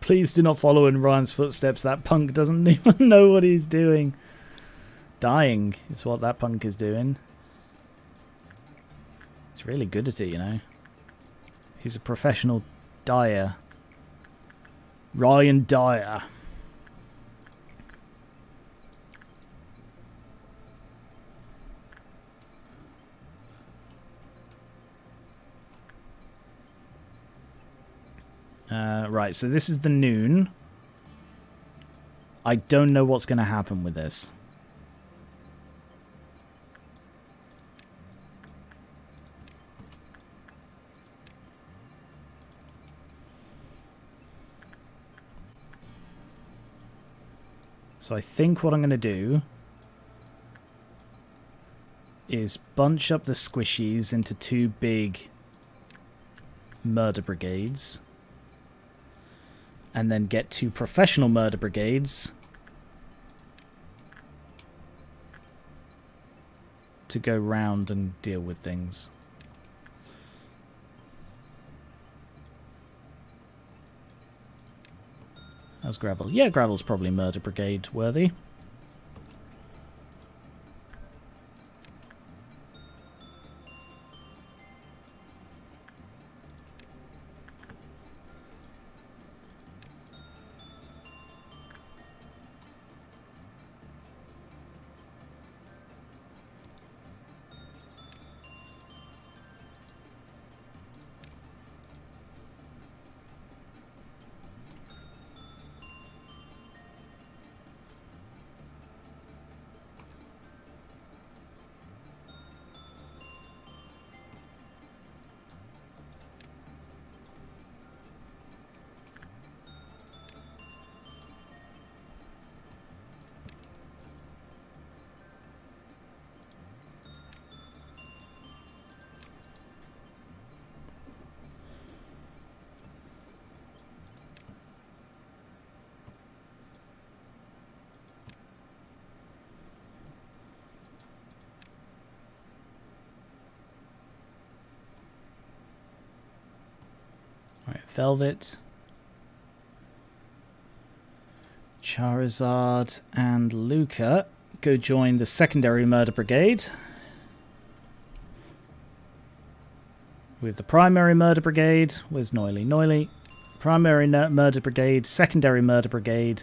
Please do not follow in Ryan's footsteps. That punk doesn't even know what he's doing. Dying is what that punk is doing. He's really good at it, you know. He's a professional dyer. Ryan Dyer. Right, so this is the noon. I don't know what's going to happen with this. So I think what I'm going to do is bunch up the squishies into two big murder brigades. And then get two professional murder brigades to go round and deal with things. How's Gravel? Yeah, Gravel's probably murder brigade worthy. Velvet. Charizard and Luca go join the secondary murder brigade. We have the primary murder brigade. Where's Noily? Noily. Primary murder brigade, secondary murder brigade,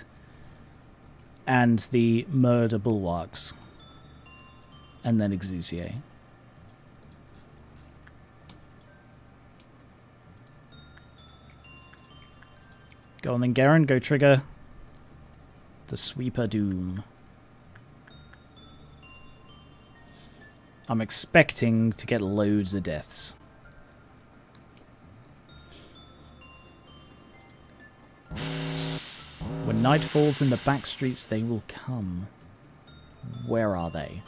and the murder bulwarks. And then Exusier. Go on then, Garen. Go trigger the Sweeper Doom. I'm expecting to get loads of deaths. When night falls in the back streets, they will come. Where are they?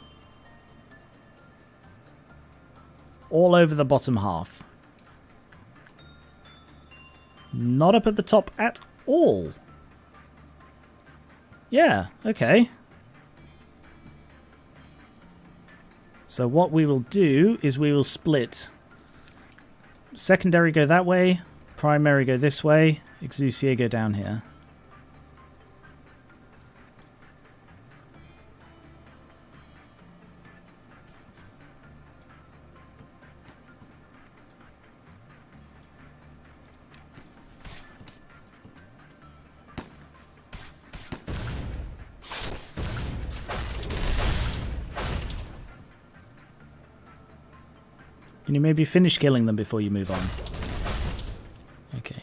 All over the bottom half. Not up at the top at all. Yeah, okay. So what we will do is we will split. Secondary go that way. Primary go this way. Exusier go down here. Can you maybe finish killing them before you move on? Okay.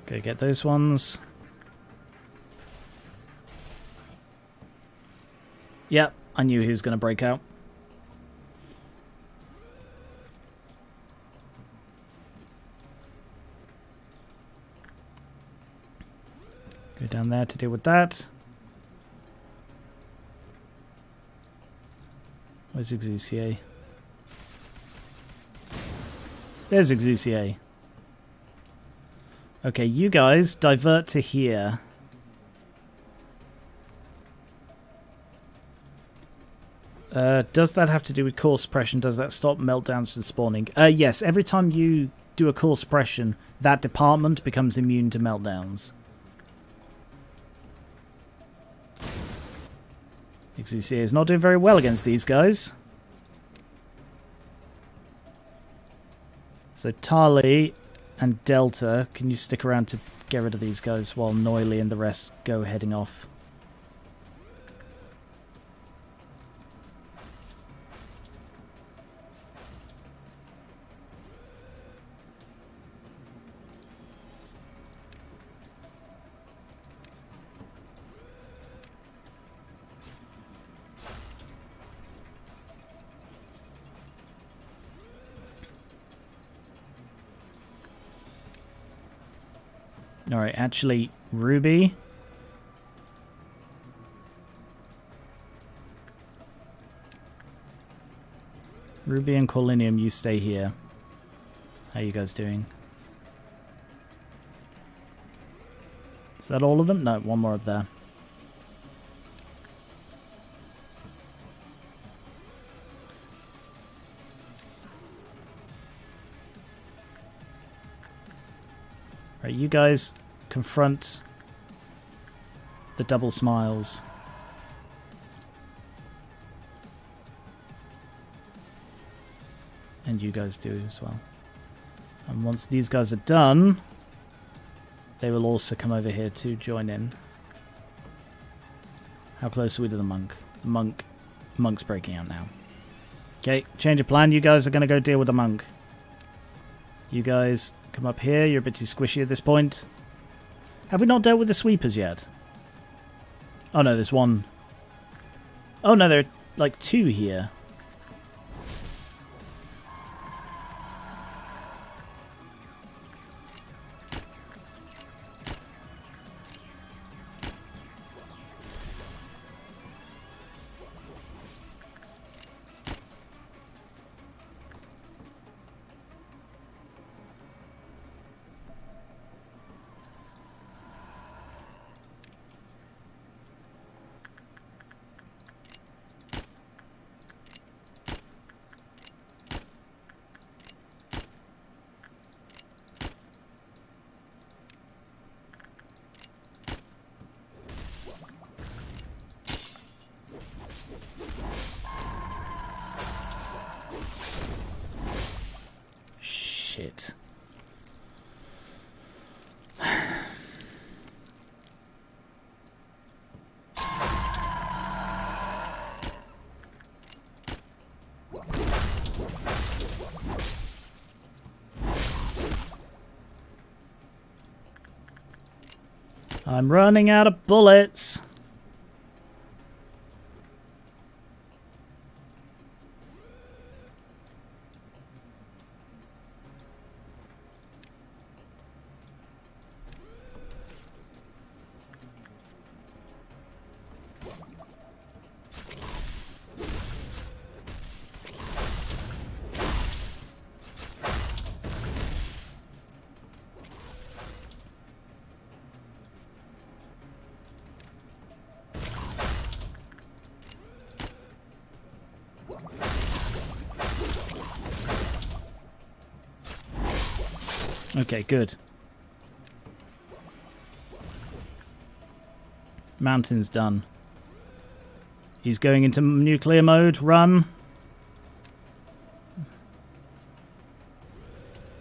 Go get those ones. Yep, I knew he was going to break out. Go down there to deal with that. Where's Exusier? There's Exusier. Okay, you guys divert to here. Does that have to do with core suppression? Does that stop meltdowns from spawning? Yes, every time you do a core suppression, that department becomes immune to meltdowns. Exusier is not doing very well against these guys. So Tali and Delta, can you stick around to get rid of these guys while Noily and the rest go heading off? Alright, actually, Ruby. Ruby and Corlinium, you stay here. How you guys doing? Is that all of them? No, one more up there. Right, you guys confront the double smiles. And you guys do as well. And once these guys are done, they will also come over here to join in. How close are we to the monk? The monk's breaking out now. Okay, change of plan. You guys are going to go deal with the monk. You guys come up here. You're a bit too squishy at this point. Have we not dealt with the sweepers yet? Oh no, there's one. Oh no, there are like two here. Shit. I'm running out of bullets. Okay, good. Mountain's done. He's going into nuclear mode. Run.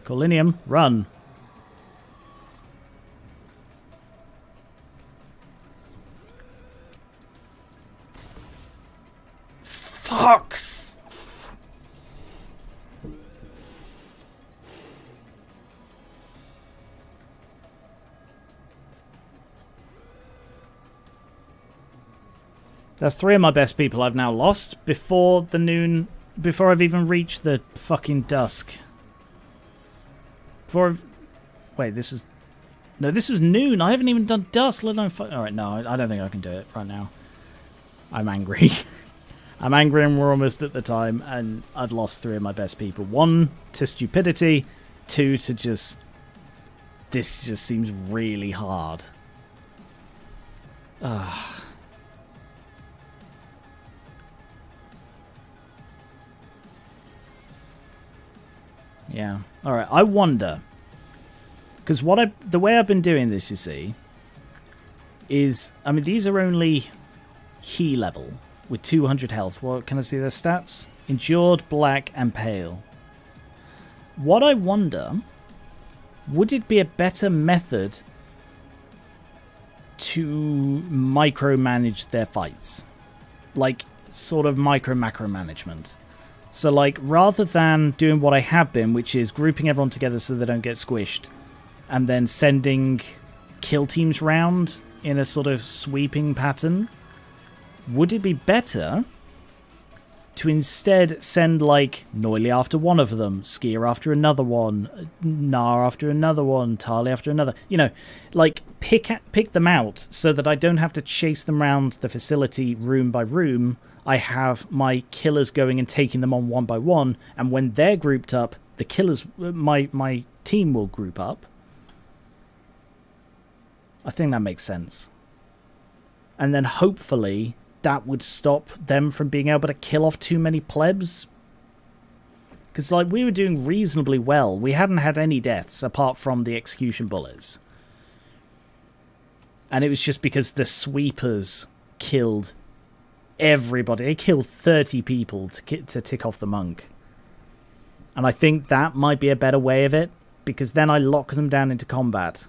Colinium, run. Fucks. That's 3 of my best people I've now lost before the noon, before I've even reached the fucking dusk. Wait, this is... No, this is noon. I haven't even done dusk, let alone... Alright, no, I don't think I can do it right now. I'm angry. I'm angry and we're almost at the time, and I've lost 3 of my best people. 1, to stupidity. 2, to just... This just seems really hard. Ugh. Yeah. All right. I wonder, because the way I've been doing this, you see, is I mean these are only he level with 200 health. What can I see their stats? Endured, black, and pale. What I wonder, would it be a better method to micromanage their fights, like sort of macro management? So, like, rather than doing what I have been, which is grouping everyone together so they don't get squished, and then sending kill teams round in a sort of sweeping pattern, would it be better to instead send, like, Noily after one of them, Skier after another one, Nar after another one, Tali after another? You know, like, pick them out so that I don't have to chase them around the facility room by room. I have my killers going and taking them on one by one, and when they're grouped up, the killers, my team will group up. I think that makes sense. And then hopefully that would stop them from being able to kill off too many plebs. Because, like, we were doing reasonably well. We hadn't had any deaths apart from the execution bullets. And it was just because the sweepers killed everybody. They killed 30 people to tick off the monk. And I think that might be a better way of it, because then I lock them down into combat.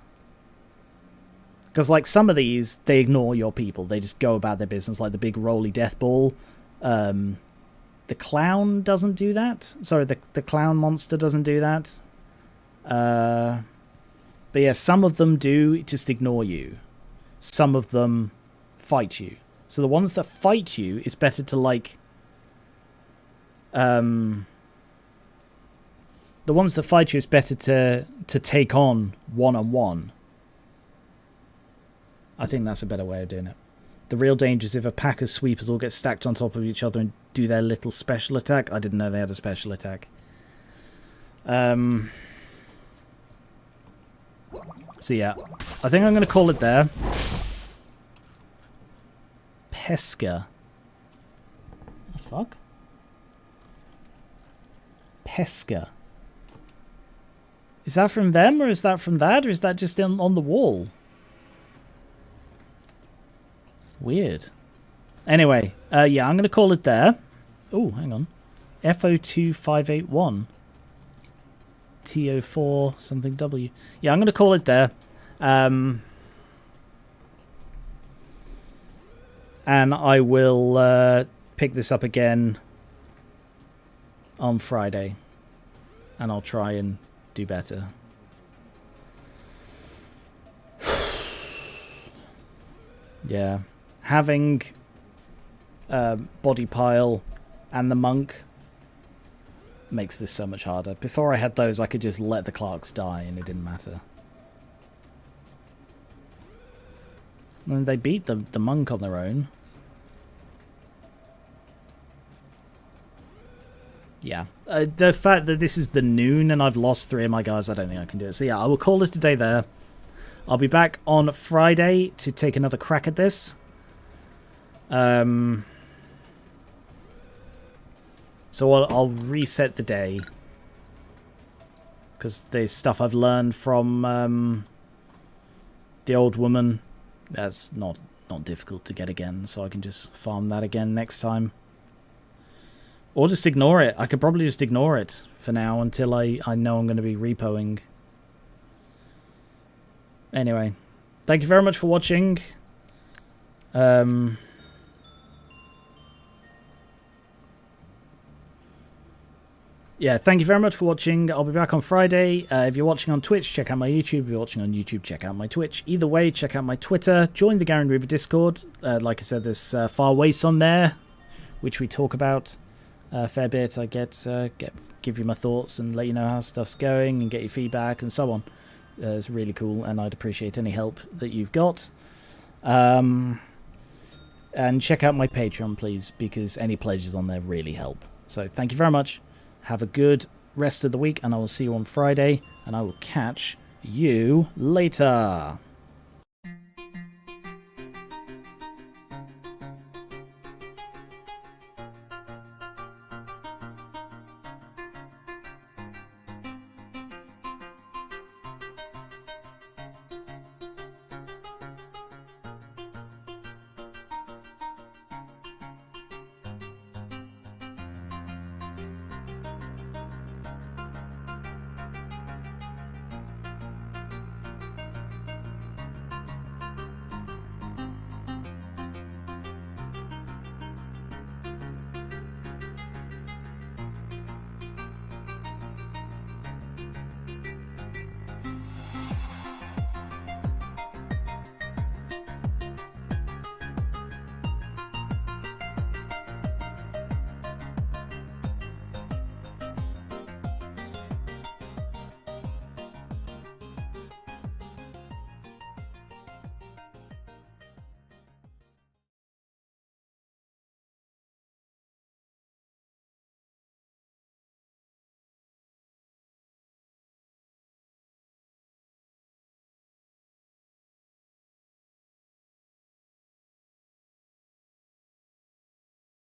Because, like, some of these, they ignore your people. They just go about their business, like the big roly death ball. The clown doesn't do that. Sorry, the clown monster doesn't do that. But yeah, some of them do just ignore you. Some of them fight you. So the ones that fight you, it's better to, like... the ones that fight you, it's better to take on one-on-one. I think that's a better way of doing it. The real danger is if a pack of sweepers all get stacked on top of each other and do their little special attack. I didn't know they had a special attack. So yeah, I think I'm going to call it there. Pesca. What the fuck? Pesca. Is that from them, or is that from that, or is that just on the wall? Weird. Anyway, yeah, I'm going to call it there. Oh, hang on. FO2581. TO4 something W. Yeah, I'm going to call it there. And I will pick this up again on Friday. And I'll try and do better. Yeah. Having Body Pile and the Monk makes this so much harder. Before I had those, I could just let the Clarks die and it didn't matter. And they beat the Monk on their own. Yeah. The fact that this is the noon and I've lost 3 of my guys, I don't think I can do it. So yeah, I will call it a day there. I'll be back on Friday to take another crack at this. So I'll reset the day. Because there's stuff I've learned from the old woman. That's not difficult to get again, so I can just farm that again next time. Or just ignore it. I could probably just ignore it for now until I know I'm going to be repoing. Anyway, thank you very much for watching. Yeah, thank you very much for watching. I'll be back on Friday. If you're watching on Twitch, check out my YouTube. If you're watching on YouTube, check out my Twitch. Either way, check out my Twitter. Join the Garen River Discord. Like I said, there's Far Waste on there, which we talk about a fair bit. I give you my thoughts and let you know how stuff's going and get your feedback and so on. It's really cool, and I'd appreciate any help that you've got. And check out my Patreon, please, because any pledges on there really help. So thank you very much. Have a good rest of the week, and I will see you on Friday, and I will catch you later.